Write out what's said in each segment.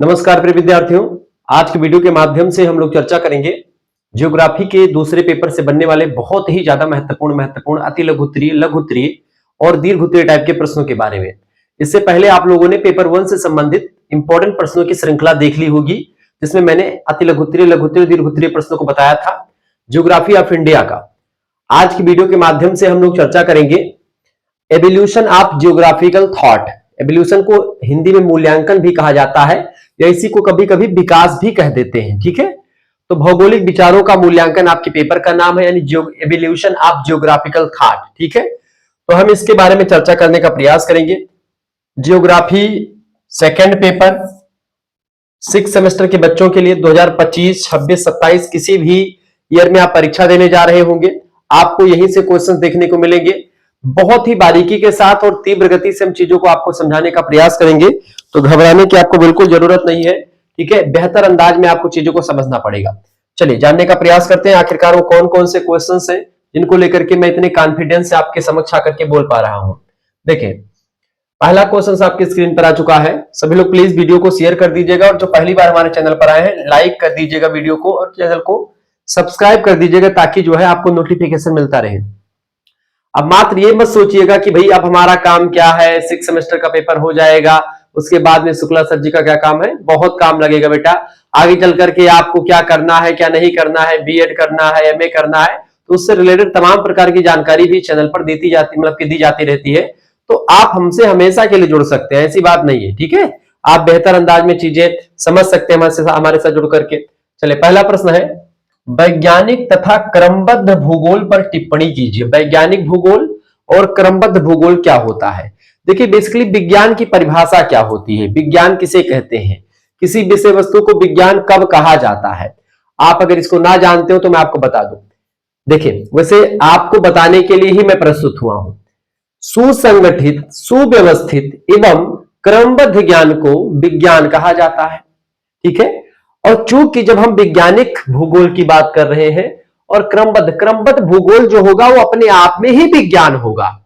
नमस्कार प्रिय विद्यार्थियों। आज के वीडियो के माध्यम से हम लोग चर्चा करेंगे ज्योग्राफी के दूसरे पेपर से बनने वाले बहुत ही ज्यादा महत्वपूर्ण अति लघु उत्तरीय, लघु उत्तरीय और दीर्घ उत्तरीय टाइप के प्रश्नों के बारे में। इससे पहले आप लोगों ने पेपर 1 से संबंधित इंपॉर्टेंट प्रश्नों की श्रृंखला देख ली होगी, जिसमें मैंने अति लघु उत्तरीय, लघु उत्तरीय, दीर्घ उत्तरीय प्रश्नों को बताया था ज्योग्राफी ऑफ इंडिया का। आज की वीडियो के माध्यम से हम लोग चर्चा करेंगे evolution of geographical thought. Evolution को हिंदी में मूल्यांकन भी कहा जाता है या इसी को कभी कभी विकास भी कह देते हैं। ठीक है, तो भौगोलिक विचारों का मूल्यांकन आपके पेपर का नाम है, यानी एवोल्यूशन ऑफ जियोग्राफिकल थॉट। ठीक है, तो हम इसके बारे में चर्चा करने का प्रयास करेंगे। जियोग्राफी सेकंड पेपर 6 सेमेस्टर के बच्चों के लिए 2025, 26, 27 किसी भी ईयर में आप परीक्षा देने जा रहे होंगे, आपको यहीं से क्वेश्चंस देखने को मिलेंगे। बहुत ही बारीकी के साथ और तीव्र गति से हम चीजों को आपको समझाने का प्रयास करेंगे, तो घबराने की आपको बिल्कुल जरूरत नहीं है। ठीक है, बेहतर अंदाज में आपको चीजों को समझना पड़ेगा। चलिए जानने का प्रयास करते हैं आखिरकार वो कौन कौन से क्वेश्चंस हैं जिनको लेकर के मैं इतने कॉन्फिडेंस से आपके समक्ष आकर के बोल पा रहा हूं। देखिए, पहला क्वेश्चन आपकी स्क्रीन पर आ चुका है। सभी लोग प्लीज वीडियो को शेयर कर दीजिएगा और जो पहली बार हमारे चैनल पर आए हैं लाइक कर दीजिएगा वीडियो को और चैनल को सब्सक्राइब कर दीजिएगा ताकि जो है आपको नोटिफिकेशन मिलता रहे। अब मात्र ये मत सोचिएगा कि भाई अब हमारा काम क्या है, 6 सेमेस्टर का पेपर हो जाएगा, उसके बाद में शुक्ला सर जी का क्या काम है। बहुत काम लगेगा बेटा, आगे चल करके आपको क्या करना है, क्या नहीं करना है, बीएड करना है, एमए करना है, तो उससे रिलेटेड तमाम प्रकार की जानकारी भी चैनल पर दी जाती रहती है। तो आप हमसे हमेशा के लिए जुड़ सकते हैं, ऐसी बात नहीं है। ठीक है, आप बेहतर अंदाज में चीजें समझ सकते हैं हमारे साथ जुड़ करके। चलिए, पहला प्रश्न है, वैज्ञानिक तथा क्रमबद्ध भूगोल पर टिप्पणी कीजिए। वैज्ञानिक भूगोल और क्रमबद्ध भूगोल क्या होता है? देखिए, बेसिकली विज्ञान की परिभाषा क्या होती है, विज्ञान किसे कहते हैं, किसी विषय वस्तु को विज्ञान कब कहा जाता है। आप अगर इसको ना जानते हो तो मैं आपको बता दूं। देखिए, वैसे आपको बताने के लिए ही मैं प्रस्तुत हुआ हूं। सुसंगठित, सुव्यवस्थित एवं क्रमबद्ध ज्ञान को विज्ञान कहा जाता है। ठीक है, और चूंकि जब हम वैज्ञानिक भूगोल की बात कर रहे हैं और क्रमबद्ध भूगोल जो होगा वो अपने आप में ही विज्ञान होगा,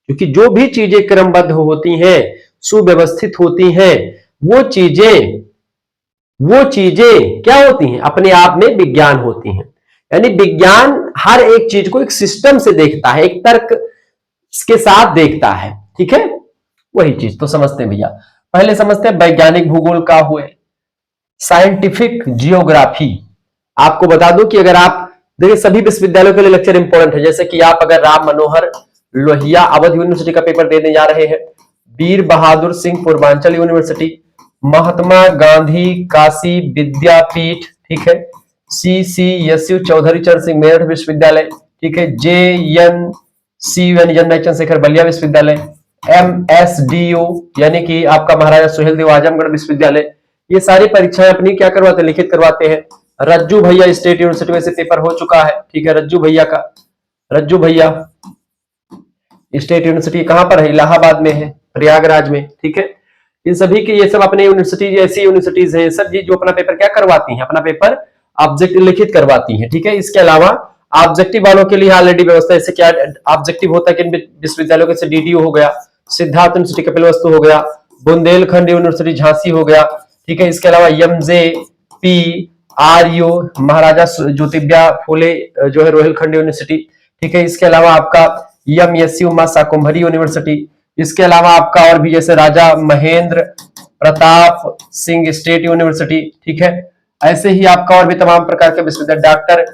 क्योंकि जो भी चीजें क्रमबद्ध होती हैं, सुव्यवस्थित होती हैं, वो चीजें क्या होती हैं, अपने आप में विज्ञान होती हैं। यानी विज्ञान हर एक चीज को एक सिस्टम से देखता है, एक तर्क के साथ देखता है। ठीक है, वही चीज तो समझते हैं भैया। पहले समझते हैं वैज्ञानिक भूगोल का हुए। साइंटिफिक जियोग्राफी, आपको बता दूं कि अगर आप देखिए सभी विश्वविद्यालयों के लिए लेक्चर इंपॉर्टेंट है, जैसे कि आप अगर राम मनोहर लोहिया अवध यूनिवर्सिटी का पेपर देने जा रहे हैं, वीर बहादुर सिंह पूर्वांचल यूनिवर्सिटी, महात्मा गांधी काशी विद्यापीठ, ठीक है, CCSU चौधरी चरण सिंह मेरठ विश्वविद्यालय, ठीक है, JNCU जनरल चंद्रशेखर बलिया विश्वविद्यालय, MSDU यानी कि आपका महाराजा सुहेलदेव आजमगढ़ विश्वविद्यालय, ये सारी परीक्षाएं अपनी क्या करवाते हैं, लिखित करवाते हैं। रज्जू भैया स्टेट यूनिवर्सिटी में से पेपर हो चुका है। ठीक है, रज्जू भैया स्टेट यूनिवर्सिटी कहां पर है, इलाहाबाद में है, प्रयागराज में। ठीक है, इन सभी के ये सब अपने यूनिवर्सिटी ऐसी यूनिवर्सिटीज हैं सब जी जो अपना पेपर क्या करवाती हैं, अपना पेपर ऑब्जेक्टिव लिखित करवाती हैं। ठीक है, इसके अलावा ऑब्जेक्टिव वालों के लिए ऑलरेडी व्यवस्था, जैसे क्या ऑब्जेक्टिव होता है कि विश्वविद्यालयों के DDU हो गया, सिद्धार्थ यूनिवर्सिटी कपिलवस्तु हो गया, बुंदेलखंड यूनिवर्सिटी झांसी हो गया। ठीक है, इसके अलावा MJPRU महाराजा ज्योतिबा फूले जो है रोहिलखंड यूनिवर्सिटी। ठीक है, इसके अलावा आपका MSU मां शाकुंभरी यूनिवर्सिटी, इसके अलावा आपका और भी जैसे राजा महेंद्र प्रताप सिंह स्टेट यूनिवर्सिटी। ठीक है, ऐसे ही आपका और भी तमाम प्रकार के विश्वविद्यालय,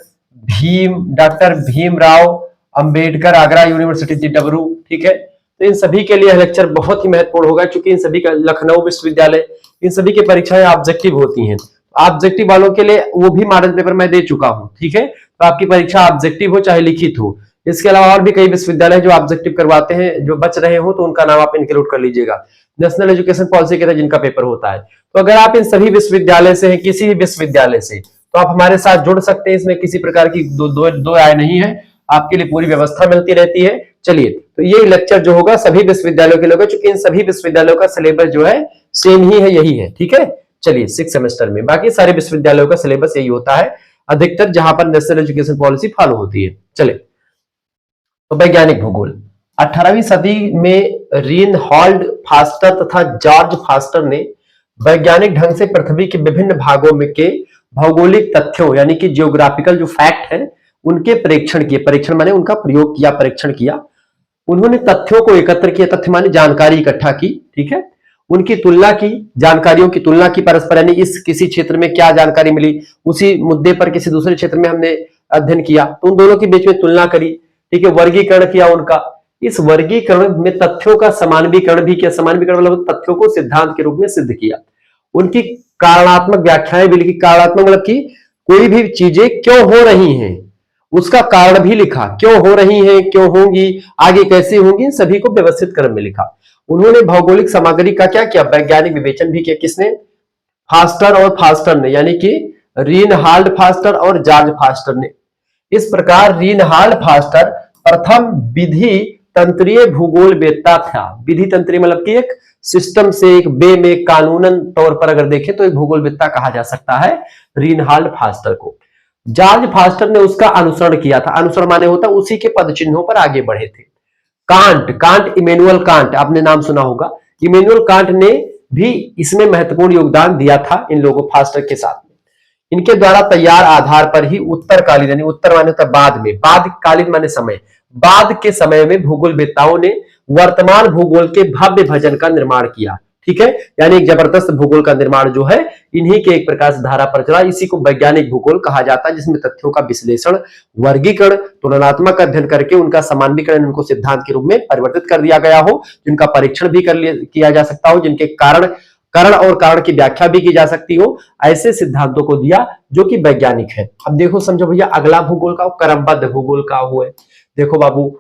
doctor Bhimrao Ambedkar Agra university DW। ठीक है, तो इन सभी के लिए लेक्चर बहुत ही महत्वपूर्ण होगा, क्योंकि इन सभी का लखनऊ विश्वविद्यालय, इन सभी की परीक्षाएं ऑब्जेक्टिव होती हैं। ऑब्जेक्टिव वालों के लिए वो भी मॉडल पेपर मैं दे चुका हूं। ठीक है, तो आपकी परीक्षा ऑब्जेक्टिव हो चाहे लिखित हो। इसके अलावा और भी कई विश्वविद्यालय जो ऑब्जेक्टिव करवाते हैं, जो बच रहे हो तो उनका नाम आप इंक्लूड कर लीजिएगा। नेशनल एजुकेशन पॉलिसी के तहत जिनका पेपर होता है, तो अगर आप इन सभी विश्वविद्यालय से हैं, किसी भी विश्वविद्यालय से, तो आप हमारे साथ जुड़ सकते हैं। इसमें किसी प्रकार की दो राय नहीं है, आपके लिए पूरी व्यवस्था मिलती रहती है। चलिए, तो ये लेक्चर जो होगा सभी विश्वविद्यालयों के लिए होगा, क्योंकि इन सभी विश्वविद्यालयों का सिलेबस जो है सेम ही है, यही है। ठीक है, चलिए 6 सेमेस्टर में बाकी सारे विश्वविद्यालयों का सिलेबस यही होता है अधिकतर, जहां पर नेशनल एजुकेशन पॉलिसी फॉलो होती है। चलिए, तो वैज्ञानिक भूगोल 18वीं सदी में रीनहॉल्ड फास्टर तथा जॉर्ज फास्टर ने वैज्ञानिक ढंग से पृथ्वी के विभिन्न भागों में के भौगोलिक तथ्यों यानी कि जियोग्राफिकल जो फैक्ट है उनके परीक्षण किए। परीक्षण माने उनका प्रयोग किया, परीक्षण किया। उन्होंने तथ्यों को एकत्र किया, तथ्य माने जानकारी इकट्ठा की, ठीक है। उनकी तुलना की, जानकारियों की तुलना की परस्पर, यानी इस किसी क्षेत्र में क्या जानकारी मिली, उसी मुद्दे पर किसी दूसरे क्षेत्र में हमने अध्ययन किया तो उन दोनों के बीच में तुलना करी, ठीक है। वर्गीकरण किया उनका, इस वर्गीकरण में तथ्यों का समानवीकरण भी किया। समानवीकरण मतलब तथ्यों को सिद्धांत के रूप में सिद्ध किया। उनकी कारणात्मक व्याख्याएं भी लिखी। कारणात्मक मतलब कि कोई भी चीजें क्यों हो रही हैं उसका कारण भी लिखा, क्यों हो रही हैं, क्यों होंगी, आगे कैसे होंगी, सभी को व्यवस्थित क्रम में लिखा। उन्होंने भौगोलिक सामग्री का क्या किया, वैज्ञानिक विवेचन भी किया। किसने, फास्टर और फास्टर ने, यानी कि रीनहाल्ड फास्टर और जॉर्ज फास्टर ने। इस प्रकार रीनहाल्ड फास्टर प्रथम विधि तंत्रीय भूगोल वेत्ता था। विधि तंत्रीय मतलब कि एक सिस्टम से, एक वे में, कानूनन तौर पर अगर देखें तो एक भूगोल वेत्ता कहा जा सकता है रीनहाल्ड फास्टर को। जॉर्ज फास्टर ने उसका अनुसरण किया था। अनुसरण माने होता उसी के पद चिन्हों पर आगे बढ़े थे। कांट इमेनुअल कांट, आपने नाम सुना होगा। इमेनुअल कांट ने भी इसमें महत्वपूर्ण योगदान दिया था इन लोगों, फास्टर के साथ में। इनके द्वारा तैयार आधार पर ही उत्तरकालीन, यानी उत्तर माने होता बाद में, बाद कालीन माने समय, बाद के समय में भूगोलवेत्ताओं ने वर्तमान भूगोल के भव्य भजन का निर्माण किया, ठीक है। यानी एक जबरदस्त भूगोल का निर्माण जो है इन्हीं के एक प्रकार से धारा पर चला। इसी को वैज्ञानिक भूगोल कहा जाता है, जिसमें तथ्यों का विश्लेषण, वर्गीकरण, तुलनात्मक अध्ययन करके उनका सामान्यीकरण, उनको सिद्धांत के रूप में परिवर्तित कर दिया गया हो, जिनका परीक्षण भी किया जा सकता हो, जिनके कारण और कारण की व्याख्या भी की जा सकती हो, ऐसे सिद्धांतों को दिया जो कि वैज्ञानिक है। अब देखो समझो भैया, अगला भूगोल का क्रमबद्ध भूगोल का हुआ है। देखो बाबू,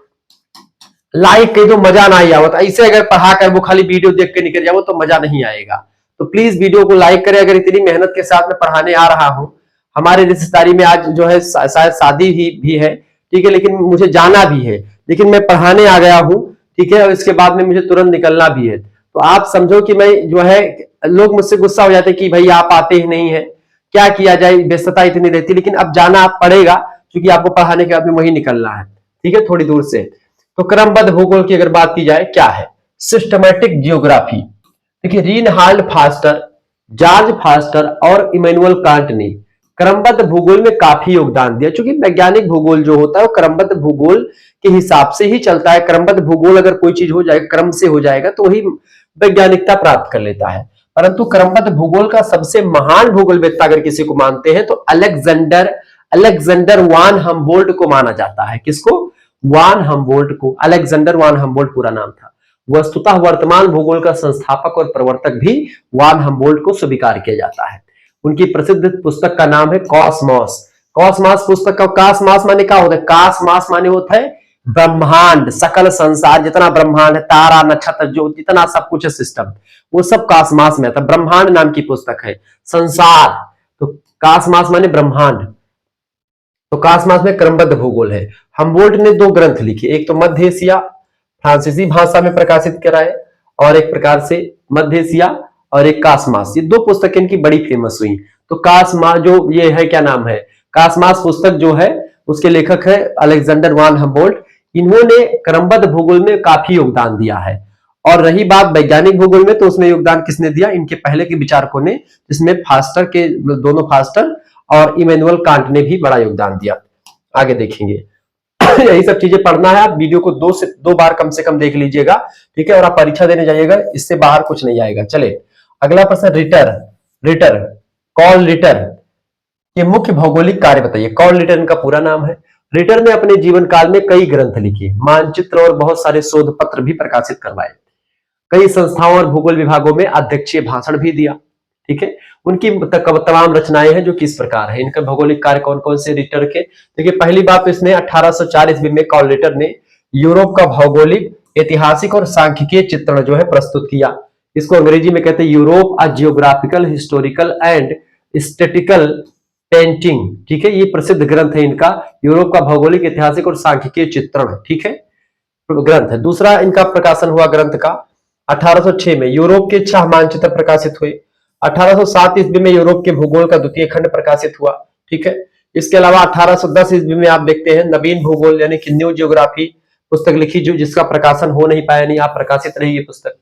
लाइक कहीं तो मजा ना ही आवत, ऐसे अगर पढ़ा कर वो खाली वीडियो देख के निकल जाओ तो मजा नहीं आएगा। तो प्लीज वीडियो को लाइक करें। अगर इतनी मेहनत के साथ में पढ़ाने आ रहा हूं, हमारे रिश्तेदारी में आज जो है शायद शादी भी है, ठीक है, लेकिन मुझे जाना भी है, लेकिन मैं पढ़ाने आ गया हूं, ठीक है, और इसके बाद में मुझे तुरंत निकलना भी है। तो आप समझो कि मैं जो है, लोग मुझसे गुस्सा हो जाते हैं कि भाई आप आते ही नहीं है, क्या किया जाए, व्यस्तता इतनी रहती, लेकिन अब जाना पड़ेगा क्योंकि आपको पढ़ाने के बाद में वही निकलना है, ठीक है, थोड़ी दूर से। तो क्रमबद्ध भूगोल की अगर बात की जाए, क्या है, सिस्टमैटिक जियोग्राफी। देखिए, रीनहाल्ड फास्टर, जॉर्ज फास्टर और इमैनुअल कांट ने क्रमबद्ध भूगोल में काफी योगदान दिया। क्योंकि वैज्ञानिक भूगोल जो होता है वो क्रमबद्ध भूगोल के हिसाब से ही चलता है। क्रमबद्ध भूगोल अगर कोई चीज हो जाएगा, क्रम से हो जाएगा, तो वही वैज्ञानिकता प्राप्त कर लेता है। परंतु क्रमबद्ध भूगोल का सबसे महान भूगोलवेत्ता अगर किसी को मानते हैं तो अलेक्जेंडर वान हम्बोल्ट को माना जाता है। किसको, वान हम्बोल्ट को। अलेक्जेंडर वान हम्बोल्ट पूरा नाम था। वस्तुतः वर्तमान भूगोल का संस्थापक और प्रवर्तक भी वान हम्बोल्ट को स्वीकार किया जाता है। उनकी प्रसिद्ध पुस्तक का नाम है कॉसमॉस। कॉसमॉस पुस्तक का, कॉसमॉस माने क्या होता है, कॉसमॉस माने होता है ब्रह्मांड, सकल संसार, जितना ब्रह्मांड है, तारा नक्षत्र, जो जितना सब कुछ है सिस्टम, वो सब कॉसमॉस में आता है। ब्रह्मांड नाम की पुस्तक है। संसार, तो कॉसमॉस माने ब्रह्मांड, तो कॉसमॉस में क्रमबद्ध भूगोल है। हम्बोल्ट ने 2 ग्रंथ लिखे, एक तो मध्य एशिया फ्रांसीसी भाषा में प्रकाशित कराए, और एक प्रकार से मध्य एशिया, और एक कॉसमॉस। ये 2 पुस्तकें इनकी बड़ी फेमस हुई। तो कॉसमॉस जो ये है, क्या नाम है, कॉसमॉस पुस्तक जो है उसके लेखक है अलेक्जेंडर वान हम्बोल्ट। इन्होंने क्रमबद्ध भूगोल में काफी योगदान दिया है। और रही बात वैज्ञानिक भूगोल में, तो उसमें योगदान किसने दिया, इनके पहले के विचारकों ने, जिसमें फास्टर के, दोनों फास्टर और इमैनुअल कांट ने भी बड़ा योगदान दिया। आगे देखेंगे। यही सब चीजें पढ़ना है। आप वीडियो को 2 बार कम से कम देख लीजिएगा, ठीक है, और आप परीक्षा देने जाइएगा, इससे बाहर कुछ नहीं आएगा। चले अगला प्रश्न, रिटर कॉल रिटर के मुख्य भौगोलिक कार्य बताइए। कॉल रिटर इनका पूरा नाम है। रिटर ने अपने जीवन काल में कई ग्रंथ लिखे, मानचित्र और बहुत सारे शोध पत्र भी प्रकाशित करवाए, कई संस्थाओं और भूगोल विभागों में अध्यक्षीय भाषण भी दिया, ठीक है। उनकी तमाम रचनाएं हैं जो किस प्रकार है, इनका भौगोलिक कार्य कौन कौन से रिटर के। देखिए, पहली बात तो इसने 1804 ईस्वी में कॉल रिटर ने यूरोप का भौगोलिक, ऐतिहासिक और सांख्यिकीय चित्रण जो है प्रस्तुत किया। इसको अंग्रेजी में कहते हैं Europe a geographical, historical and statistical painting, ठीक है। ये प्रसिद्ध ग्रंथ है इनका, यूरोप का भौगोलिक, ऐतिहासिक और सांख्यिकीय चित्रण, ठीक है, ग्रंथ है। दूसरा इनका प्रकाशन हुआ ग्रंथ का 1806 में यूरोप के 6 मानचित्र प्रकाशित हुए। 1807 ईस्वी में यूरोप के भूगोल का 2य खंड प्रकाशित हुआ, ठीक है। इसके अलावा 1810 ईस्वी में आप देखते हैं नवीन भूगोल यानी कि न्यू जियोग्राफी पुस्तक लिखी, जो जिसका प्रकाशन हो नहीं पाया, नहीं आप प्रकाशित रही ये पुस्तक।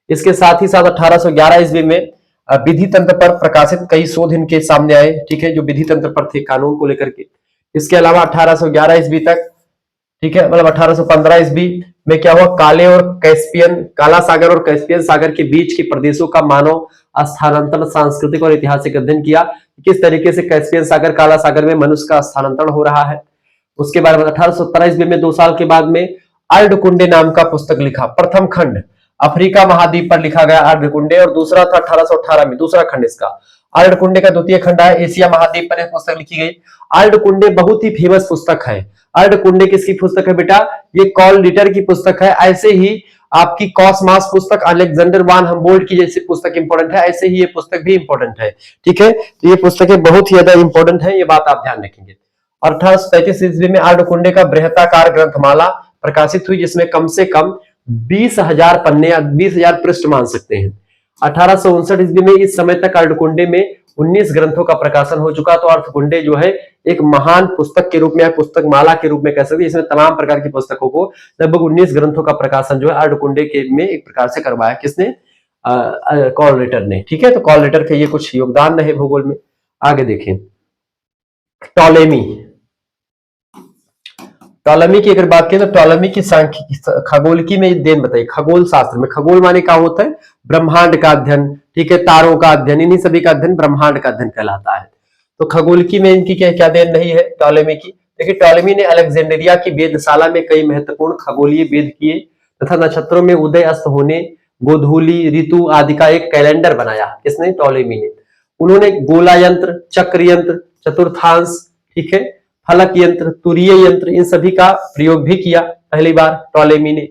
इसके साथ ही साथ 1811 ईस्वी में विधि तंत्र पर प्रकाशित कई शोध इनके सामने आए, ठीक है, जो विधि तंत्र पर थे कानून को लेकर के। इसके अलावा 1811 ईस्वी तक, ठीक है, मतलब 1815 ईस्वी में क्या हुआ, काले और कैस्पियन, काला सागर और कैस्पियन सागर के बीच के प्रदेशों का मानव स्थानांतरण सांस्कृतिक और ऐतिहासिक अध्ययन किया, किस तरीके से कैस्पियन सागर काला सागर में मनुष्य का स्थानांतरण हो रहा है। उसके बाद 1817 ईस्वी में 2 साल के बाद में अर्धकुंडे नाम का पुस्तक लिखा। प्रथम खंड अफ्रीका महाद्वीप पर लिखा गया अर्धकुंडे, और दूसरा था 1818 में दूसरा खंड इसका। अर्धकुंडे का द्वितीय खंड है, एशिया महाद्वीप पर पुस्तक लिखी गई। अर्धकुंडे बहुत ही फेमस पुस्तक है। अर्धकुंडे किसकी पुस्तक है बेटा, ये कॉल रिटर की पुस्तक है। ऐसे ही आपकी कॉसमास पुस्तक अलेक्जेंडर वान हम्बोल्ट की जैसी पुस्तक इंपॉर्टेंट है, ऐसे ही ये पुस्तक भी इंपॉर्टेंट है, ठीक है। तो ये पुस्तकें बहुत ही ज्यादा इंपॉर्टेंट है, ये बात आप ध्यान रखेंगे। 1835 ईस्वी में अर्धकुंडे का बृहताकार ग्रंथमाला प्रकाशित हुई, जिसमें कम से कम 20,000 पन्ने या 20,000 पृष्ठ मान सकते हैं। 1859 ईस्वी में इस समय तक अर्धकुंडे में 19 ग्रंथों का प्रकाशन हो चुका। तो अर्धकुंडे जो है एक महान पुस्तक के रूप में, पुस्तक माला के रूप में कह सकते हैं। इसमें तमाम प्रकार की पुस्तकों को लगभग 19 ग्रंथों का प्रकाशन जो है अर्धकुंडे के में एक प्रकार से करवाया, किसने, कॉल रिटर ने, ठीक है। तो कॉल रिटर के ये कुछ योगदान रहे भूगोल में। आगे देखें, टॉलेमी। टॉलेमी की अगर बात करें तो टॉलेमी की खगोलकी में देन बताइए। खगोल शास्त्र में खगोल माने क्या होता है, ब्रह्मांड का अध्ययन, ठीक है, तारों का अध्ययन, इन्हीं सभी का अध्ययन ब्रह्मांड का अध्ययन कहलाता है। तो खगोलकी में इनकी क्या क्या देन नहीं है टॉलेमी की। देखिए, टॉलेमी ने अलेक्जेंड्रिया की वेधशाला में कई महत्वपूर्ण खगोलीय वेद किए तथा नक्षत्रों में उदय अस्त होने, गोधूली, ऋतु आदि का एक कैलेंडर बनाया। किसने, टॉलेमी ने। उन्होंने गोला यंत्र, चक्र यंत्र, चतुर्थांश, ठीक है, फलक यंत्र, तुरीय यंत्र, इन सभी का प्रयोग भी किया पहली बार टॉलेमी ने।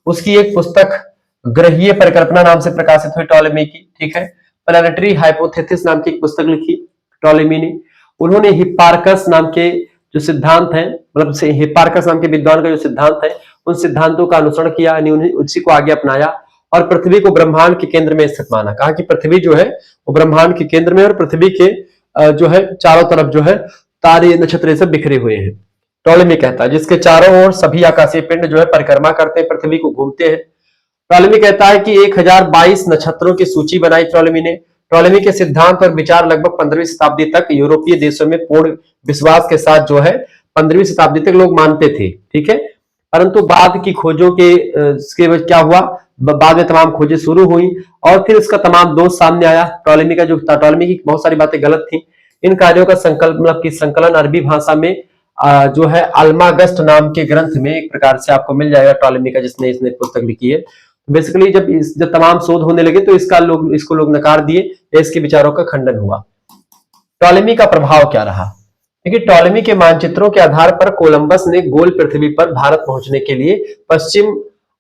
उसकी एक पुस्तक ग्रहीय परिकल्पना नाम से प्रकाशित हुई टॉलेमी की, ठीक है। प्लानिटरी हाइपोथेसिस नाम की एक पुस्तक लिखी टॉलेमी ने। उन्होंने हिप्पार्कस नाम के जो सिद्धांत हैं, मतलब से हिप्पार्कस नाम के विद्वान का जो सिद्धांत है, उन सिद्धांतों का अनुसरण किया, यानी उसी को आगे अपनाया और पृथ्वी को ब्रह्मांड के केंद्र में स्थित माना। कहा कि पृथ्वी जो है वो ब्रह्मांड के केंद्र में, और पृथ्वी के जो है चारों तरफ जो है तारे नक्षत्र सब बिखरे हुए हैं। टॉलेमी कहता है जिसके चारों ओर सभी आकाशीय पिंड जो है परिक्रमा करते हैं, पृथ्वी को घूमते हैं। टॉलेमी कहता है कि 1022 नक्षत्रों की सूची बनाई टॉलेमी ने। टॉलेमी के सिद्धांत और विचार लगभग 15वीं शताब्दी तक यूरोपीय देशों में पूर्ण विश्वास के साथ जो है 15वीं शताब्दी तक लोग मानते थे, ठीक है। परंतु बाद की खोजों के क्या हुआ, बाद में तमाम खोजें शुरू हुई और फिर इसका तमाम दोष सामने आया। टॉलेमी का जो था, टॉलेमी की बहुत सारी बातें गलत थी। इन कार्यों का संकलन अरबी भाषा में जो है अल्मागस्ट नाम के ग्रंथ में एक प्रकार से आपको मिल जाएगा टॉलेमी का, जिसने इसने पुस्तक लिखी है। बेसिकली जब तमाम शोध होने लगे तो इसको लोग नकार दिए या इसके विचारों का खंडन हुआ। टॉलेमी का प्रभाव क्या रहा, देखिए टॉलेमी के मानचित्रों के आधार पर कोलंबस ने गोल पृथ्वी पर भारत पहुंचने के लिए पश्चिम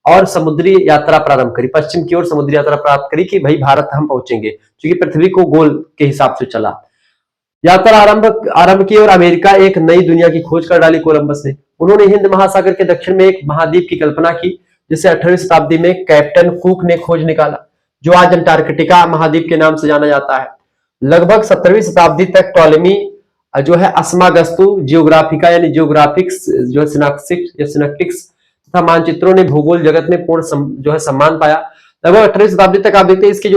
और समुद्री यात्रा प्रारंभ करी, पश्चिम की ओर समुद्री यात्रा प्राप्त करी कि भाई भारत हम पहुंचेंगे, क्योंकि पृथ्वी को गोल के हिसाब से चला। यात्रा आरंभ की और अमेरिका एक नई दुनिया की खोज कर डाली कोलंबस ने। उन्होंने हिंद महासागर के दक्षिण में एक महाद्वीप की कल्पना की, जिसे 18वीं शताब्दी में कैप्टन कुक ने खोज निकाला, जो आज अंटार्कटिका महाद्वीप के नाम से जाना जाता है। लगभग 17वीं शताब्दी तक टॉलेमी जो है अस्मागस्तु जियोग्राफिका यानी जियोग्राफिक्स जो है सिनेप्टिक्स तथा मानचित्रों ने भूगोल जगत में पूर्ण जो है सम्मान पाया। लगभग 18वीं शताब्दी तक आप देखते हैं इसके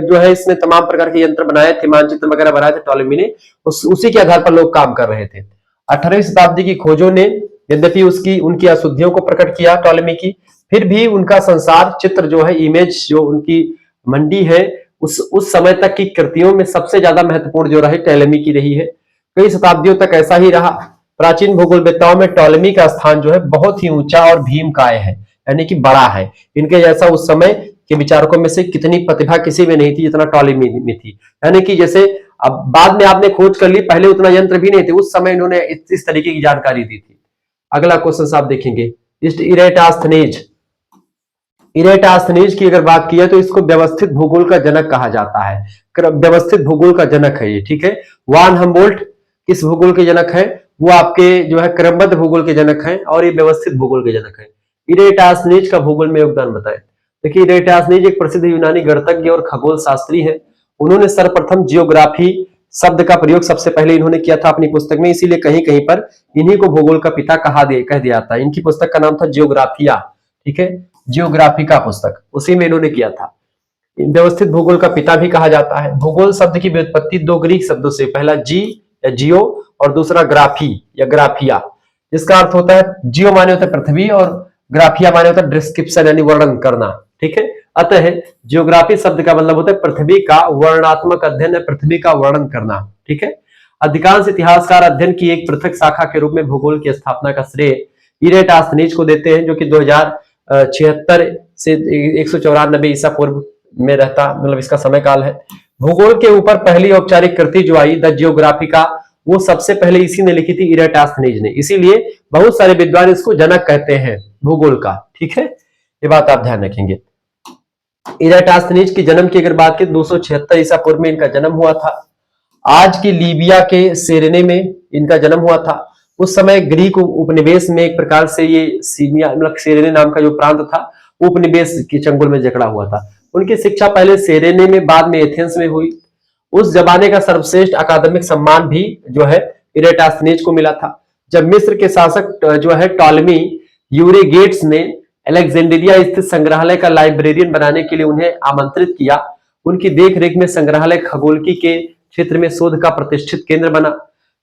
जो है इसने तमाम प्रकार के यंत्र बनाए थे, मानचित्र वगैरह बनाए थे टॉलेमी ने, उसी के आधार पर लोग काम कर रहे थे। 18वीं शताब्दी की खोजों ने यद्यपि उनकी अशुद्धियों को प्रकट किया टॉलेमी की, फिर भी उनका संसार चित्र जो है, इमेज जो उनकी मंडी है, उस समय तक की कृतियों में सबसे ज्यादा महत्वपूर्ण जो रही टॉलेमी की रही है। कई शताब्दियों तक ऐसा ही रहा। प्राचीन भूगोलवेत्ताओं में टॉलेमी का स्थान जो है बहुत ही ऊंचा और भीमकाय है, यानी कि बड़ा है। इनके जैसा उस समय के विचारकों में से कितनी प्रतिभा किसी में नहीं थी जितना टॉलेमी में थी। यानी कि जैसे अब बाद में आपने खोज कर ली, पहले उतना यंत्र भी नहीं थे, उस समय इन्होंने इस तरीके की जानकारी दी थी। अगला क्वेश्चन आप देखेंगे, इरेटास्थनीज की अगर बात की है तो इसको व्यवस्थित भूगोल का जनक कहा जाता है। व्यवस्थित भूगोल का जनक है ये, ठीक है। वान हम्बोल्ट किस भूगोल के जनक है, वो आपके जो है क्रमबद्ध भूगोल के जनक हैं, और ये व्यवस्थित भूगोल के जनक है। इरेटास्थनीज का भूगोल में योगदान बताएं। देखिए इरेटास्थनीज एक प्रसिद्ध यूनानी गणितज्ञ और खगोल शास्त्री है। उन्होंने सर्वप्रथम जियोग्राफी शब्द का प्रयोग सबसे पहले इन्होंने किया था अपनी पुस्तक में, इसीलिए कहीं कहीं पर इन्हीं को भूगोल का पिता कह दिया जाता है। इनकी पुस्तक का नाम था जियोग्राफिया, ठीक है, जियोग्राफिका पुस्तक, उसी में इन्होंने किया था। व्यवस्थित भूगोल का पिता भी कहा जाता है। भूगोल शब्द की व्युत्पत्ति दो ग्रीक शब्दों से, पहला जी या जियो और दूसरा ग्राफी या ग्राफिया, जिसका अर्थ होता है जियो माने होता है पृथ्वी और ग्राफिया माने होता है डिस्क्रिप्शन यानी वर्णन करना। ठीक है, अतः जियोग्राफी शब्द का मतलब होता है पृथ्वी का वर्णनात्मक अध्ययन, पृथ्वी का वर्णन करना। ठीक है, अधिकांश इतिहासकार अध्ययन की एक पृथक शाखा के रूप में भूगोल की स्थापना का श्रेय इरेटास्थनीज को देते हैं, जो कि 2076 से 194 ईसा पूर्व में रहता, मतलब इसका समय काल है। भूगोल के ऊपर पहली औपचारिक कृति जो आई द जियोग्राफिका, वो सबसे पहले इसी ने लिखी थी, इरेटास्थनीज ने। इसीलिए बहुत सारे विद्वान इसको जनक कहते हैं भूगोल का। ठीक है, ये बात आप ध्यान रखेंगे। इरेटास्थनीज के जन्म की अगर बात की 276 ईसा पूर्व में इनका जन्म हुआ था। आज की लीबिया के सेरेने में इनका जन्म हुआ था। उस समय ग्रीक उपनिवेश में एक प्रकार से ये सीनिया मतलब सेरेने नाम का जो प्रांत था, उपनिवेश के चंगुल में जकड़ा हुआ था। उनकी शिक्षा पहले सेरेने में, बाद में एथेंस में हुई। उस जमाने का सर्वश्रेष्ठ अकादमिक सम्मान भी जो है इरेटास्थनीज को मिला था। जब मिस्र के शासक जो है टॉलमी यूरेगेट्स ने अलेक्जेंड्रिया स्थित संग्रहालय का लाइब्रेरियन बनाने के लिए उन्हें आमंत्रित किया, उनकी देखरेख में संग्रहालय खगोलकी के क्षेत्र में शोध का प्रतिष्ठित केंद्र बना।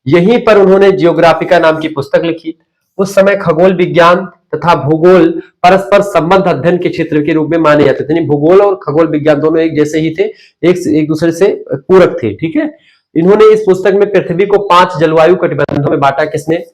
यहीं पर उन्होंने जियोग्राफिका नाम की पुस्तक लिखी। उस समय खगोल विज्ञान तथा भूगोल परस्पर संबंध अध्ययन के क्षेत्र के रूप में माने जाते थे। भूगोल और खगोल विज्ञान दोनों एक जैसे ही थे, एक दूसरे से पूरक थे। ठीक है, इन्होंने इस पुस्तक में पृथ्वी को 5 जलवायु कटिबंधों में बांटा। किसने?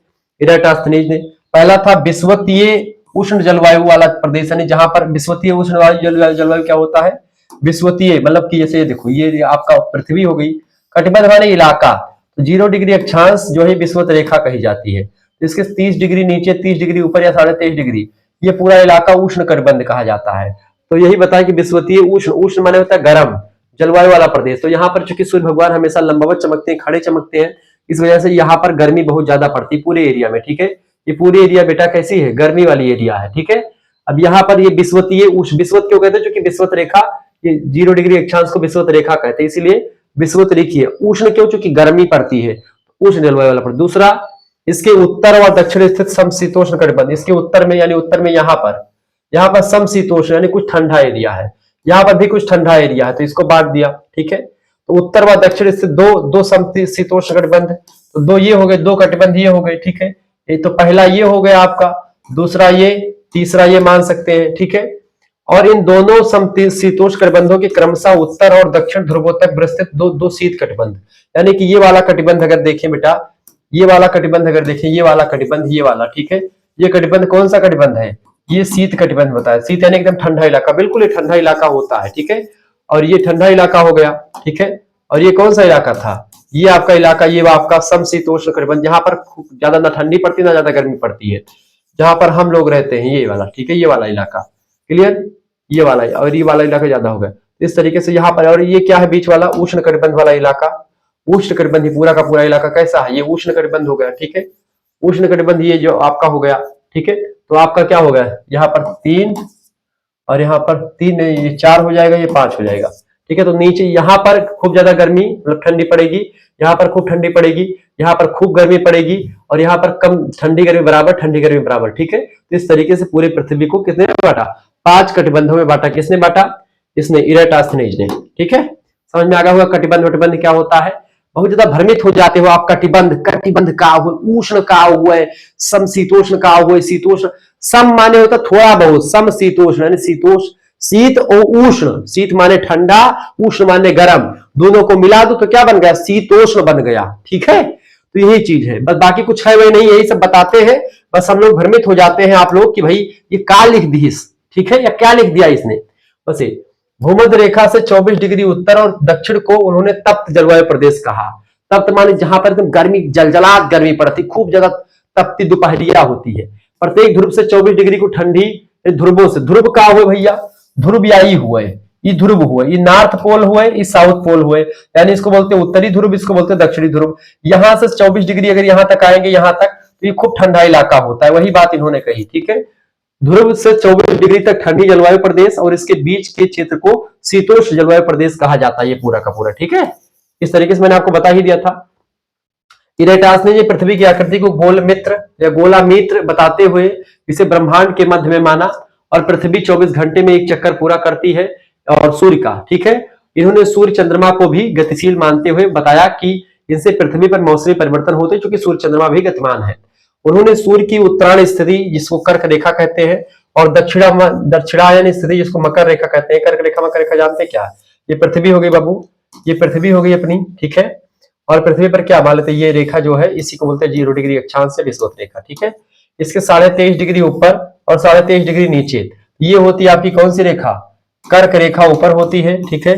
इरेटास्थनीज ने। पहला था विषुवतीय उष्ण जलवायु वाला प्रदेश, यानी जहां पर विषुवतीय उष्ण जलवायु क्या होता है? विषुवतीय मतलब कि जैसे देखो ये आपका पृथ्वी हो गई, कटिबंध माने इलाका, तो 0 डिग्री अक्षांश जो है विषुवत रेखा कही जाती है। इसके 30 डिग्री नीचे, 30 डिग्री ऊपर या 23.5 डिग्री, ये पूरा इलाका उष्ण कटिबंध कहा जाता है। तो यही बताया कि विषुवतीय उष्ण, उष्ण माने होता है गर्म जलवायु वाला प्रदेश। तो यहाँ पर चूंकि सूर्य भगवान हमेशा लंबवत चमकते हैं, खड़े चमकते हैं, इस वजह से यहाँ पर गर्मी बहुत ज्यादा पड़ती है पूरे एरिया में। ठीक है, ये पूरी एरिया बेटा कैसी है? गर्मी वाली एरिया है। ठीक है, अब यहाँ पर ये विषुवतीय उष्ण, विषुवत क्यों कहते हैं? क्योंकि विषुवत रेखा, ये 0 डिग्री अक्षांश को विषुवत रेखा कहते हैं, इसीलिए विषुवत रेखी है। उष्ण क्यों? चूंकि गर्मी पड़ती है, उष्ण जलवायु वाला। दूसरा, इसके उत्तर और दक्षिण स्थित समशीतोष्ण कटिबंध। इसके उत्तर में यानी उत्तर में यहाँ पर समशीतोष्ण यानी कुछ ठंडा एरिया है, यहाँ पर भी कुछ ठंडा एरिया है, तो इसको बांट दिया। ठीक है, तो उत्तर व दक्षिण स्थित दो समशीतोष्ण कटिबंध, तो दो ये हो गए, 2 कटिबंध ये हो गए। ठीक है, ये तो पहला ये हो गया आपका, दूसरा ये, तीसरा ये मान सकते हैं। ठीक है, और इन दोनों समशीतोष्ण कटिबंधों के क्रमशः उत्तर और दक्षिण ध्रुवों तक विस्तृत दो शीत कटिबंध, यानी कि ये वाला कटिबंध अगर देखें बेटा, ये वाला कटिबंध अगर देखें, ये वाला कटिबंध, ये वाला, ठीक है, ये कटिबंध कौन सा कटिबंध है? ये शीत कटिबंध बताया। शीत यानी एकदम ठंडा इलाका, बिल्कुल ये ठंडा इलाका होता है। ठीक है, और ये ठंडा इलाका हो गया। ठीक है, और ये कौन सा इलाका था? ये आपका इलाका, ये आपका समशीतोष्ण कटिबंध, जहां पर ज्यादा ना ठंडी पड़ती ना ज्यादा गर्मी पड़ती है, जहां पर हम लोग रहते हैं, ये वाला। ठीक है, ये वाला इलाका, क्लियर, ये वाला, और ये वाला इलाका ज्यादा हो गया इस तरीके से यहाँ पर। और ये क्या है? बीच वाला उष्ण कटिबंध वाला इलाका, उष्ण कटिबंधी पूरा का पूरा इलाका कैसा है? ये उष्ण कटिबंध हो गया। ठीक है, उष्ण कटिबंध ये जो आपका हो गया। ठीक है, तो आपका क्या हो गया? यहाँ पर 3 और यहाँ पर 3, ये 4 हो जाएगा, ये 5 हो जाएगा। ठीक है, तो नीचे यहाँ पर खूब ज्यादा गर्मी मतलब ठंडी पड़ेगी, यहाँ पर खूब ठंडी पड़ेगी, यहाँ पर खूब गर्मी पड़ेगी, और यहाँ पर कम ठंडी गर्मी बराबर, ठंडी गर्मी बराबर। ठीक है, तो इस तरीके से पूरे पृथ्वी को कितने में बांटा? 5 कटिबंधों में बांटा। किसने बांटा? इसने, इरेटास्थनीज ने। ठीक है, समझ में आ गया होगा कटिबंध वटिबंध क्या होता है। बहुत ज्यादा भ्रमित हो जाते हो आप, कटिबंध का हुआ, उष्ण का हुआ है, समशीतोष्ण का हुआ है, शीतोष्ण। सम माने होता थोड़ा बहुत, समशीतोष्ण यानी शीतोष्ण, शीत और उष्ण, शीत माने ठंडा, उष्ण माने गर्म, दोनों को मिला दो तो क्या बन गया? शीतोष्ण बन गया। ठीक है, तो यही चीज है, बस बाकी कुछ है वही नहीं, यही सब बताते हैं। बस हम लोग भ्रमित हो जाते हैं आप लोग कि भाई ये क्या लिख दी, ठीक है, या क्या लिख दिया इसने। बस भूमध्य रेखा से 24 डिग्री उत्तर और दक्षिण को उन्होंने तप्त जलवायु प्रदेश कहा। तप्त माने जहां पर एकदम गर्मी, जलजलाहट गर्मी पड़ती, खूब ज्यादा तपती दोपहरिया होती है। प्रत्येक ध्रुव से 24 डिग्री को ठंडी ध्रुवों से, ध्रुव का हुए भैया? ध्रुव यही हुए, ये ध्रुव हुए, ये नॉर्थ पोल हुए, ये साउथ पोल हुए, यानी इसको बोलते हैं उत्तरी ध्रुव, इसको बोलते हैं दक्षिणी ध्रुव। यहां से 24 डिग्री अगर यहां तक आएंगे, यहां तक, तो ये खूब ठंडा इलाका होता है, वही बात इन्होंने कही। ठीक है, ध्रुव से 24 डिग्री तक ठंडी जलवायु प्रदेश और इसके बीच के क्षेत्र को शीतोष्ण जलवायु प्रदेश कहा जाता है, ये पूरा का पूरा। ठीक है, इस तरीके से मैंने आपको बता ही दिया था। इरेटास्थनीज ने पृथ्वी की आकृति को गोल मित्र या गोला मित्र बताते हुए इसे ब्रह्मांड के मध्य में माना, और पृथ्वी 24 घंटे में एक चक्कर पूरा करती है और सूर्य का, ठीक है। इन्होंने सूर्य चंद्रमा को भी गतिशील मानते हुए बताया कि इनसे पृथ्वी पर मौसमी परिवर्तन होते हैं, क्योंकि सूर्य चंद्रमा भी गतिमान है। उन्होंने सूर्य की उत्तरायण स्थिति जिसको कर्क रेखा कहते हैं और दक्षिणायन स्थिति जिसको मकर रेखा कहते हैं। कर्क रेखा मकर रेखा जानते हैं क्या? ये पृथ्वी हो गई बाबू, ये पृथ्वी हो गई अपनी, ठीक है। और पृथ्वी पर क्या मान लेते हैं, ये रेखा जो है इसी को बोलते हैं 0 डिग्री अक्षांश से विषुवत रेखा, ठीक है। इसके 23.5 डिग्री ऊपर और 23.5 डिग्री नीचे, ये होती है आपकी कौन सी रेखा? कर्क रेखा ऊपर होती है, ठीक है।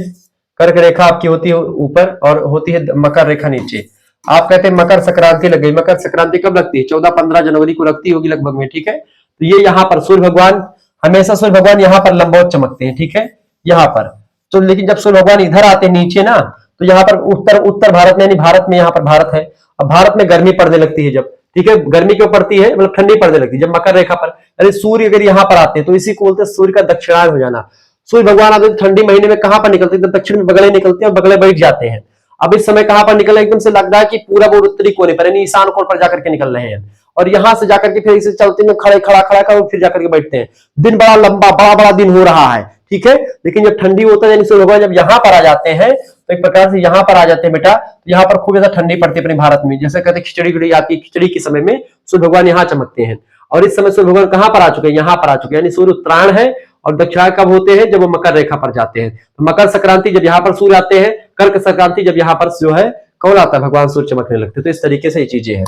कर्क रेखा आपकी होती है ऊपर और होती है मकर रेखा नीचे। आप कहते हैं मकर संक्रांति लग गई, मकर संक्रांति कब लगती है? 14-15 जनवरी को लगती होगी लगभग में, ठीक है। तो ये यहाँ पर सूर्य भगवान, हमेशा सूर्य भगवान यहाँ पर लंबवत चमकते हैं, ठीक है, यहाँ पर। तो लेकिन जब सूर्य भगवान इधर आते हैं नीचे ना, तो यहाँ पर उत्तर भारत में, यानी भारत में, यहाँ पर भारत है, अब भारत में गर्मी पड़ने लगती है जब, ठीक है। गर्मी क्यों पड़ती है? मतलब ठंडी पड़ने लगती है जब मकर रेखा पर, अरे सूर्य अगर यहाँ पर आते हैं तो इसी को बोलते हैं सूर्य का दक्षिणायन हो जाना। सूर्य भगवान आते ठंडी महीने में कहां पर निकलते हैं? दक्षिण में बगले निकलते हैं और बगले बैठ जाते हैं। अब इस समय कहां पर निकले? एकदम से लगता है कि पूरा वो उत्तरी कोने पर यानी ईशान कोण पर जाकर के निकल रहे हैं, और यहां से जाकर के फिर इसे चलते हैं, खड़े खड़ा खड़ा कर फिर जाकर के बैठते हैं। दिन बड़ा लंबा, बड़ा बड़ा दिन हो रहा है, ठीक है। लेकिन जब ठंडी होता है, यानी सूर्य भगवान जब यहाँ पर आ जाते हैं, तो एक प्रकार से यहाँ पर आ जाते हैं बेटा, तो यहाँ पर खूब ज्यादा ठंडी पड़ती है अपने भारत में। जैसे कहते हैं खिचड़ी उड़ी आती है, खिचड़ी के समय में सूर्य भगवान यहाँ चमकते हैं। और इस समय सूर्य भगवान कहां पर आ चुके हैं? यहाँ पर आ चुके हैं, यानी सूर्य उत्तरायण है और दक्षिणायन कब होते हैं? जब वो मकर रेखा पर जाते हैं। तो मकर संक्रांति जब यहाँ पर सूर्य आते हैं, कर्क संक्रांति जब यहाँ पर जो है कौन आता है? भगवान सूर्य चमकने लगते हैं। तो इस तरीके से ये चीजें हैं।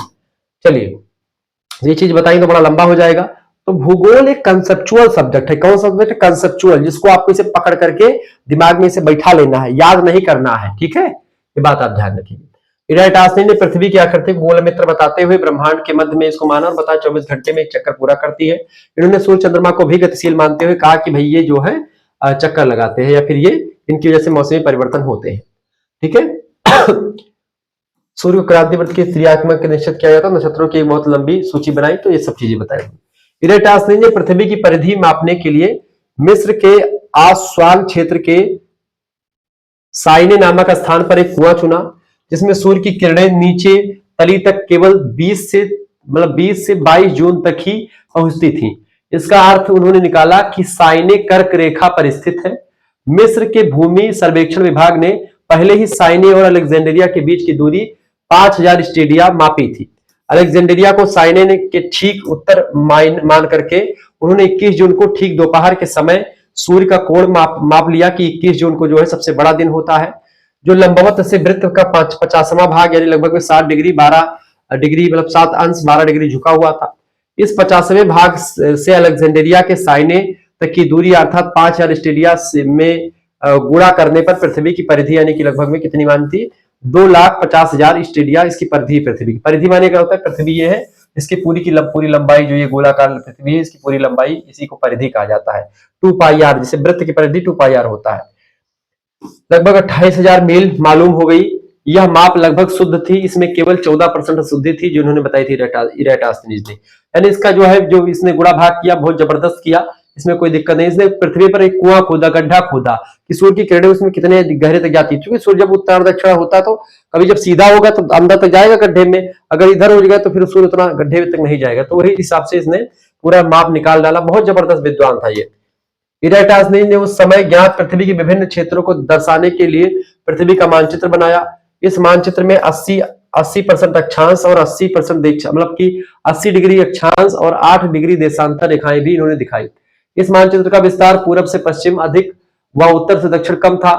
चलिए, ये चीज बताएंगे तो बड़ा लंबा हो जाएगा। तो भूगोल एक कंसेप्चुअल सब्जेक्ट है। कौन सा सब्जेक्ट है? कंसेप्चुअल, जिसको आपको इसे पकड़ करके दिमाग में इसे बैठा लेना है, याद नहीं करना है, ठीक है। ये बात आप ध्यान रखिए। इराटासनी ने पृथ्वी की आकृति गोल मित्र बताते हुए ब्रह्मांड के मध्य में इसको माना और बताया 24 घंटे में एक चक्कर पूरा करती है। इन्होंने सूर्य चंद्रमा को भी गतिशील मानते हुए कहा कि भाई ये जो है चक्कर लगाते हैं या फिर ये इनकी वजह से मौसमी परिवर्तन होते हैं, ठीक है। सूर्य को क्रांति व्रत के क्रियात्मक निश्चित किया जाता, नक्षत्रों की बहुत लंबी सूची बनाई, तो ये सब चीजें बताई। इराटासनी ने पृथ्वी की परिधि मापने के लिए मिस्र के आसवान क्षेत्र के साइने नामक स्थान पर एक कुआं चुना, जिसमें सूर्य की किरणें नीचे तली तक केवल 20 से 22 जून तक ही पहुंचती थी। इसका अर्थ उन्होंने निकाला कि साइने कर्क रेखा पर स्थित है। मिस्र के भूमि सर्वेक्षण विभाग ने पहले ही साइने और अलेक्जेंड्रिया के बीच की दूरी 5000 स्टेडिया मापी थी। अलेक्जेंड्रिया को साइने ने के ठीक उत्तर मान करके उन्होंने 21 जून को ठीक दोपहर के समय सूर्य का कोण माप लिया कि 21 जून को जो है सबसे बड़ा दिन होता है, जो लंबवत से वृत्त का 50वां भाग यानी लगभग 60 डिग्री 12 डिग्री मतलब 7 अंश 12 डिग्री झुका हुआ था। इस 50वें भाग से अलेक्जेंड्रिया के साइने तक की दूरी अर्थात 5000 स्टेडिया में गुणा करने पर पृथ्वी की परिधि यानी कि लगभग में कितनी मानती? 2,50,000 स्टेडिया इसकी परिधि। पृथ्वी की परिधि माने क्या होता है? पृथ्वी ये है, इसकी पूरी लंबाई जो ये गोलाकार पृथ्वी है, इसकी पूरी लंबाई, इसी को परिधि कहा जाता है। 2 पाई आर, जिसे वृत्त की परिधि 2 पाई आर होता है। लगभग 28,000 मील मालूम हो गई। यह माप लगभग शुद्ध थी, इसमें केवल 14% शुद्धि थी जो उन्होंने बताई थी इराटास्थनीज ने। यानी इसका जो है जो इसने गुणा भाग किया बहुत जबरदस्त किया, इसमें कोई दिक्कत नहीं। इसने पृथ्वी पर एक कुआं खोदा, गड्ढा खोदा कि सूर्य की किरणें उसमें कितने गहरे तक जाती है। क्योंकि सूर्य जब उत्तर दक्षिण होता है तो कभी जब सीधा होगा तो अंदर तक जाएगा गड्ढे में, अगर इधर हो जाएगा तो फिर सूर्य उतना गड्ढे तक नहीं जाएगा। तो वही हिसाब से इसने पूरा माप निकाल डाला। बहुत जबरदस्त विद्वान था ये। इराटास्थनीज ने उस समय ज्ञात पृथ्वी के विभिन्न क्षेत्रों को दर्शाने के लिए पृथ्वी का मानचित्र बनाया। इस मानचित्र में 80% अक्षांश और 80% मतलब कि 80 डिग्री अक्षांश और 8 डिग्री देशांतर रेखाएं भी इन्होंने दिखाई। इस मानचित्र का विस्तार पूरब से पश्चिम अधिक व उत्तर से दक्षिण कम था।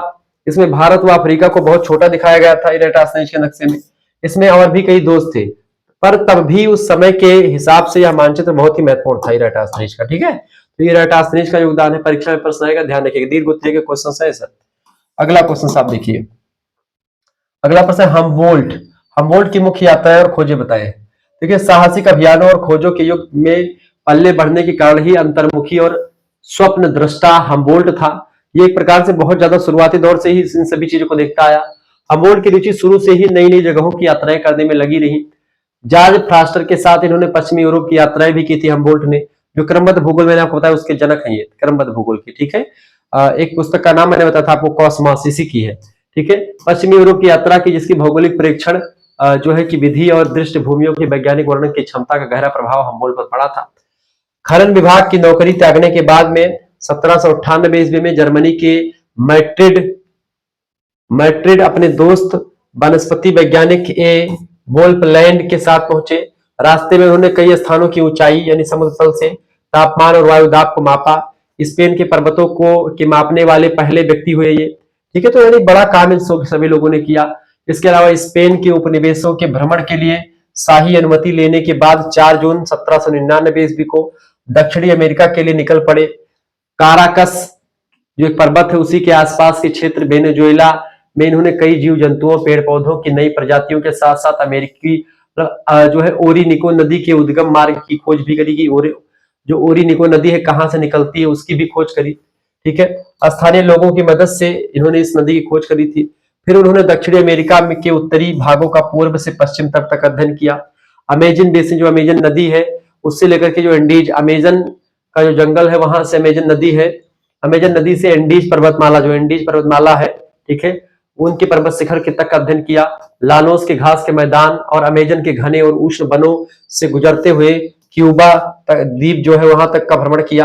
इसमें भारत व अफ्रीका को बहुत छोटा दिखाया गया था इराटास्थनीज के नक्शे में। इसमें और भी कई दोष थे, पर तब भी उस समय के हिसाब से यह मानचित्र बहुत ही महत्वपूर्ण था इराटास्थनीज का, ठीक है। तो इराटास्थनीज का योगदान है। परीक्षा में प्रश्न आएगा, ध्यान रखिएगा। दीर्घ के क्वेश्चन है सर। अगला क्वेश्चन आप देखिए। अगला प्रश्न है हमबोल्ट की मुख्य यात्राएं और खोजें बताएं। देखिए, साहसिक अभियानों और खोजों के युग में पल्ले बढ़ने के कारण ही अंतर्मुखी और स्वप्न दृष्टा हमबोल्ट था। ये एक प्रकार से बहुत ज्यादा शुरुआती दौर से ही इन सभी चीजों को देखता आया। हमबोल्ट की रुचि शुरू से ही नई नई जगहों की यात्राएं करने में लगी रही। जॉर्ज फ्रास्टर के साथ इन्होंने पश्चिमी यूरोप की यात्राएं भी की थी हमबोल्ट ने, जो क्रमबद्ध भूगोल मैंने आपको बताया उसके जनक हैं ये, क्रमबद्ध भूगोल की, ठीक है। एक पुस्तक का नाम मैंने बताया था आपको, कॉस्मॉस, इसी की है, ठीक है। पश्चिमी यूरोप की यात्रा की, जिसकी भौगोलिक प्रेक्षण जो है कि विधि और दृष्टि भूमियों के वैज्ञानिक वर्णन की क्षमता का गहरा प्रभाव हमबोल्ट पर पड़ा था। खनन विभाग की नौकरी त्यागने के बाद में 1798 ईस्वी में जर्मनी के मैट्रिड मैट्रिड अपने दोस्त वनस्पति वैज्ञानिक ए वोल्पलैंड के साथ पहुंचे। रास्ते में उन्होंने कई स्थानों की ऊंचाई यानी समुद्र तल से तापमान और वायु दाब को मापा। स्पेन के पर्वतों को के मापने वाले पहले व्यक्ति हुए ये, ठीक है। तो यानी बड़ा काम इन सभी लोगों ने किया। इसके अलावा स्पेन के उपनिवेशों के भ्रमण के लिए शाही अनुमति लेने के बाद 4 जून 1799 ईस्वी को दक्षिणी अमेरिका के लिए निकल पड़े। काराकस जो एक पर्वत है उसी के आसपास के क्षेत्र वेनेजुएला में इन्होंने कई जीव जंतुओं पेड़ पौधों की नई प्रजातियों के साथ साथ अमेरिकी जो है ओरिनिको नदी के उद्गम मार्ग की खोज भी करी कि जो ओरिनिको नदी है कहां से निकलती है उसकी भी खोज करी, ठीक है। स्थानीय लोगों की मदद से इन्होंने इस नदी की खोज करी थी। फिर उन्होंने दक्षिणी अमेरिका के उत्तरी भागों का पूर्व से पश्चिम तक अध्ययन किया। अमेजन बेसिन जो अमेजन नदी है उससे लेकर के जो इंडीज अमेजन का जो जंगल है वहां से अमेजन नदी है, अमेजन नदी से इंडीज पर्वतमाला है, ठीक है, उनके पर्वत शिखर के तक अध्ययन किया। लानोस के घास के मैदान और अमेजन के घने और उष्ण वनों से गुजरते हुए क्यूबा द्वीप जो है वहां तक का भ्रमण किया।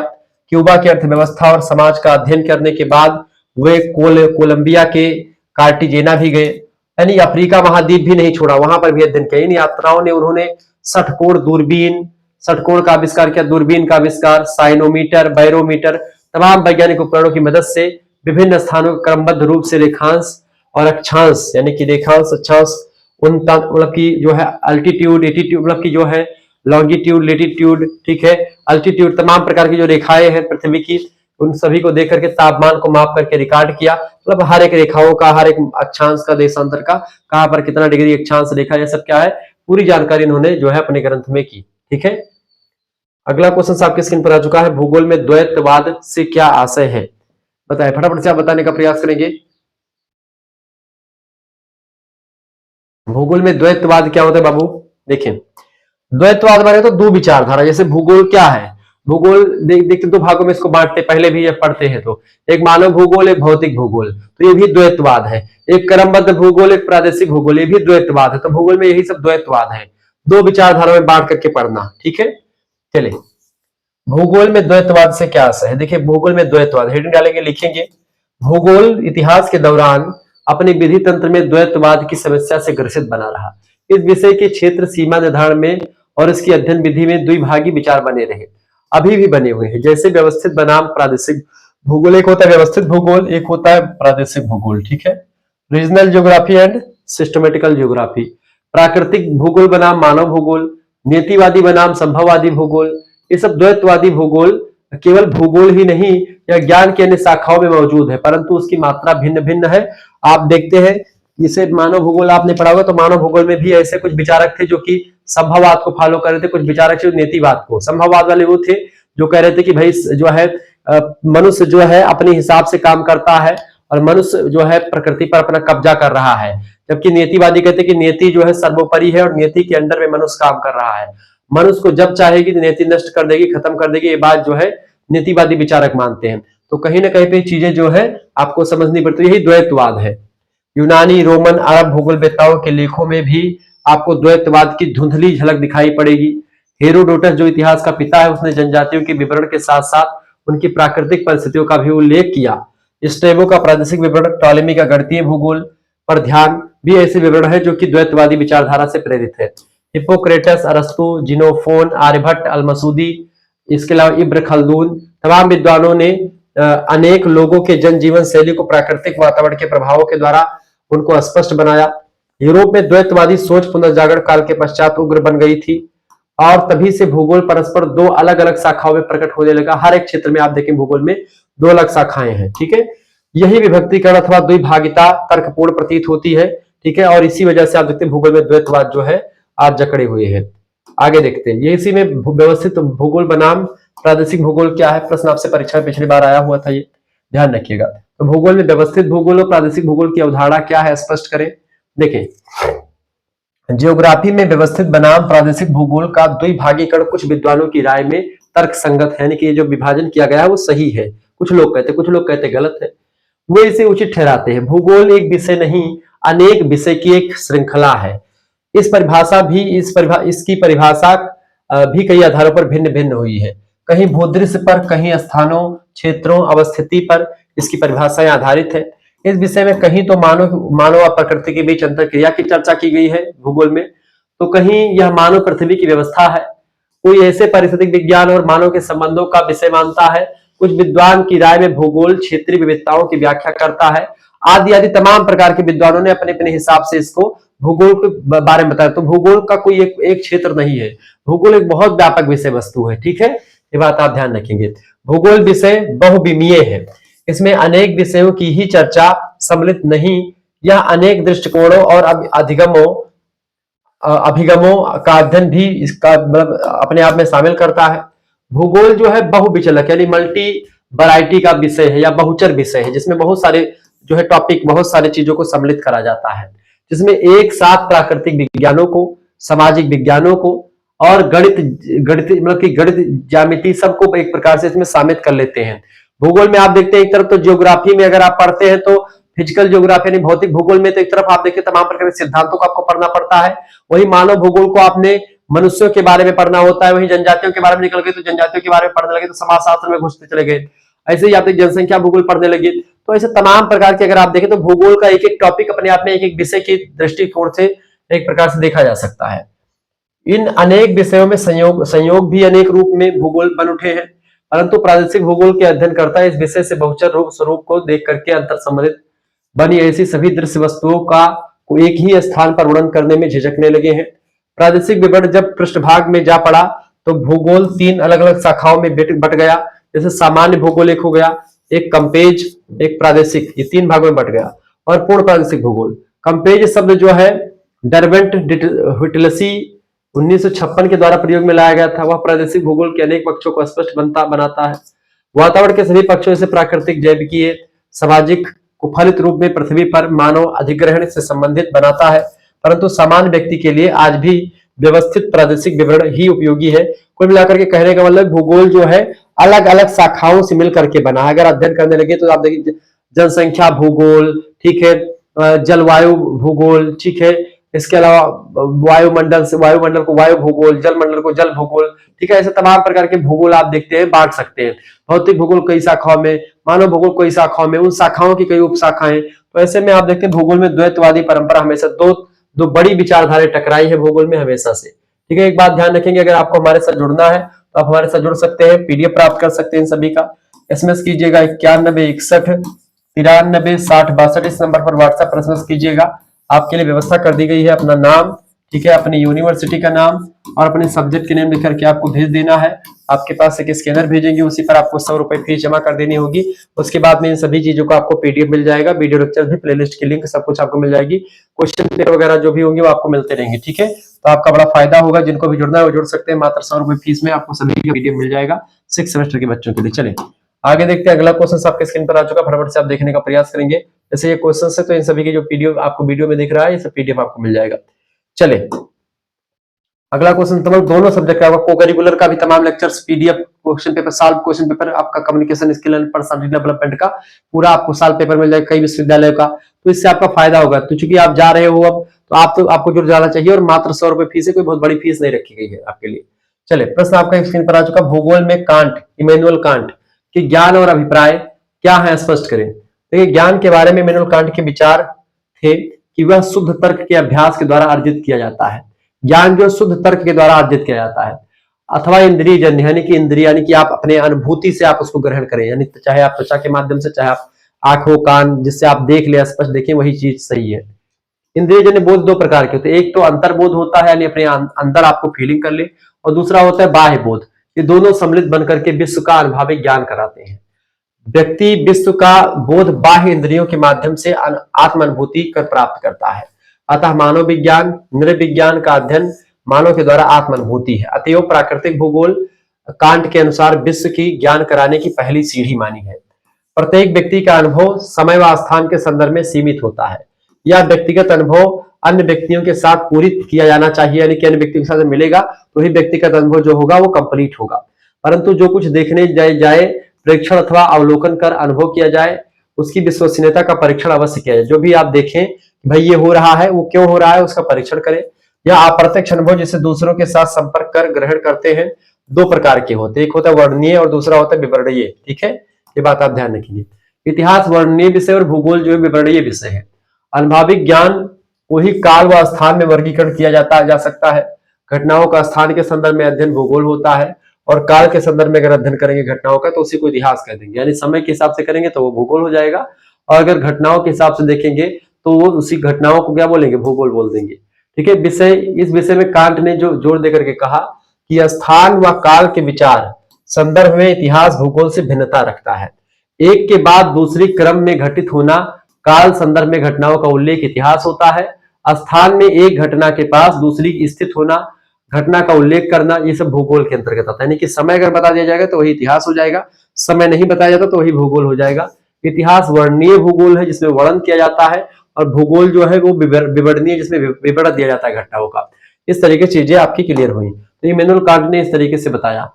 क्यूबा की अर्थव्यवस्था और समाज का अध्ययन करने के बाद वे कोलंबिया के कार्टिजेना भी गए, यानी अफ्रीका महाद्वीप भी नहीं छोड़ा, वहां पर भी अध्ययन किया। इन यात्राओं ने उन्होंने षटकोण का आविष्कार किया, दूरबीन का आविष्कार, साइनोमीटर, बैरोमीटर, तमाम वैज्ञानिक उपकरणों की मदद से विभिन्न स्थानों को क्रमबद्ध रूप से रेखांश और अक्षांश यानी कि रेखांश अक्षांश मतलब की जो है अल्टीट्यूड एटीट्यूड मतलब की जो है लॉन्गिट्यूड लेटीट्यूड, ठीक है, अल्टीट्यूड, तमाम प्रकार की जो रेखाएं हैं पृथ्वी की उन सभी को देख करके तापमान को माप करके रिकॉर्ड किया। मतलब हर एक रेखाओं का, हर एक अक्षांश का, देशांतर का, कहां पर कितना डिग्री अक्षांश रेखा, यह सब क्या है पूरी जानकारी इन्होंने जो है अपने ग्रंथ में की, ठीक है। अगला क्वेश्चन आपके स्क्रीन पर आ चुका है, भूगोल में द्वैतवाद से क्या आशय है, बताएं, फटाफट से आप बताने का प्रयास करेंगे। भूगोल में द्वैतवाद क्या होता है बाबू? देखिए, द्वैतवाद माने तो दो विचारधारा, जैसे भूगोल क्या है, भूगोल देखते दो भागों में इसको बांटते, पहले भी ये पढ़ते हैं, तो एक मानव भूगोल, एक भौतिक भूगोल, तो ये भी द्वैतवाद है। एक क्रमबद्ध भूगोल, एक प्रादेशिक भूगोल, ये भी द्वैतवाद है। तो भूगोल में यही सब द्वैतवाद है, दो विचारधारा में बांट करके पढ़ना, ठीक है। चलिए, भूगोल में द्वैतवाद से क्या आशय है? देखिए, भूगोल में द्वैतवाद हेडिंग डालेंगे, लिखेंगे, भूगोल इतिहास के दौरान अपने विधि तंत्र में द्वैतवाद की समस्या से ग्रसित बना रहा। इस विषय के क्षेत्र सीमा निर्धारण में और इसकी अध्ययन विधि में द्विभागी विचार बने रहे, अभी भी बने हुए हैं। जैसे व्यवस्थित बनाम प्रादेशिक भूगोल, एक होता है व्यवस्थित भूगोल, एक होता है प्रादेशिक भूगोल, ठीक है। Regional geography and systematical geography, प्राकृतिक भूगोल बनाम मानव भूगोल, नीतिवादी बनाम संभववादी भूगोल, ये सब द्वैतवादी भूगोल केवल भूगोल ही नहीं या ज्ञान के अन्य शाखाओं में मौजूद है, परंतु उसकी मात्रा भिन्न भिन्न है। आप देखते हैं, इसे मानव भूगोल आपने पढ़ा होगा, तो मानव भूगोल में भी ऐसे कुछ विचारक थे जो कि संभववाद को फॉलो कर रहे थे, कुछ विचारक थे नीतिवाद को। संभववाद वाले वो थे जो कह रहे थे कि भाई जो है मनुष्य जो है अपने हिसाब से काम करता है और मनुष्य जो है प्रकृति पर अपना कब्जा कर रहा है, जबकि नीतिवादी कहते कि नियति जो है सर्वोपरि है और नियति के अंडर में मनुष्य काम कर रहा है, मनुष्य को जब चाहेगी नियति नष्ट कर देगी, खत्म कर देगी, ये बात जो है नीतिवादी विचारक मानते हैं। तो कहीं ना कहीं पे चीजें जो है आपको समझनी पड़ती है, यही द्वैतवाद है। यूनानी, रोमन, अरब भूगोलवेत्ताओं के लेखों में भी आपको द्वैतवाद की धुंधली झलक दिखाई पड़ेगी। हेरोडोटस जो इतिहास का पिता है, उसने जनजातियों के विवरण के साथ साथ उनकी प्राकृतिक परिस्थितियों का भी उल्लेख किया। स्ट्रेबो का प्रादेशिक विवरण, टॉलेमी का गणितीय भूगोल पर ध्यान भी ऐसे विवरण है जो कि द्वैतवादी विचारधारा से प्रेरित है। हिप्पोक्रेटस, अरस्तु, जिनोफोन, आर्यभट्ट, अलमसूदी, इसके अलावा इब्न खल्दून, तमाम विद्वानों ने अनेक लोगों के जनजीवन शैली को प्राकृतिक वातावरण के प्रभावों के द्वारा उनको स्पष्ट बनाया। यूरोप में द्वैतवादी सोच पुनर्जागरण काल के पश्चात उग्र बन गई थी और तभी से भूगोल परस्पर दो अलग अलग शाखाओं में प्रकट होने लगा। हर एक क्षेत्र में आप देखें भूगोल में दो अलग शाखाएं हैं, ठीक है। यही विभक्तिकरण अथवा द्विभागिता तर्कपूर्ण प्रतीत होती है, ठीक है, और इसी वजह से आप देखते हैं भूगोल में द्वैतवाद जो है आज जकड़े हुए हैं। आगे देखते हैं, ये इसी में व्यवस्थित भूगोल बनाम प्रादेशिक भूगोल क्या है, प्रश्न आपसे परीक्षा में पिछली बार आया हुआ था, ये ध्यान रखिएगा। तो भूगोल में व्यवस्थित भूगोल और प्रादेशिक भूगोल की अवधारणा क्या है, स्पष्ट करें। देखें, जियोग्राफी में व्यवस्थित बनाम प्रादेशिक भूगोल का द्विभागीकरण कुछ विद्वानों की राय में तर्क संगत है, यानी कि ये जो विभाजन किया गया है वो सही है। कुछ लोग कहते गलत है, वो इसे उचित ठहराते हैं। भूगोल एक विषय नहीं, अनेक विषय की एक श्रृंखला है। इसकी परिभाषा भी कई आधारों पर भिन्न भिन्न हुई है, कहीं भूदृश्य पर, कहीं स्थानों, क्षेत्रों, अवस्थिति पर, इसकी परिभाषाएं आधारित है। इस विषय में कहीं तो मानव और प्रकृति के बीच अंतर क्रिया की चर्चा की गई है भूगोल में, तो कहीं यह मानव पृथ्वी की व्यवस्था है, कोई ऐसे पारिस्थितिक विज्ञान और मानव के संबंधों का विषय मानता है, कुछ विद्वान की राय में भूगोल क्षेत्रीय विविधताओं की व्याख्या करता है, आदि आदि तमाम प्रकार के विद्वानों ने अपने अपने हिसाब से इसको भूगोल के बारे में बताया। तो भूगोल का कोई एक क्षेत्र नहीं है, भूगोल एक बहुत व्यापक विषय वस्तु है, ठीक है, ये बात आप ध्यान रखेंगे। भूगोल विषय बहुविमीय है, इसमें अनेक विषयों की ही चर्चा सम्मिलित नहीं, यह अनेक दृष्टिकोणों और अभिगमों का अध्ययन भी इसका मतलब अपने आप में शामिल करता है। भूगोल जो है बहुविचलक यानी मल्टी वैरायटी का विषय है या बहुचर विषय है, जिसमें बहुत सारे जो है टॉपिक, बहुत सारी चीजों को सम्मिलित करा जाता है, जिसमें एक साथ प्राकृतिक विज्ञानों को, सामाजिक विज्ञानों को और गणित मतलब कि गणित ज्यामिति सबको एक प्रकार से इसमें शामिल कर लेते हैं। भूगोल में आप देखते हैं एक तरफ तो ज्योग्राफी में अगर आप पढ़ते हैं तो फिजिकल ज्योग्राफी यानी भौतिक भूगोल में तो एक तरफ आप देखिए तमाम प्रकार के सिद्धांतों को आपको पढ़ना पड़ता है, वही मानव भूगोल को आपने मनुष्यों के बारे में पढ़ना होता है, वही जनजातियों के बारे में निकल गए तो जनजातियों के बारे में पढ़ने लगे तो समाजशास्त्र में घुसते चले गए, ऐसे ही आप जनसंख्या भूगोल पढ़ने लगे, तो ऐसे तमाम प्रकार के अगर आप देखें तो भूगोल का एक एक टॉपिक अपने आप में एक एक विषय की दृष्टिकोण से एक प्रकार से देखा जा सकता है। इन अनेक विषयों में संयोग भी अनेक रूप में भूगोल बन उठे हैं, परंतु प्रादेशिक भूगोल के अध्ययन करता इस विषय से बहुचर रूप स्वरूप को देख करके अंतर संबंधित बनी ऐसी सभी दृश्य वस्तुओं का को एक ही स्थान पर वर्णन करने में झिझकने लगे हैं। प्रादेशिक विवरण जब पृष्ठभाग में जा पड़ा तो भूगोल 3 अलग अलग शाखाओं में बट गया, जैसे सामान्य भूगोल एक हो गया, एक कंपेज, एक प्रादेशिक, ये 3 भागों में बट गया, और पूर्ण प्रादेशिक भूगोल। कंपेज शब्द जो है डरबेंट व्हिटलसी 1956 के द्वारा प्रयोग में लाया गया था, वह प्रादेशिक भूगोल के अनेक पक्षों को स्पष्ट बनाता है। वातावरण के सभी पक्षों से प्राकृतिक, जैविकीय, सामाजिक को फलित रूप में पृथ्वी पर मानव अधिग्रहण से संबंधित बनाता है, परंतु सामान्य व्यक्ति के लिए आज भी व्यवस्थित प्रादेशिक विवरण ही उपयोगी है। कुल मिलाकर के कहने का मतलब भूगोल जो है अलग अलग शाखाओं से मिलकर के बना है। अगर अध्ययन करने लगे तो आप देखिए जनसंख्या भूगोल, ठीक है, जलवायु भूगोल, ठीक है, इसके अलावा वायुमंडल को वायु भूगोल, जलमंडल को जल भूगोल, ठीक है, ऐसे तमाम प्रकार के भूगोल आप देखते हैं बांट सकते हैं। भौतिक भूगोल कई शाखाओं में, मानव भूगोल कई शाखाओं में, उन शाखाओं की कई उपशाखाएं, तो ऐसे में आप देखते हैं भूगोल में द्वैतवादी परंपरा हमेशा दो बड़ी विचारधाराएं टकराई है भूगोल में हमेशा से, ठीक है। एक बात ध्यान रखेंगे, अगर आपको हमारे साथ जुड़ना है तो आप हमारे साथ जुड़ सकते हैं, पीडीएफ प्राप्त कर सकते हैं इन सभी का। एसएमएस कीजिएगा 9161936062, इस नंबर पर व्हाट्सएप पर एसएमएस कीजिएगा। आपके लिए व्यवस्था कर दी गई है, अपना नाम, ठीक है, अपनी यूनिवर्सिटी का नाम और अपने सब्जेक्ट के नेम लिख करके आपको भेज देना है। आपके पास एक स्कैनर भेजेंगे, उसी पर आपको 100 रुपए फीस जमा कर देनी होगी। उसके बाद में इन सभी चीजों का आपको पीडीएफ मिल जाएगा, वीडियो लेक्चर भी, प्लेलिस्ट की लिंक, सब कुछ आपको मिल जाएगी। क्वेश्चन पेपर वगैरह जो भी होंगे वो आपको मिलते रहेंगे, ठीक है। तो आपका बड़ा फायदा होगा, जिनको भी जुड़ना है वो जुड़ सकते हैं। मात्र 100 रुपए फीस में आपको सभी का पीडीएफ मिल जाएगा 6 सेमेस्टर के बच्चों के लिए। चले आगे देखते हैं, अगला क्वेश्चन आपके स्क्रीन पर आ चुका, फटाफट से आप देखने का प्रयास करेंगे। जैसे ये क्वेश्चन है तो इन सभी की जो पीडीएफ आपको वीडियो में दिख रहा है, ये सब पीडीएफ आपको मिल जाएगा। चले अगला क्वेश्चन, तमाम दोनों सब्जेक्ट का को करिकुलर का भी तमाम lectures, PDF, question paper, solve question paper, आपका communication skill and personality development का पूरा आपको सॉल्व पेपर मिल जाएगा कई विश्वविद्यालयों का। तो इससे आपका फायदा होगा। तो चूंकि आप जा रहे हो अब तो आपको जुड़ जाना चाहिए, और मात्र 100 रुपए फीस है, कोई बहुत बड़ी फीस नहीं रखी गई है आपके लिए। चले प्रश्न आपका स्क्रीन पर आ चुका, भूगोल में कांट, इमैनुअल कांट के ज्ञान और अभिप्राय क्या है, स्पष्ट करें। देखिए ज्ञान के बारे में इमैनुअल कांट के विचार थे कि वह शुद्ध तर्क के अभ्यास के द्वारा अर्जित किया जाता है। ज्ञान जो शुद्ध तर्क के द्वारा अर्जित किया जाता है, अथवा इंद्रिय जन्य, यानी कि इंद्रिय यानी कि आप अपने अनुभूति से आप उसको ग्रहण करें, यानी चाहे आप त्वचा के माध्यम से, चाहे आप आंखों कान जिससे आप देख ले, स्पष्ट देखें, वही चीज सही है। इंद्रिय जन्य बोध 2 प्रकार के होते हैं, एक तो अंतर्बोध होता है यानी अपने अंदर आपको फीलिंग कर ले, और दूसरा होता है बाह्य बोध। ये दोनों सम्मिलित बनकर के विश्व का अनुभविक ज्ञान कराते हैं। व्यक्ति विश्व का बोध बाह्य इंद्रियों के माध्यम से आत्म अनुभूति कर प्राप्त करता है। अतः मानव विज्ञान, नृविज्ञान का अध्ययन मानव के द्वारा आत्म अनुभूति है। अतएव प्राकृतिक भूगोल कांट के अनुसार विश्व की ज्ञान कराने की पहली सीढ़ी मानी है। प्रत्येक व्यक्ति का अनुभव समय व स्थान के संदर्भ में सीमित होता है। यह व्यक्तिगत अनुभव अन्य व्यक्तियों के साथ पूरित किया जाना चाहिए, यानी कि अन्य व्यक्ति के साथ मिलेगा तो ही व्यक्तिगत अनुभव जो होगा वो कंप्लीट होगा। परंतु जो कुछ देखने जाए प्रेक्षण अथवा अवलोकन कर अनुभव किया जाए, उसकी विश्वसनीयता का परीक्षण अवश्य किया जाए। जो भी आप देखें भाई ये हो रहा है, वो क्यों हो रहा है, उसका परीक्षण करें। यह अप्रत्यक्ष अनुभव जिसे दूसरों के साथ संपर्क कर ग्रहण करते हैं 2 प्रकार के होते हैं, एक होता है वर्णनीय और दूसरा होता है विवरणीय, ठीक है, ये बात आप ध्यान रखिए। इतिहास वर्णनीय विषय और भूगोल जो है विवरणीय विषय है। अनुभविक ज्ञान को ही काल व स्थान में वर्गीकरण किया जा सकता है। घटनाओं का स्थान के संदर्भ में अध्ययन भूगोल होता है, और काल के संदर्भ में अगर अध्ययन करेंगे घटनाओं का तो उसी को इतिहास कह देंगे, यानी समय के हिसाब से करेंगे तो वो भूगोल हो जाएगा, और अगर घटनाओं के हिसाब से देखेंगे तो वो उसी घटनाओं को क्या बोलेंगे, भूगोल बोल देंगे। ठीक है, इस विषय में कांट ने जो जोर देकर के कहा कि स्थान व काल के विचार संदर्भ में इतिहास भूगोल से भिन्नता रखता है। एक के बाद दूसरी क्रम में घटित होना काल संदर्भ में घटनाओं का उल्लेख इतिहास होता है। स्थान में एक घटना के पास दूसरी स्थित होना, घटना का उल्लेख करना, ये सब भूगोल के अंतर्गत आता है। यानी कि समय अगर बता दिया जाएगा तो वही इतिहास हो जाएगा, समय नहीं बताया जाता तो वही भूगोल हो जाएगा। इतिहास वर्णनीय भूगोल है जिसमें वर्णन किया जाता है, और भूगोल जो है वो विवरणीय जिसमें विवरण दिया जाता है घटनाओं का। इस तरीके से चीजें आपकी क्लियर हुई। तो इमैनुअल कांट ने इस तरीके से बताया।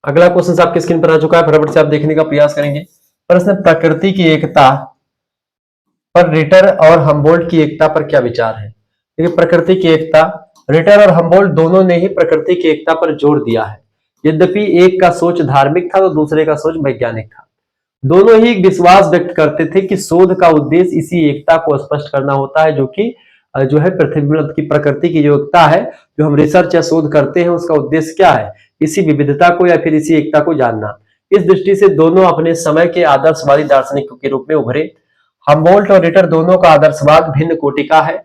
अगला क्वेश्चन आपकी स्क्रीन पर आ चुका है, फटाफट से आप देखने का प्रयास करेंगे। प्रश्न, प्रकृति की एकता पर रिटर और हम्बोल्ट की एकता पर क्या विचार है। देखिए, प्रकृति की एकता, रिटर और हम्बोल्ट दोनों ने ही प्रकृति की एकता पर जोर दिया है। यद्यपि एक का सोच धार्मिक था तो दूसरे का सोच वैज्ञानिक था। दोनों ही विश्वास व्यक्त करते थे कि शोध का उद्देश्य इसी एकता को स्पष्ट करना होता है, जो कि जो है पृथ्वी की प्रकृति की जो एकता है, जो हम रिसर्च या शोध करते हैं, उसका उद्देश्य क्या है, इसी विविधता को या फिर इसी एकता को जानना। इस दृष्टि से दोनों अपने समय के आदर्शवादी दार्शनिकों के रूप में उभरे। हम्बोल्ट और रिटर दोनों का आदर्शवाद भिन्न कोटि का है।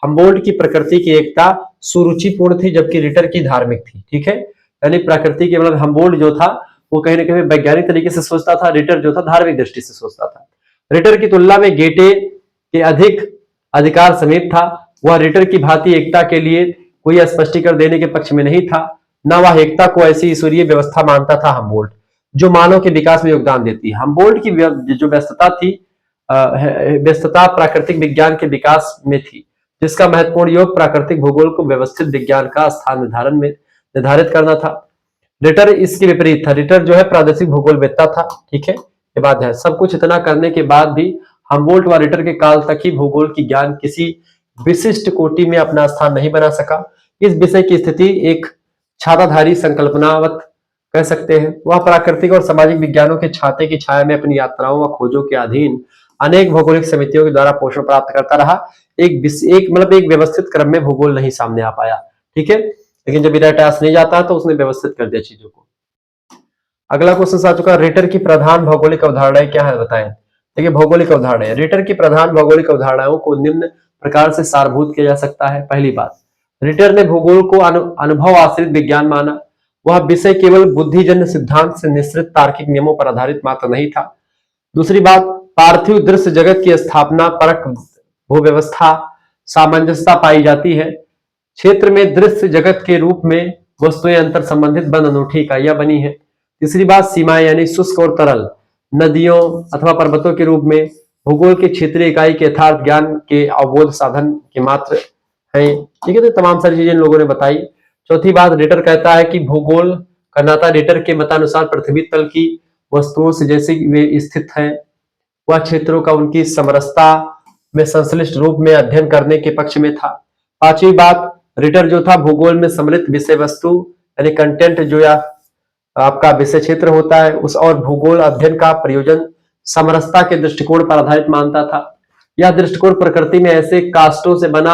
हम्बोल्ट की प्रकृति की एकता सुरुचिपूर्ण थी, जबकि रिटर की धार्मिक थी। ठीक है, यानी प्रकृति के मतलब हम्बोल्ट जो था वो कहीं ना कहीं वैज्ञानिक तरीके से सोचता था, रिटर जो था धार्मिक दृष्टि से सोचता था। रिटर की तुलना में गेटे के अधिक अधिकार समीप था। वह रिटर की भांति एकता के लिए कोई स्पष्टीकरण देने के पक्ष में नहीं था, न वह एकता को ऐसी ईश्वरीय व्यवस्था मानता था हम्बोल्ट, जो मानव के विकास में योगदान देती है। हम्बोल्ट की जो व्यस्तता थी, व्यस्तता प्राकृतिक विज्ञान के विकास में थी, जिसका महत्वपूर्ण योग प्राकृतिक भूगोल को व्यवस्थित विज्ञान का स्थान निर्धारित करना था। रिटर इसके विपरीत था। रिटर जो है प्रादेशिक भूगोलवेत्ता था। ठीक है, ये बात है। सब कुछ इतना करने के बाद भी हम्बोल्ट व रिटर के काल तक ही भूगोल की ज्ञान किसी विशिष्ट कोटि में अपना स्थान नहीं बना सका। इस विषय की स्थिति एक छाताधारी संकल्पनावत कह सकते हैं। वह प्राकृतिक और सामाजिक विज्ञानों के छाते की छाया में अपनी यात्राओं व खोजों के अधीन अनेक भौगोलिक समितियों के द्वारा पोषण प्राप्त करता रहा। एक व्यवस्थित क्रम में भूगोल नहीं सामने आ पाया। ठीक है, लेकिन जब इराटास नहीं जाता तो उसने व्यवस्थित कर दिया चीजों को। अगला क्वेश्चन आ चुका है, रिटर की प्रधान भौगोलिक अवधारणाएं क्या है, बताएं। देखिए, भौगोलिक अवधारणाएं, रिटर की प्रधान भौगोलिक अवधारणाओं को निम्न प्रकार से सारभूत किया जा सकता है। पहली बात, रिटर ने भूगोल को अनुभव आश्रित विज्ञान माना। वह विषय केवल बुद्धिजन्य सिद्धांत से निश्चित तार्किक नियमों पर आधारित मात्र नहीं था। दूसरी बात, पार्थिव दृश्य जगत की स्थापना परक भूव्यवस्था सामंजस्यता पाई जाती है। क्षेत्र में दृश्य जगत के रूप में वस्तुएं अंतर संबंधित बंद अनूठी इकाइयां बनी है। तीसरी बात, सीमाएं यानी शुष्क और तरल नदियों अथवा पर्वतों के रूप में भूगोल के क्षेत्रीय इकाई के यथार्थ ज्ञान के अवबोध साधन के मात्र है। ठीक है, तो तमाम सारी चीजें इन लोगों ने बताई। चौथी बात, रिटर कहता है कि भूगोल का नाता रिटर के मतानुसार पृथ्वी तल की वस्तुओं से जैसे वे स्थित हैं, वह क्षेत्रों का उनकी समरसता में संश्लिष्ट रूप में अध्ययन करने के पक्ष में था। पांचवी बात, रिटर जो था भूगोल में सम्मिलित विषय वस्तु यानी कंटेंट जो या आपका विषय क्षेत्र होता है उस और भूगोल अध्ययन का प्रयोजन समरसता के दृष्टिकोण पर आधारित मानता था। यह दृष्टिकोण प्रकृति में ऐसे कास्टों से बना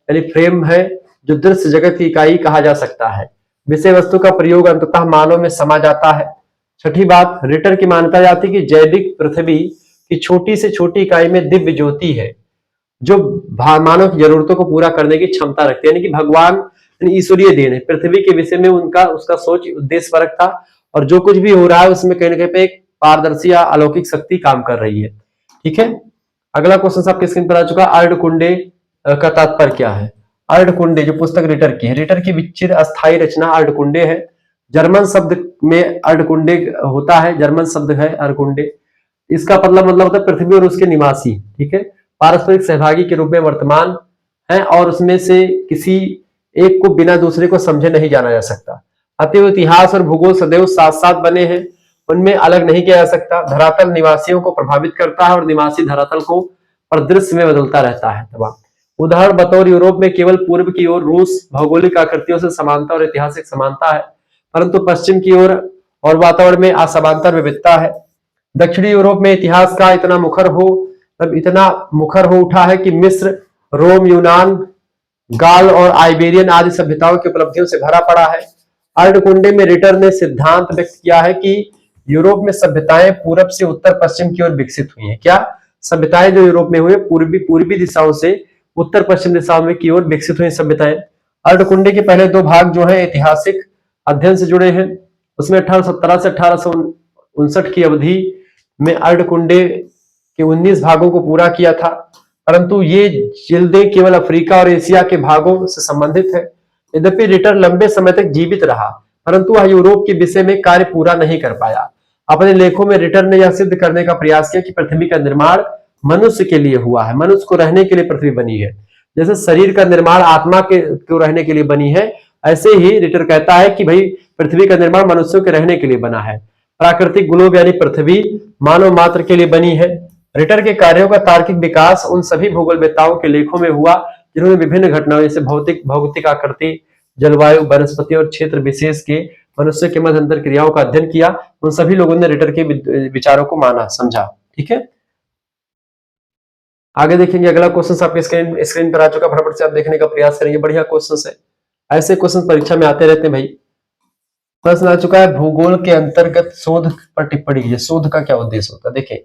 यानी फ्रेम है जो दृश्य जगत की इकाई कहा जा सकता है। विषय वस्तु का प्रयोग अंततः मानव में समा जाता है। छठी बात, रिटर की मान्यता जाती कि जैविक पृथ्वी की छोटी से छोटी इकाई में दिव्य ज्योति है जो मानव की जरूरतों को पूरा करने की क्षमता रखती है। यानी कि भगवान ईश्वरीय देन है। पृथ्वी के विषय में उसका सोच उद्देश्य परक था, और जो कुछ भी हो रहा है उसमें कहीं ना कहीं पे एक पारदर्शी या अलौकिक शक्ति काम कर रही है। ठीक है, अगला क्वेश्चन आपके स्क्रीन पर आ चुका, अर्धकुंडे का तात्पर्य क्या है। अर्धकुंडे जो पुस्तक रिटर की है, रिटर की विचिर अस्थायी रचना अर्धकुंडे है। जर्मन शब्द में अर्धकुंडे होता है, जर्मन शब्द है अर्धकुंडे। इसका मतलब होता है पृथ्वी और उसके निवासी। ठीक है, पारस्परिक सहभागी के रूप में वर्तमान है, और उसमें से किसी एक को बिना दूसरे को समझे नहीं जाना जा सकता। अतएव इतिहास और भूगोल सदैव साथ साथ बने हैं, उनमें अलग नहीं किया जा सकता। धरातल निवासियों को प्रभावित करता है और निवासी धरातल को परिदृश्य में बदलता रहता है। तमाम उदाहरण बतौर यूरोप में केवल पूर्व की ओर रूस भौगोलिक आकृतियों से समानता और ऐतिहासिक समानता है, परंतु पश्चिम की ओर और वातावरण में असमांतर विविधता है। दक्षिणी यूरोप में इतिहास का इतना मुखर हो, तब इतना मुखर हो उठा है कि मिस्र, रोम, यूनान, गाल और आइबेरियन आदि सभ्यताओं की उपलब्धियों से भरा पड़ा है। अर्धकुंडे में रिटर ने सिद्धांत व्यक्त किया है कि यूरोप में सभ्यताएं पूरब से उत्तर पश्चिम की ओर विकसित हुई हैं। क्या सभ्यताएं जो यूरोप में हुई पूर्वी पूर्वी दिशाओं से उत्तर पश्चिम दिशाओं में की ओर विकसित हुई सभ्यताएं। अर्धकुंडे के पहले दो भाग जो है ऐतिहासिक अध्ययन से जुड़े हैं। उसमें 1817 से 1859 की अवधि में अर्धकुंडे के 19 भागों को पूरा किया था, परंतु ये जिल्दें केवल अफ्रीका और एशिया के भागों से संबंधित है। यद्यपि रिटर लंबे समय तक जीवित रहा, परंतु वह यूरोप के विषय में कार्य पूरा नहीं कर पाया। अपने लेखों में रिटर ने यह सिद्ध करने का प्रयास किया कि पृथ्वी का निर्माण मनुष्य के लिए हुआ है, मनुष्य को रहने के लिए पृथ्वी बनी है। जैसे शरीर का निर्माण आत्मा के को रहने के लिए बनी है, ऐसे ही रिटर कहता है कि भाई पृथ्वी का निर्माण मनुष्यों के रहने के लिए बना है। प्राकृतिक ग्लोब यानी पृथ्वी मानव मात्र के लिए बनी है। रिटर के कार्यों का तार्किक विकास उन सभी भूगोलवेत्ताओं के लेखों में हुआ जिन्होंने विभिन्न घटनाओं जैसे भौतिक आकृति, जलवायु, वनस्पति और क्षेत्र विशेष के मनुष्य के मध्य अंतर क्रियाओं का अध्ययन किया। उन सभी लोगों ने रिटर के विचारों को माना, समझा। ठीक है, आगे देखेंगे। अगला क्वेश्चन आपके स्क्रीन पर आ चुका, फटाफट से आप देखने का प्रयास करेंगे। बढ़िया क्वेश्चन है, ऐसे क्वेश्चन परीक्षा में आते रहते हैं भाई। प्रश्न आ चुका है, भूगोल के अंतर्गत शोध पर टिप्पणी कीजिए। शोध का क्या उद्देश्य होता है? देखिए,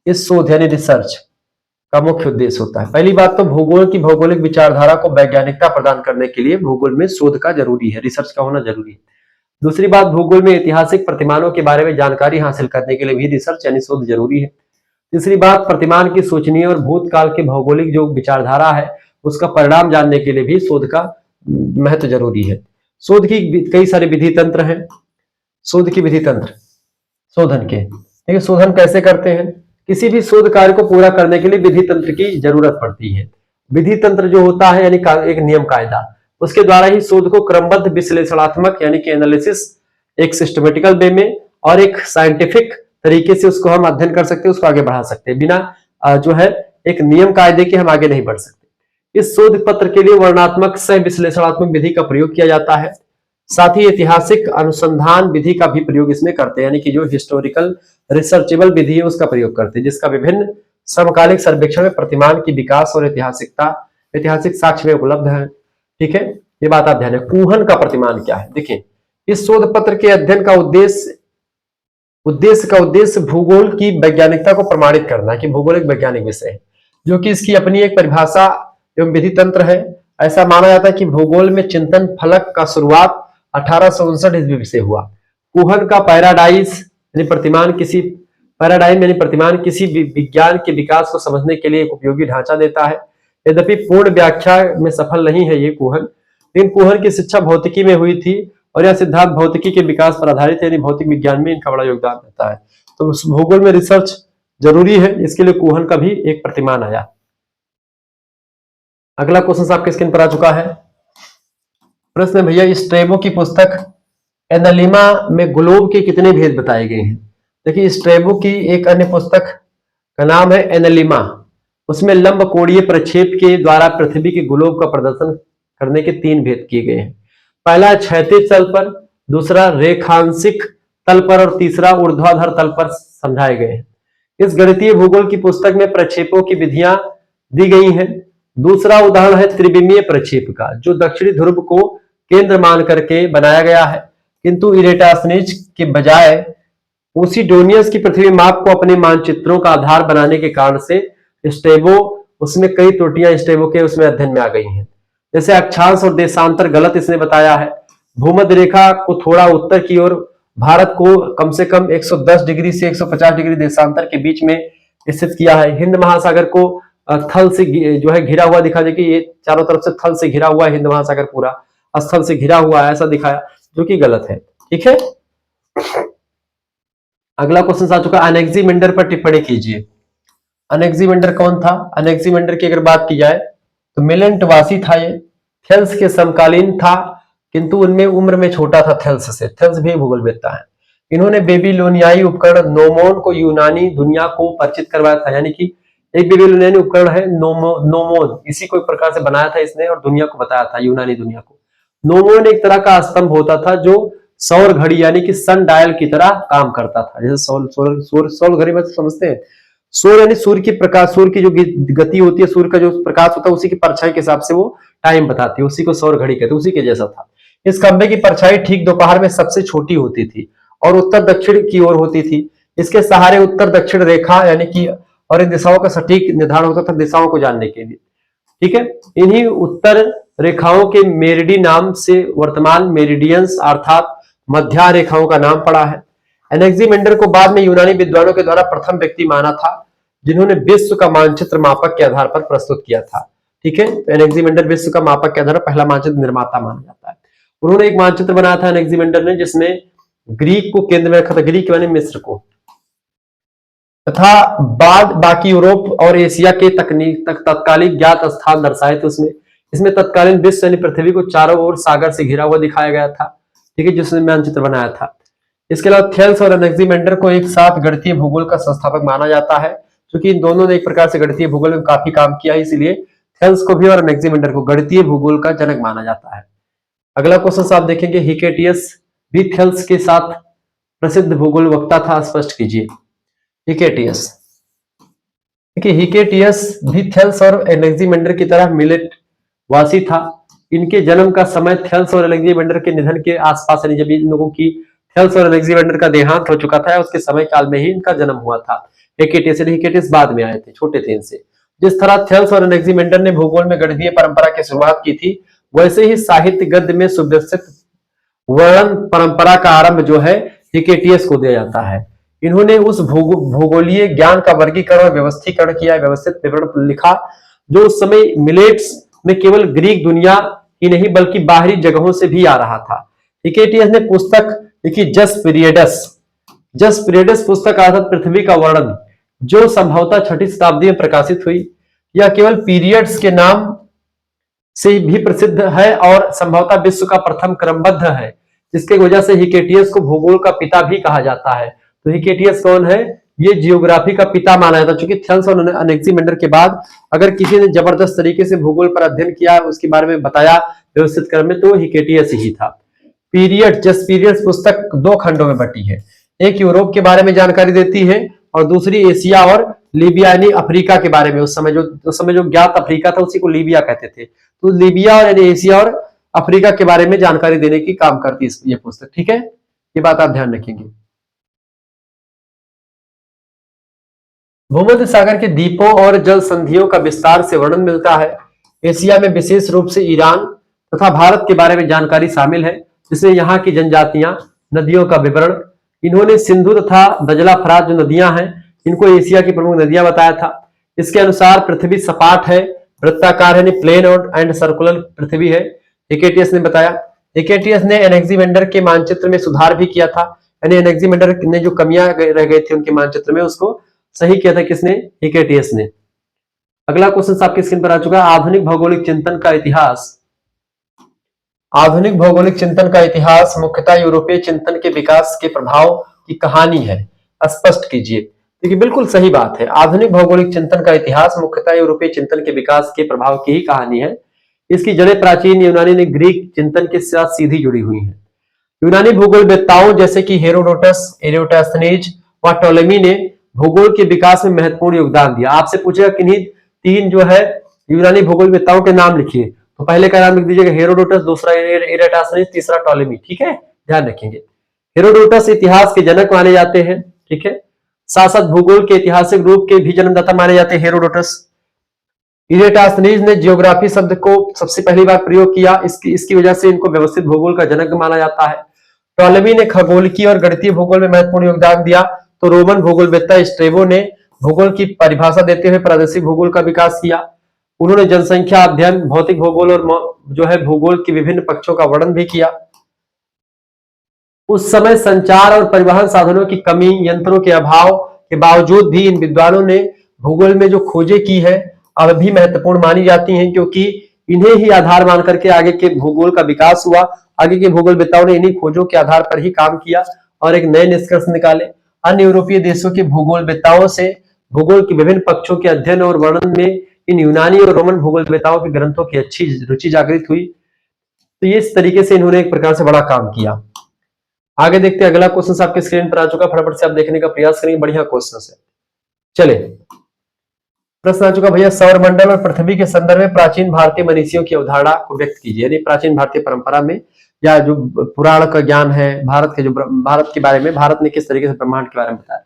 इस शोध यानी रिसर्च का मुख्य उद्देश्य होता है, पहली बात तो भूगोल की भौगोलिक विचारधारा को वैज्ञानिकता प्रदान करने के लिए भूगोल में शोध का जरूरी है, रिसर्च का होना जरूरी है। दूसरी बात, भूगोल में ऐतिहासिक प्रतिमानों के बारे में जानकारी हासिल करने के लिए भी रिसर्च यानी शोध जरूरी है। तीसरी बात, प्रतिमान की सोचनीय और भूतकाल के भौगोलिक जो विचारधारा है उसका परिणाम जानने के लिए भी शोध का महत्व जरूरी है। शोध की कई सारे विधि तंत्र हैं। शोध की विधि तंत्र शोधन के, देखिए शोधन कैसे करते हैं। किसी भी शोध कार्य को पूरा करने के लिए विधि तंत्र की जरूरत पड़ती है। विधि तंत्र जो होता है यानी एक नियम कायदा, उसके द्वारा ही शोध को क्रमबद्ध विश्लेषणात्मक यानी कि एनालिसिस, एक सिस्टमेटिकल वे में और एक साइंटिफिक तरीके से उसको हम अध्ययन कर सकते हैं, उसको आगे बढ़ा सकते हैं। बिना जो है एक नियम कायदे के हम आगे नहीं बढ़ सकते। इस शोध पत्र के लिए वर्णनात्मक सह विश्लेषणात्मक विधि का प्रयोग किया जाता है। साथ ही ऐतिहासिक अनुसंधान विधि का भी प्रयोग इसमें करते हैं, यानी कि जो हिस्टोरिकल रिसर्चेबल विधि है उसका प्रयोग करते हैं, जिसका विभिन्न समकालिक सर्वेक्षण में प्रतिमान की विकास और ऐतिहासिक साक्ष्य में उपलब्ध है। ठीक है, ये बात आप ध्यान रखें। कुहन का प्रतिमान क्या है? देखिए, इस शोध पत्र के अध्ययन का उद्देश्य भूगोल की वैज्ञानिकता को प्रमाणित करना है कि भूगोल एक वैज्ञानिक विषय है, जो कि इसकी अपनी एक परिभाषा एवं विधि तंत्र है। ऐसा माना जाता है कि भूगोल में चिंतन फलक का शुरुआत 1859 ईस्वी से हुआ। कुहन का पैराडाइज यानी प्रतिमान किसी विज्ञान के विकास को समझने के लिए एक उपयोगी ढांचा देता है। यद्यपि पूर्ण व्याख्या में सफल नहीं है ये कुहन, लेकिन कुहन की शिक्षा भौतिकी में हुई थी और यह सिद्धांत भौतिकी के विकास पर आधारित है, यानी भौतिक विज्ञान में इनका बड़ा योगदान रहता है। तो भूगोल में रिसर्च जरूरी है, इसके लिए कुहन का भी एक प्रतिमान आया। अगला क्वेश्चन आपके स्क्रीन पर आ चुका है। प्रश्न भैया, स्ट्रेबो की पुस्तक एनालिमा में ग्लोब के कितने भेद बताए गए हैं? देखिए, स्ट्रेबो की एक अन्य पुस्तक का नाम है एनालिमा, उसमें लंब कोणीय प्रक्षेप के द्वारा पृथ्वी के ग्लोब का प्रदर्शन करने के 3 भेद किए गए हैं। पहला क्षैतिज तल पर, दूसरा रेखांशिक तल पर और तीसरा ऊर्ध्वाधर तल पर समझाए गए हैं। इस गणितीय भूगोल की पुस्तक में प्रक्षेपों की विधियां दी गई हैं। दूसरा उदाहरण है त्रिविमीय प्रक्षेप का, जो दक्षिणी ध्रुव को केंद्र मान करके बनाया गया है, किंतु इरेटासनिज के बजाय पोसिडोनियस की पृथ्वी माप को अपने मानचित्रों का आधार बनाने के कारण से स्ट्रेबो उसमें कई त्रुटियां स्ट्रेबो के उसमें अध्ययन में आ गई हैं। जैसे अक्षांश और देशांतर गलत इसने बताया है। भूमध्य रेखा को थोड़ा उत्तर की ओर, भारत को कम से कम 110 डिग्री से 150 डिग्री देशांतर के बीच में स्थित किया है। हिंद महासागर को थल से जो है घिरा हुआ दिखा, देखिए ये चारों तरफ से थल से घिरा हुआ है, हिंद महासागर पूरा स्थल से घिरा हुआ है, ऐसा दिखाया, जो कि गलत है। ठीक है, अगला क्वेश्चन आ चुका, अनेक्सिमेंडर पर टिप्पणी कीजिए। अनेक्सिमेंडर कौन था? अनेक्सिमेंडर की अगर बात की जाए तो मिलेंटवासी था। ये थेल्स के समकालीन था, किंतु उनमें उम्र में छोटा था थेल्स से। थेल्स भी भूगोलवेत्ता है। इन्होंने बेबीलोनियाई उपकरण नोमोन को यूनानी दुनिया को परिचित करवाया था, यानी कि एक बेबीलोनियाई उपकरण है नोमोन, इसी को एक प्रकार से बनाया था इसने और दुनिया को बताया था, यूनानी दुनिया को। नोमोन एक तरह का स्तंभ होता था जो सौर घड़ी यानी कि सन डायल की तरह काम करता था। जैसे सौर घड़ी में समझते हैं, सूर्य यानी सूर्य की प्रकाश, सूर्य की जो गति होती है, सूर्य का जो प्रकाश होता है उसी की परछाई के हिसाब से वो टाइम बताती है, उसी को सौर घड़ी कहते हैं, उसी के जैसा था। इस खंभे की परछाई ठीक दोपहर में सबसे छोटी होती थी और उत्तर दक्षिण की ओर होती थी। इसके सहारे उत्तर दक्षिण रेखा यानी कि और इन दिशाओं का सटीक निर्धारण होता था दिशाओं को जानने के लिए। ठीक है, इन्हीं उत्तर रेखाओं के मेरिडी नाम से वर्तमान मेरिडियंस अर्थात मध्य रेखाओं का नाम पड़ा है। एनेक्सिमेंडर को बाद में यूनानी विद्वानों के द्वारा प्रथम व्यक्ति माना था जिन्होंने विश्व का मानचित्र मापक के आधार पर प्रस्तुत किया था। ठीक है, तो एनेक्सिमेंडर विश्व का मापक के आधार पर पहला मानचित्र निर्माता माना जाता है। उन्होंने एक मानचित्र बनाया था एनेक्सिमेंडर ने, जिसमें ग्रीक को केंद्र में रखा था, ग्रीक यानी मिस्र को, तथा बाद बाकी यूरोप और एशिया के तत्कालीन ज्ञात स्थान दर्शाए थे उसमें। इसमें तत्कालीन विश्व यानी पृथ्वी को चारों ओर सागर से घिरा हुआ दिखाया गया था। ठीक है, जिसने मानचित्र बनाया था। इसके अलावा थेल्स और एनेक्सिमेंडर को एक साथ गणितीय भूगोल का संस्थापक माना जाता है, क्योंकि इन दोनों ने एक प्रकार से गणितीय भूगोल में काफी काम किया है, इसलिए थेल्स को भी और एनेक्सिमेंडर को गणितीय भूगोल का जनक माना जाता है। अगला क्वेश्चन आप देखेंगे, हिकेटियस भी थेल्स के साथ प्रसिद्ध भूगोल वक्ता था, स्पष्ट कीजिए। हिकेटियस, देखिए हिकेटियस भी थेल्स और एनेक्सिमेंडर की तरह मिलेट वासी था। इनके जन्म का समय थेल्स और एनेक्सिमेंडर के निधन के आसपास, यानी जब इन लोगों की थेल्स और एनेक्सिमेंडर का देहांत हो चुका था, उसके समय काल में ही इनका जन्म हुआ था। हिकेटियस बाद में आए थे, छोटे थे इनसे। जिस तरह थेल्स और एनेक्सिमेंडर ने भूगोल में गणितीय परंपरा की शुरुआत की थी, वैसे ही साहित्य गद्य में सुव्यवस्थित वर्णन परंपरा का आरंभ जो है हिकेटियस को दिया जाता है। इन्होंने उस भूगोलीय ज्ञान का वर्गीकरण और व्यवस्थीकरण किया, व्यवस्थित विवरण लिखा, जो उस समय मिलेट्स में केवल ग्रीक दुनिया ही नहीं बल्कि बाहरी जगहों से भी आ रहा था। हिकेटियस ने पुस्तक लिखी जस पीरियडस पुस्तक अर्थात पृथ्वी का वर्णन, जो संभवतः 6वीं शताब्दी में प्रकाशित हुई। यह केवल पीरियड्स के नाम से भी प्रसिद्ध है और संभवतः विश्व का प्रथम क्रमबद्ध है, जिसकी वजह से हिकेटियस को भूगोल का पिता भी कहा जाता है। तो हिकेटियस कौन है? ये जियोग्राफी का पिता माना जाता है, क्योंकि थेल्स और एनेक्सिमेंडर के बाद अगर किसी ने जबरदस्त तरीके से भूगोल पर अध्ययन किया, उसके बारे में बताया व्यवस्थित क्रम में, तो हिकेटियस ही था। पीरियड्स पुस्तक 2 खंडों में बटी है। एक यूरोप के बारे में जानकारी देती है और दूसरी एशिया और लीबिया यानी अफ्रीका के बारे में। उस समय जो ज्ञात अफ्रीका था उसी को लीबिया कहते थे। तो लीबिया और यानी एशिया और अफ्रीका के बारे में जानकारी देने की काम करती है ये पुस्तक। ठीक है, ये बात आप ध्यान रखेंगे। भूमध्य सागर के द्वीपों और जल संधियों का विस्तार से वर्णन मिलता है। एशिया में विशेष रूप से ईरान तथा भारत के बारे में जानकारी शामिल है, जिसमें यहाँ की जनजातियां, नदियों का विवरण। इन्होंने सिंधु तथा दजला फरात जो नदियां हैं, इनको एशिया की प्रमुख नदियां बताया था। इसके अनुसार पृथ्वी सपाट है, वृत्ताकार है, प्लेन और एंड सर्कुलर पृथ्वी है, हिकेटियस ने बताया। हिकेटियस ने एनेक्सिमेंडर के मानचित्र में सुधार भी किया था, यानी एनेक्सिमेंडर ने जो कमियां रह गई थी उनके मानचित्र में, उसको सही किया था किसने? हिकेटियस ने। अगला क्वेश्चन आपकी स्क्रीन पर आ चुका है, आधुनिक भौगोलिक चिंतन का इतिहास। आधुनिक भौगोलिक चिंतन का इतिहास मुख्यतः यूरोपीय चिंतन के विकास के प्रभाव की कहानी है, स्पष्ट कीजिए। देखिए बिल्कुल सही बात है, आधुनिक भौगोलिक चिंतन का इतिहास मुख्यतः यूरोपीय चिंतन के विकास के प्रभाव की ही कहानी है। इसकी जड़ें प्राचीन यूनानी ने ग्रीक चिंतन के साथ सीधी जुड़ी हुई हैं। यूनानी भूगोलवेत्ताओं जैसे कि हेरोडोटस, एरिस्टोफेनीज व टोलेमी ने भूगोल के विकास में महत्वपूर्ण योगदान दिया। आपसे पूछेगा किन्हीं 3 जो है यूनानी भूगोलवेत्ताओं के नाम लिखिए, तो पहले का नाम लिख दीजिएगा हेरोडोटस, दूसरा एरिस्टोफेनीज, तीसरा टोलेमी। ठीक है, ध्यान रखेंगे। हेरोडोटस इतिहास के जनक माने जाते हैं। ठीक है, साथ भूगोल के ऐतिहासिक रूप के भी जन्मदाता माने जाते हैं हेरोडोटस। एरिस्टोफेनीज ने जियोग्राफी शब्द को सबसे पहली बार प्रयोग किया, इसकी वजह से इनको व्यवस्थित भूगोल का जनक माना जाता है। टोलेमी ने खगोलिकी और गणितीय भूगोल में महत्वपूर्ण योगदान दिया। तो रोमन भूगोलवेत्ता स्ट्रेबो ने भूगोल की परिभाषा देते हुए प्रादेशिक भूगोल का विकास किया। उन्होंने जनसंख्या अध्ययन, भौतिक भूगोल और जो है भूगोल के विभिन्न पक्षों का वर्णन भी किया। उस समय संचार और परिवहन साधनों की कमी, यंत्रों के अभाव के बावजूद भी इन विद्वानों ने भूगोल में जो खोजें की है अब भी महत्वपूर्ण मानी जाती हैं, क्योंकि इन्हें ही आधार मान करके आगे के भूगोल का विकास हुआ। आगे के भूगोलवेत्ताओं ने इन्हीं खोजों के आधार पर ही काम किया और एक नए निष्कर्ष निकाले। अन्य यूरोपीय देशों के भूगोलवेत्ताओं से भूगोल के विभिन्न पक्षों के अध्ययन और वर्णन में इन यूनानी और रोमन भूगोलवेत्ताओं के ग्रंथों की अच्छी रुचि जागृत हुई। तो ये इस तरीके से इन्होंने एक प्रकार से बड़ा काम किया। आगे देखते हैं, अगला क्वेश्चन आपके स्क्रीन पर आ चुका, फटाफट से आप देखने का प्रयास करेंगे, बढ़िया क्वेश्चन है। चले, प्रश्न आ चुका भैया, सौरमंडल और पृथ्वी के संदर्भ में प्राचीन भारतीय मनीषियों की अवधारणा को व्यक्त कीजिए। यानी प्राचीन भारतीय परंपरा में या जो पुराण का ज्ञान है भारत के, जो भारत के बारे में, भारत ने किस तरीके से ब्रह्मांड के बारे में बताया।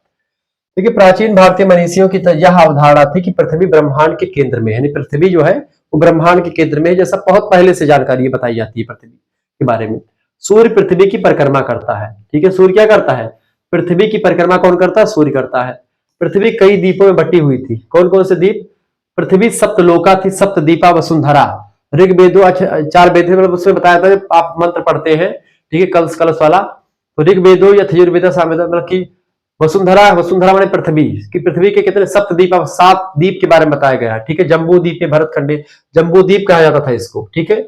देखिए, प्राचीन भारतीय मनीषियों की यह अवधारणा थी कि पृथ्वी ब्रह्मांड के केंद्र में, यानी पृथ्वी जो है वो ब्रह्मांड के केंद्र में, जैसा बहुत पहले से जानकारी बताई जाती है पृथ्वी के बारे में। सूर्य पृथ्वी की परिक्रमा करता है, ठीक है, सूर्य क्या करता है, पृथ्वी की परिक्रमा कौन करता है, सूर्य करता है। पृथ्वी कई द्वीपों में बटी हुई थी, कौन कौन से द्वीप, पृथ्वी सप्तलोका थी, सप्तदीपा वसुंधरा, ऋग्वेदो 4 वेद, मतलब उसमें बताया था, आप मंत्र पढ़ते हैं, ठीक है, कलश कलश वाला, तो ऋग्वेदो या यजुर्वेद सामवेद, मतलब की वसुंधरा, वसुंधरा माने पृथ्वी की, पृथ्वी के कितने सप्तद्वीप, 7 द्वीप के बारे में बताया गया है, ठीक है। जम्बू द्वीप में भरतखंड, जम्बू द्वीप कहा जाता था इसको, ठीक है।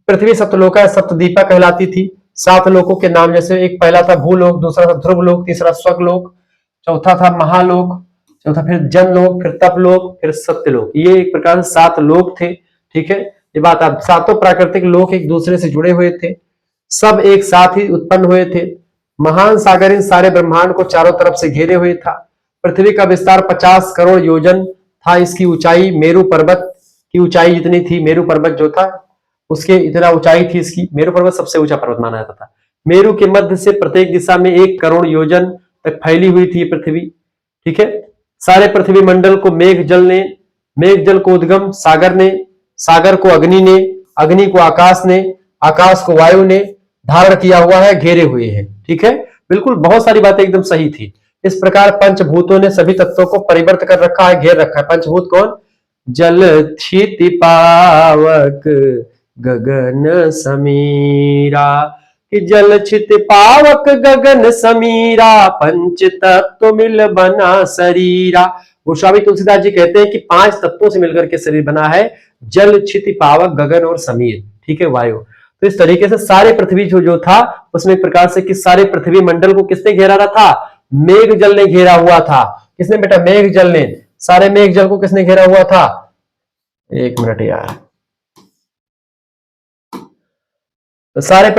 पृथ्वी सप्तलोका सप्तद्वीपा कहलाती थी। 7 लोकों के नाम, जैसे एक पहला था भूलोक, दूसरा था ध्रुवलोक, तीसरा स्वर्गलोक, चौथा था महालोक, चौथा फिर जनलोक, फिर तपलोक, फिर सत्यलोक। ये एक प्रकार से 7 लोक थे, ठीक है। ये बात आप, 7 प्राकृतिक लोक एक दूसरे से जुड़े हुए थे, सब एक साथ ही उत्पन्न हुए थे। महान सागर इन सारे ब्रह्मांड को चारों तरफ से घेरे हुए था। पृथ्वी का विस्तार 50 करोड़ योजन था। इसकी ऊंचाई, मेरु पर्वत की ऊंचाई जितनी थी, मेरु पर्वत जो था उसके इतना ऊंचाई थी इसकी, मेरु पर्वत सबसे ऊंचा पर्वत माना जाता था। मेरु के मध्य से प्रत्येक दिशा में 1 करोड़ योजन तक फैली हुई थी पृथ्वी, ठीक है। सारे पृथ्वी मंडल को मेघ जल ने, मेघ जल को उद्गम सागर ने, सागर को अग्नि ने, अग्नि को आकाश ने, आकाश को वायु ने धारण किया हुआ है, घेरे हुए हैं, ठीक है। बिल्कुल, बहुत सारी बातें एकदम सही थी। इस प्रकार पंचभूतों ने सभी तत्वों को परिवर्त कर रखा है, घेर रखा है। पंचभूत कौन, जल क्षिति पावक गगन समीरा, कि जल क्षिति पावक गगन समीरा, पंच तत्व मिल बना शरीरा। गोस्वामी तुलसीदास जी कहते हैं कि 5 तत्वों से मिलकर के शरीर बना है, जल क्षिति पावक गगन और समीर, ठीक है, वायु। तो इस तरीके से सारे पृथ्वी जो था उसमें एक प्रकार से कि सारे पृथ्वी मंडल को किसने घेरा रहा था, मेघ जल ने घेरा हुआ था। किसने बेटा, मेघ जल ने। सारे मेघ जल को किसने घेरा हुआ था, एक मिनट यार, तो सारी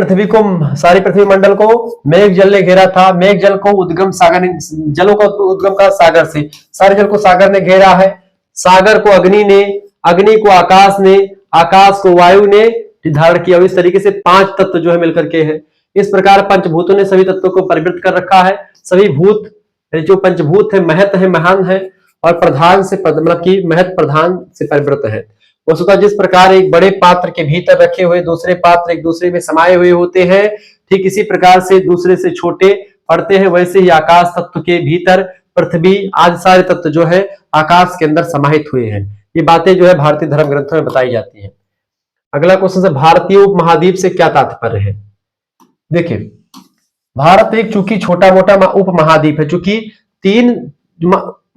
पृथ्वी मंडल को मेघ जल ने घेरा था। मेघ जल को उद्गम सागर, जलों का उद्गम का सागर से, सारे जल को सागर ने घेरा है। सागर को अग्नि ने, अग्नि को आकाश ने, आकाश को वायु ने धारण किया। इस तरीके से 5 तत्व जो है मिलकर के है। इस प्रकार पंचभूतों ने सभी तत्वों को परिवृत कर रखा है। सभी भूत जो पंचभूत है, महत है, महान है, और प्रधान से, मतलब की महत प्रधान से परिवृत है। वस्तुतः जिस प्रकार एक बड़े पात्र के भीतर रखे हुए दूसरे पात्र एक दूसरे में समाये हुए होते हैं, ठीक इसी प्रकार से दूसरे से छोटे पड़ते हैं, वैसे ही आकाश तत्व के भीतर पृथ्वी आदि सारे तत्व जो है आकाश के अंदर समाहित हुए हैं। ये बातें जो है भारतीय धर्म ग्रंथों में बताई जाती है। अगला क्वेश्चन है, भारतीय उपमहाद्वीप से क्या तात्पर्य है। देखिए, भारत एक चूंकि छोटा मोटा उपमहाद्वीप है, चूंकि 3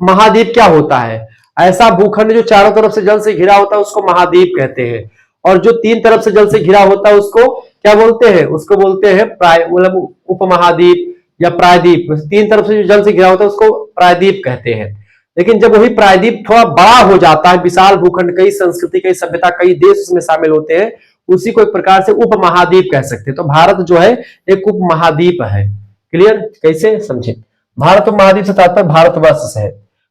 महाद्वीप क्या होता है, ऐसा भूखंड जो चारों तरफ से जल से घिरा होता है उसको महाद्वीप कहते हैं, और जो 3 तरफ से जल से घिरा होता है उसको क्या बोलते हैं, उसको बोलते हैं मतलब उपमहाद्वीप या प्रायद्वीप। 3 तरफ से जो जल से घिरा होता है उसको प्रायद्वीप कहते हैं। लेकिन जब वही प्रायद्वीप थोड़ा बड़ा हो जाता है, विशाल भूखंड, कई संस्कृति, कई सभ्यता, कई देश उसमें शामिल होते हैं, उसी को एक प्रकार से उपमहाद्वीप कह सकते हैं। तो भारत जो है एक उपमहाद्वीप है। क्लियर, कैसे समझे, भारत उपमहाद्वीप से तात्पर्य भारतवर्ष से है,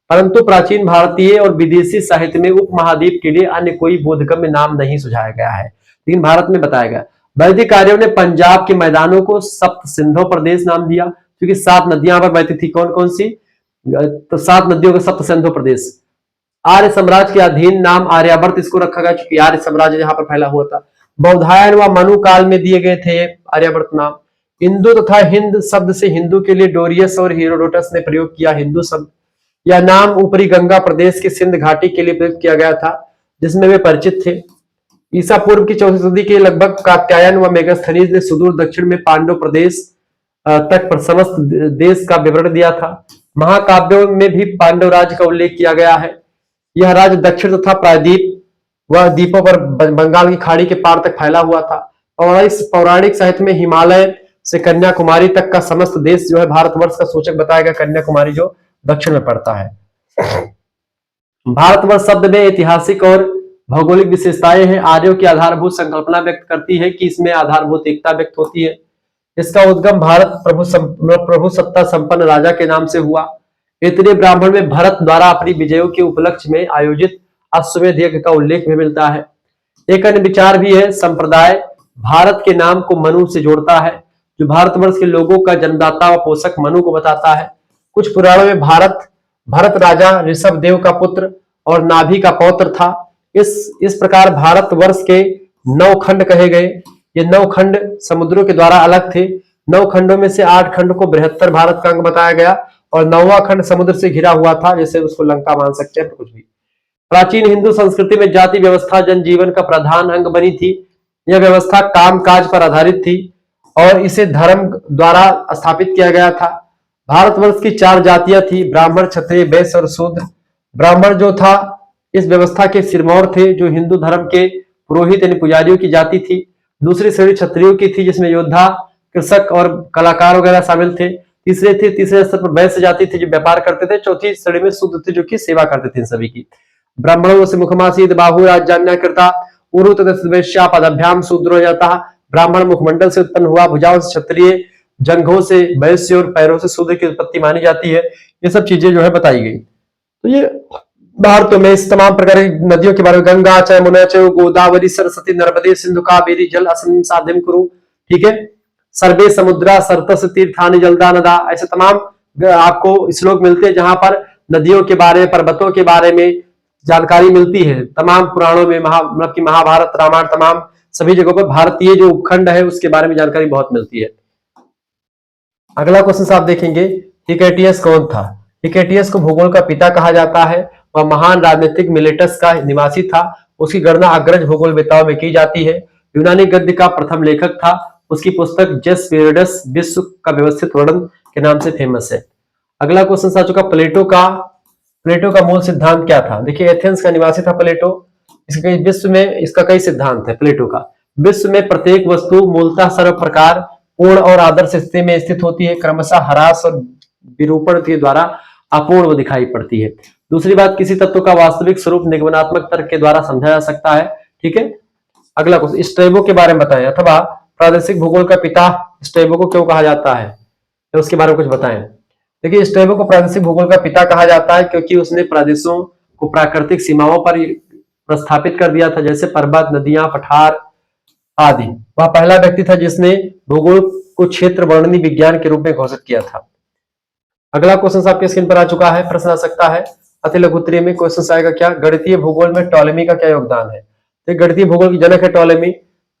परंतु प्राचीन भारतीय और विदेशी साहित्य में उपमहाद्वीप के लिए अन्य कोई बोधगम्य नाम नहीं सुझाया गया है, लेकिन भारत में बताया गया। वैदिक कार्यों ने पंजाब के मैदानों को सप्त सिंधु प्रदेश नाम दिया, क्योंकि 7 नदियां पर बहती थी। कौन कौन सी, तो 7 नदियों का सप्त सिंधु प्रदेश। आर्य साम्राज्य के अधीन नाम आर्यावर्त इसको रखा गया, क्योंकि आर्य साम्राज्य जहां पर फैला हुआ था। बौधायन व मनु काल में दिए गए थे आर्यावर्त नाम। हिंदू तथा हिंद शब्द से हिंदू के लिए डोरियस और हेरोडोटस ने प्रयोग किया हिंदू शब्द। यह नाम ऊपरी गंगा प्रदेश के सिंध घाटी के लिए प्रयुक्त किया गया था, जिसमें वे परिचित थे। ईसा पूर्व की 4वीं सदी के लगभग कात्यायन व मेगास्थनीज ने सुदूर दक्षिण में पांडव प्रदेश तक पर समस्त देश का विवरण दिया था। महाकाव्यों में भी पांडव राज्य का उल्लेख किया गया है। यह राज्य दक्षिण तथा प्रायद्वीप व द्वीपों पर बंगाल की खाड़ी के पार तक फैला हुआ था। पौराणिक साहित्य में हिमालय से कन्याकुमारी तक का समस्त देश जो है भारतवर्ष का सूचक बताया गया, कन्याकुमारी जो दक्षिण में पड़ता है। भारतवर्ष शब्द में ऐतिहासिक और भौगोलिक विशेषताएं हैं। आर्यों की आधारभूत संकल्पना व्यक्त करती है कि इसमें आधारभूत एकता व्यक्त होती है। इसका उद्गम भारत प्रभु सत्ता संपन्न राजा के नाम से हुआ। इतने ब्राह्मण में भरत द्वारा अपनी विजयों के उपलक्ष्य में आयोजित अश्वमेध यज्ञ का उल्लेख भी मिलता है। एक अन्य विचार भी है, संप्रदाय भारत के नाम को मनु से जोड़ता है, जो भारतवर्ष के लोगों का जन्मदाता व पोषक मनु को बताता है। कुछ पुराणों में भरत राजा ऋषभ देव का पुत्र और नाभि का पौत्र था। इस प्रकार भारतवर्ष के 9 खंड कहे गए। ये 9 खंड समुद्रों के द्वारा अलग थे। 9 खंडों में से 8 खंड को बृहत्तर भारत का अंग बताया गया और 9वां खंड समुद्र से घिरा हुआ था, जैसे उसको लंका मान सकते हैं, कुछ भी। प्राचीन हिंदू संस्कृति में जाति व्यवस्था जनजीवन का प्रधान अंग बनी थी। यह व्यवस्था काम काज पर आधारित थी और इसे धर्म द्वारा स्थापित किया गया था। भारतवर्ष की 4 जातियां थी, ब्राह्मण, क्षत्रिय, वैश्य और शूद्र। ब्राह्मण जो था इस व्यवस्था के सिरमौर थे, जो हिंदू धर्म के पुरोहित यानी पुजारियों की जाति थी। दूसरी श्रेणी क्षत्रियों की थी, जिसमें योद्धा, कृषक और कलाकार वगैरह शामिल थे। तीसरे स्तर पर वैश्य जाति थी, जो व्यापार करते थे। चौथी श्रेणी में शूद्र थे, जो कि सेवा करते थे इन सभी की। ब्राह्मणों से मुखमासीद बाहु राजन्य कृता उरु तदस्वैश्या पदभ्याम शूद्रो जाता। ब्राह्मण मुखमंडल से उत्पन्न हुआ, भुजाओं से क्षत्रिय, जंघों से वैश्य और पैरों से शूद्र की उत्पत्ति मानी जाती है। ये सब चीजें जो है बताई गई। तो ये भारत में इस तमाम प्रकार की नदियों के बारे में, गंगा च यमुना च गोदावरी सरस्वती नर्मदे सिंधु कावेरी जल अस्मिन् साध्यम कुरु, ठीक है। सर्वे समुद्रा सरतस तीर्थानि जलदा नदा, ऐसे तमाम आपको श्लोक मिलते हैं जहां पर नदियों के बारे में, पर्वतों के बारे में जानकारी मिलती है। तमाम पुराणों में मतलब कि महाभारत, रामायण, तमाम सभी जगहों पर भारतीय जो उपखंड है उसके बारे में जानकारी बहुत मिलती है। अगला क्वेश्चन आप देखेंगे, हिकैटियस कौन था? हिकैटियस को भूगोल का पिता कहा जाता है। वह महान राजनीतिक मिलेटस का निवासी था। उसकी गणना अग्रज भूगोलवेताओं में की जाती है। यूनानी गद्य का प्रथम लेखक था। उसकी पुस्तक जेस पीरियडस विश्व का व्यवस्थित वर्णन के नाम से फेमस है। अगला क्वेश्चन आ चुका, प्लेटो का मूल सिद्धांत क्या था? देखिए, एथेंस का निवासी था प्लेटो। विश्व में इसका कई सिद्धांत है प्लेटो का। विश्व में प्रत्येक वस्तु मूलतः सर्व प्रकार पूर्ण और आदर्श स्थिति में स्थित होती है, क्रमशः ह्रास और विरूपण के द्वारा अपूर्ण दिखाई पड़ती है। दूसरी बात, किसी तत्व का वास्तविक स्वरूप निगमनात्मक तर्क के द्वारा समझा जा सकता है, ठीक है। अगला क्वेश्चन, स्ट्रैबो के बारे में बताएं, अथवा प्रादेशिक भूगोल का पिता स्ट्रैबो को क्यों कहा जाता है, तो उसके बारे में कुछ बताएं। देखिए, स्ट्रैबो को प्रादेशिक भूगोल का पिता कहा जाता है क्योंकि उसने प्रदेशों को प्राकृतिक सीमाओं पर प्रस्थापित कर दिया था, जैसे पर्वत, नदियां, पठार आदि। वह पहला व्यक्ति था जिसने भूगोल को क्षेत्र वर्णनी विज्ञान के रूप में घोषित किया था। अगला क्वेश्चन आपके स्क्रीन पर आ चुका है, प्रश्न आ सकता है अति लघु उत्तरीय में। क्वेश्चन आएगा क्या, गणितीय भूगोल में टॉलेमी का क्या योगदान है? तो गणितीय भूगोल की जनक है टॉलेमी।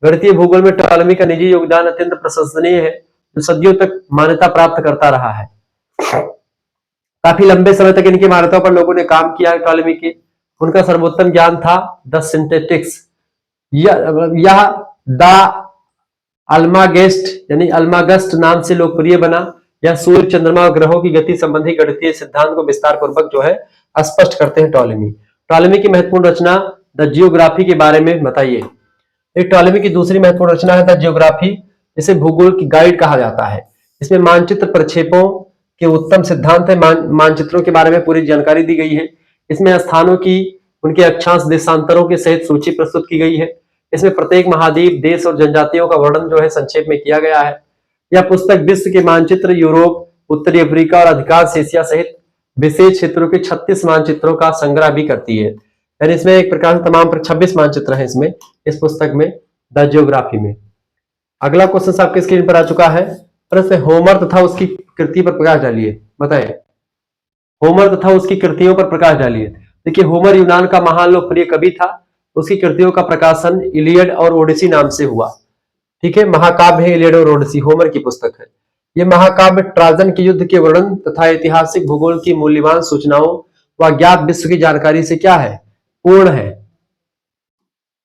गणितीय भूगोल में टॉलेमी का निजी योगदान अत्यंत प्रशंसनीय है, जो सदियों तक मान्यता प्राप्त करता रहा है। काफी लंबे समय तक इनकी मान्यताओं पर लोगों ने काम किया है। टॉलेमी के उनका सर्वोत्तम ज्ञान था द सिंथेटिक्स। यह द अल्मागेस्ट यानी अल्मागस्ट नाम से लोकप्रिय बना। यह सूर्य, चंद्रमा और ग्रहों की गति संबंधी गणितीय सिद्धांत को विस्तार पूर्वक जो है स्पष्ट करते हैं टॉलेमी। टॉलेमी की महत्वपूर्ण रचना द जियोग्राफी के बारे में बताइए। एक टॉलेमी की दूसरी महत्वपूर्ण रचना है द जियोग्राफी, जिसे भूगोल की गाइड कहा जाता है। इसमें मानचित्र प्रक्षेपों के उत्तम सिद्धांत है। मानचित्रों के बारे में पूरी जानकारी दी गई है। इसमें स्थानों की उनके अक्षांश देशांतरों के सहित सूची प्रस्तुत की गई है। इसमें प्रत्येक महाद्वीप, देश और जनजातियों का वर्णन जो है संक्षेप में किया गया है। यह पुस्तक विश्व के मानचित्र, यूरोप, उत्तरी अफ्रीका और अधिकांश एशिया सहित विशेष क्षेत्रों के 36 मानचित्रों का संग्रह भी करती है। यानी इसमें एक प्रकार से तमाम 26 मानचित्र हैं इसमें, इस पुस्तक में द जियोग्राफी में। अगला क्वेश्चन आपके स्क्रीन पर आ चुका है, प्रश्न होमर तथा उसकी कृति पर प्रकाश डालिए। बताएं, होमर तथा उसकी कृतियों पर प्रकाश डालिए। देखिए, होमर यूनान का महान लोकप्रिय कवि था। उसकी कृतियों का प्रकाशन इलियड और ओडिसी नाम से हुआ, ठीक है। महाकाव्य है इलियड और ओडिसी, होमर की पुस्तक है। यह महाकाव्य ट्राजन के युद्ध के वर्णन तथा ऐतिहासिक भूगोल की मूल्यवान सूचनाओं व अज्ञात विश्व की जानकारी से क्या है, पूर्ण है।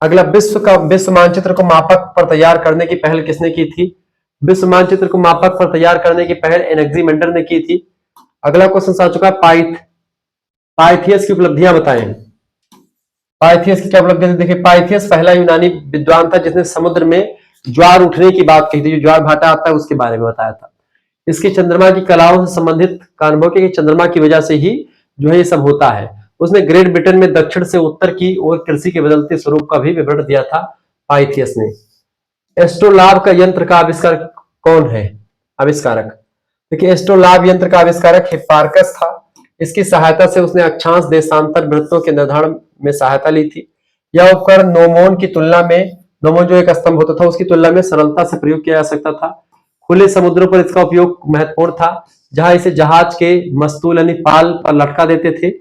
अगला, विश्व मानचित्र को मापक पर तैयार करने की पहल किसने की थी? विश्व मानचित्र को मापक पर तैयार करने की पहल एनेक्सिमेंडर ने की थी। अगला क्वेश्चन आ चुका, पाइथियस की उपलब्धियां बताएं। पाइथियस की क्या उपलब्धि थी? देखिए, पाइथियस पहला यूनानी विद्वान था जिसने समुद्र में ज्वार उठने की बात कही थी, जो ज्वार भाटा आता है उसके बारे में बताया था। इसकी चंद्रमा की कलाओं से संबंधित का अनुभव कि चंद्रमा की वजह से ही जो है ये सब होता है। उसने ग्रेट ब्रिटेन में दक्षिण से उत्तर की ओर कृषि के बदलते स्वरूप का भी विवरण दिया था पाइथियस ने। एस्ट्रोलाब का यंत्र का आविष्कार कौन है आविष्कारक? देखिए एस्ट्रोलाब यंत्र का आविष्कारक हिप्पार्कस था। इसकी सहायता से उसने अक्षांश देशांतर वृत्तों के निर्धारण में सहायता ली थी। यह उपकरण नोमोन की तुलना में, नोमोन जो एक स्तंभ होता था उसकी तुलना में सरलता से प्रयोग किया जा सकता था। खुले समुद्रों पर इसका उपयोग महत्वपूर्ण था, जहां इसे जहाज के मस्तूल यानी पाल पर लटका देते थे।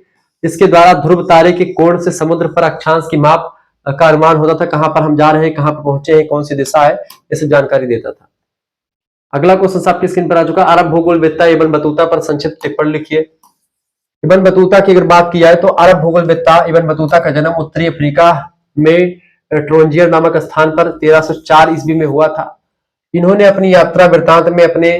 इसके द्वारा ध्रुव तारे के कोण से समुद्र पर अक्षांश की माप का अनुमान होता था, कहां पर हम जा रहे हैं, कहां पर पहुंचे हैं, कौन सी दिशा है, ये सब जानकारी देता था। अगला क्वेश्चन आपकी स्क्रीन पर आ चुका। अरब भूगोलवेत्ता इब्न बतूता पर संक्षिप्त टिप्पणी लिखिए। इब्न बतूता की अगर बात की जाए तो अरब भूगोलवेत्ता इब्न बतूता का जन्म उत्तरी अफ्रीका में ट्रोंजियर नामक स्थान पर 1304 ईस्वी में हुआ था। इन्होंने अपनी यात्रा वृत्तांत में अपने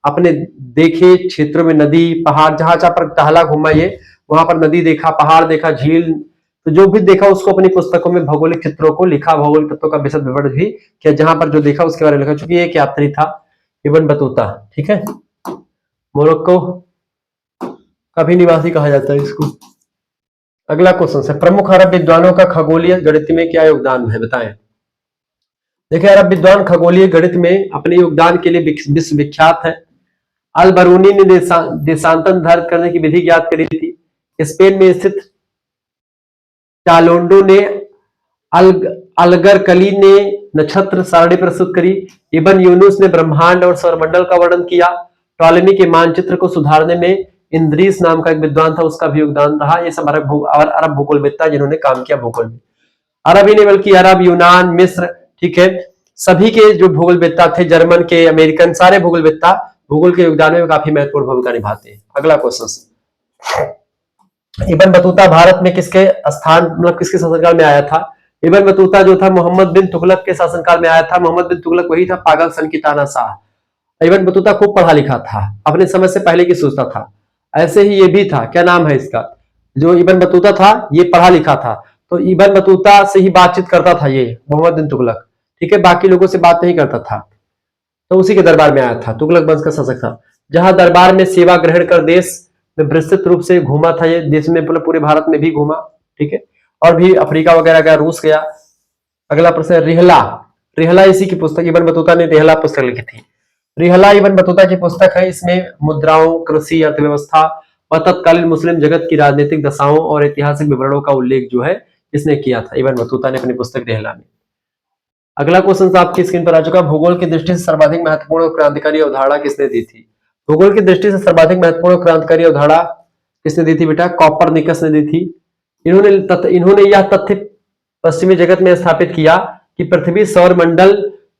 अपने देखे क्षेत्रों में नदी, पहाड़, जहां जहां पर टहला घूमा ये, वहां पर नदी देखा, पहाड़ देखा, झील, तो जो भी देखा उसको अपनी पुस्तकों में भौगोलिक चित्रों को लिखा, भौगोलिक तत्वों का विशद विवरण भी किया, जहां पर जो देखा उसके बारे में लिखा। चूंकि एक यात्री था इब्न बतूता, ठीक है। मोरक्को का भी निवासी कहा जाता है इसको। अगला क्वेश्चन है, प्रमुख अरब विद्वानों का खगोलीय गणित में क्या योगदान है, बताएं। देखिए अरब विद्वान खगोलीय गणित में अपने योगदान के लिए विश्व विख्यात है। अल बरूनी ने देशांतर निर्धारित करने की विधि ज्ञात करी थी। स्पेन में स्थित टालोंडो ने अलगरकली ने नक्षत्र सारणी प्रस्तुत करी। इब्न यूनुस ने ब्रह्मांड और सौरमंडल का वर्णन किया। टॉलेमी के मानचित्र को सुधारने में इंद्रीस नाम का एक विद्वान था, उसका भी योगदान रहा। ये सब अरब भूगोलवेत्ता जिन्होंने काम किया भूगोल में। अरब ही नहीं बल्कि अरब, यूनान, मिस्र, ठीक है, सभी के जो भूगोलवेत्ता थे, जर्मन के, अमेरिकन, सारे भूगोलवेत्ता भूगोल के योगदान में काफी महत्वपूर्ण भूमिका निभाते हैं। अगला क्वेश्चन, इब्न बतूता भारत में किसके स्थान, मतलब किसके शासनकाल में आया था? इब्न बतूता जो था मोहम्मद बिन तुगलक के शासनकाल में आया था। मोहम्मद बिन तुगलक वही था पागल सन की तानाशाह। इब्न बतूता खूब पढ़ा लिखा था, अपने समय से पहले की सोचता था। ऐसे ही ये भी था, क्या नाम है इसका, जो इब्न बतूता था ये पढ़ा लिखा था, तो इब्न बतूता से ही बातचीत करता था ये मोहम्मद बिन तुगलक, ठीक है, बाकी लोगों से बात नहीं करता था। तो उसी के दरबार में आया था, तुगलक वंश का शासक था। जहां दरबार में सेवा ग्रहण कर देश में विस्तृत रूप से घूमा था, ये देश में पूरे भारत में भी घूमा, ठीक है, और भी अफ्रीका वगैरह गया, रूस गया। अगला प्रश्न है रिहला। रिहला इसी की पुस्तक, इब्न बतूता ने रिहला पुस्तक लिखी थी। रिहला इब्न बतूता की पुस्तक है। इसमें मुद्राओं, कृषि, अर्थव्यवस्था और तत्कालीन मुस्लिम जगत की राजनीतिक दशाओं और ऐतिहासिक विवरणों का उल्लेख जो है इसने किया था इब्न बतूता ने अपनी पुस्तक रिहला में। अगला क्वेश्चन आपकी स्क्रीन पर आ चुका। भूगोल की दृष्टि से सर्वाधिक महत्वपूर्ण और क्रांतिकारी अवधारणा किसने दी थी? भूगोल की दृष्टि से सर्वाधिक महत्वपूर्ण क्रांतिकारी अवधारणा किसने दी थी बेटा? कॉपरनिकस ने दी थी। इन्होंने यह तथ्य पश्चिमी जगत में स्थापित किया कि पृथ्वी सौर मंडल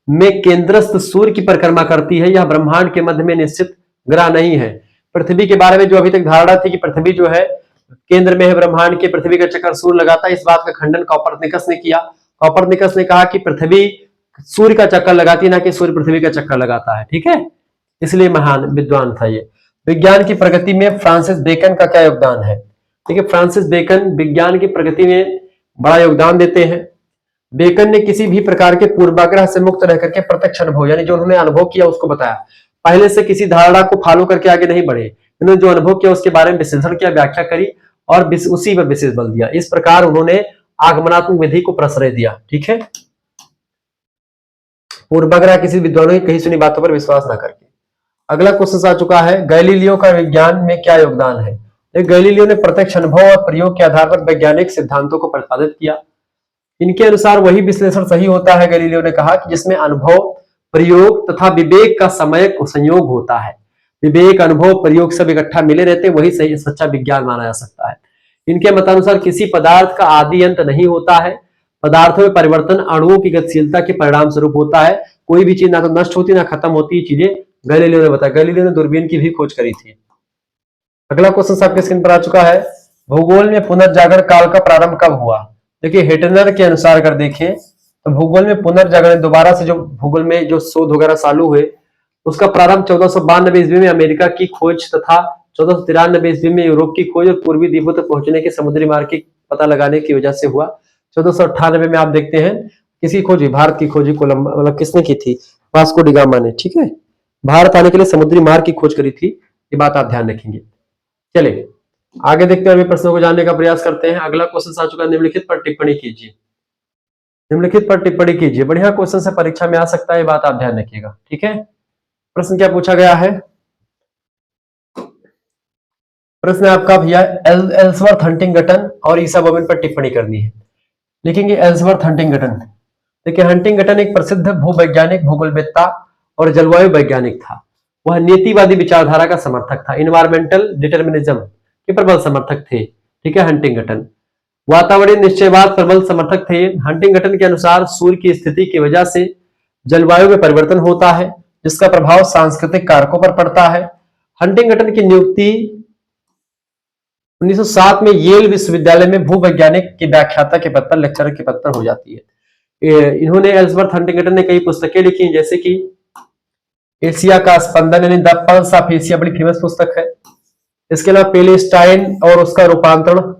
में केंद्रस्थ सूर्य की परिक्रमा करती है, यह ब्रह्मांड के मध्य में निश्चित ग्रह नहीं है। पृथ्वी के बारे में जो अभी तक धारणा थी कि पृथ्वी जो है केंद्र में है ब्रह्मांड के, पृथ्वी का चक्कर सूर्य लगाता है, इस बात का खंडन कॉपरनिकस ने किया। कॉपरनिकस ने कहा कि पृथ्वी सूर्य का चक्कर लगाती है, ना कि सूर्य पृथ्वी का चक्कर लगाता है, ठीक है, इसलिए महान विद्वान था ये। विज्ञान की प्रगति में फ्रांसिस बेकन का क्या योगदान है? देखिए फ्रांसिस बेकन विज्ञान की प्रगति में बड़ा योगदान देते हैं। बेकन ने किसी भी प्रकार के पूर्वाग्रह से मुक्त रह करके प्रत्यक्ष अनुभव, यानी जो उन्होंने अनुभव किया उसको बताया, पहले से किसी धारणा को फॉलो करके आगे नहीं बढ़े। उन्होंने जो अनुभव किया उसके बारे में विश्लेषण किया, व्याख्या करी और उसी पर विशेष बल दिया। इस प्रकार उन्होंने आगमनात्मक विधि को प्रश्रय दिया, ठीक है। पूर्वाग्रह किसी विद्वानों की कही सुनी बातों पर विश्वास न करके। अगला क्वेश्चन आ चुका है, गैलीलियो का विज्ञान में क्या योगदान है? गैलीलियो ने प्रत्यक्ष अनुभव और प्रयोग के आधार पर वैज्ञानिक सिद्धांतों को प्रतिपादित किया। इनके अनुसार वही विश्लेषण सही होता है, गैलीलियो ने कहा, कि जिसमें अनुभव, प्रयोग तथा विवेक का समय संयोग होता है। विवेक, अनुभव, प्रयोग सब इकट्ठा मिले रहते, वही सही सच्चा विज्ञान माना जा सकता है। इनके मतानुसार किसी पदार्थ का आदि अंत नहीं होता है। पदार्थों में परिवर्तन अणुओं की गतिशीलता के परिणाम स्वरूप होता है। कोई भी चीज ना तो नष्ट होती ना खत्म होती, चीजें गैलीलियो ने बताया। गैलीलियो ने दूरबीन की भी खोज करी थी। अगला क्वेश्चन आपके स्क्रीन पर आ चुका है, भूगोल में पुनर्जागरण काल का प्रारंभ कब हुआ? देखिए हेटनर के अनुसार अगर देखें तो भूगोल में पुनर्जागरण, दोबारा से जो भूगोल में जो शोध वगैरह चालू हुए, उसका प्रारंभ 1492 ईस्वी में अमेरिका की खोज तथा 1493 ईस्वी में यूरोप की खोज और पूर्वी द्वीपों तक पहुंचने के समुद्री मार्ग की पता लगाने की वजह से हुआ। 1498 में आप देखते हैं किसी खोज हुई, भारत की खोज, कोलंबस, मतलब किसने की थी? वास्को डी गामा ने, ठीक है, भारत आने के लिए समुद्री मार्ग की खोज करी थी। ये बात आप ध्यान रखेंगे। चलिए आगे देखते हैं, अभी प्रश्नों को जानने का प्रयास करते हैं। अगला क्वेश्चन आ चुका है, निम्नलिखित पर टिप्पणी कीजिए। निम्नलिखित पर टिप्पणी कीजिए। बढ़िया क्वेश्चन से परीक्षा में आ सकता है, ये बात आप ध्यान रखिएगा, ठीक है। प्रश्न क्या पूछा गया है? प्रश्न आपका भैया एल्सवर्थ हंटिंगटन और ईसा बोवेन पर टिप्पणी करनी है। लिखेंगे एल्सवर्थ हंटिंगटन। देखिए हंटिंगटन एक प्रसिद्ध भूवैज्ञानिक, भूगोलवेत्ता और जलवायु वैज्ञानिक था। वह नीतिवादी विचारधारा का समर्थक था, इन्वायरमेंटल डिटर्मिनिज्म के प्रबल समर्थक थे। ठीक है, हंटिंगटन वातावरणीय निश्चयवाद प्रबल समर्थक थे। हंटिंगटन के अनुसार सूर्य की स्थिति की वजह से जलवायु में परिवर्तन होता है, जिसका प्रभाव सांस्कृतिक कारकों पर पड़ता है। हंटिंगटन की नियुक्ति 1907 में येल विश्वविद्यालय में भूवैज्ञानिक के व्याख्याता के पद पर, लेक्चरर के पद पर हो जाती है। इन्होंने एल्सवर्थ हंटिंगटन ने कई पुस्तकें लिखी, जैसे कि एशिया का स्पंदन यानी द पल्स ऑफ एशिया, बड़ी फेमस पुस्तक है। इसके अलावा पैलेस्टाइन और उसका रूपांतरण,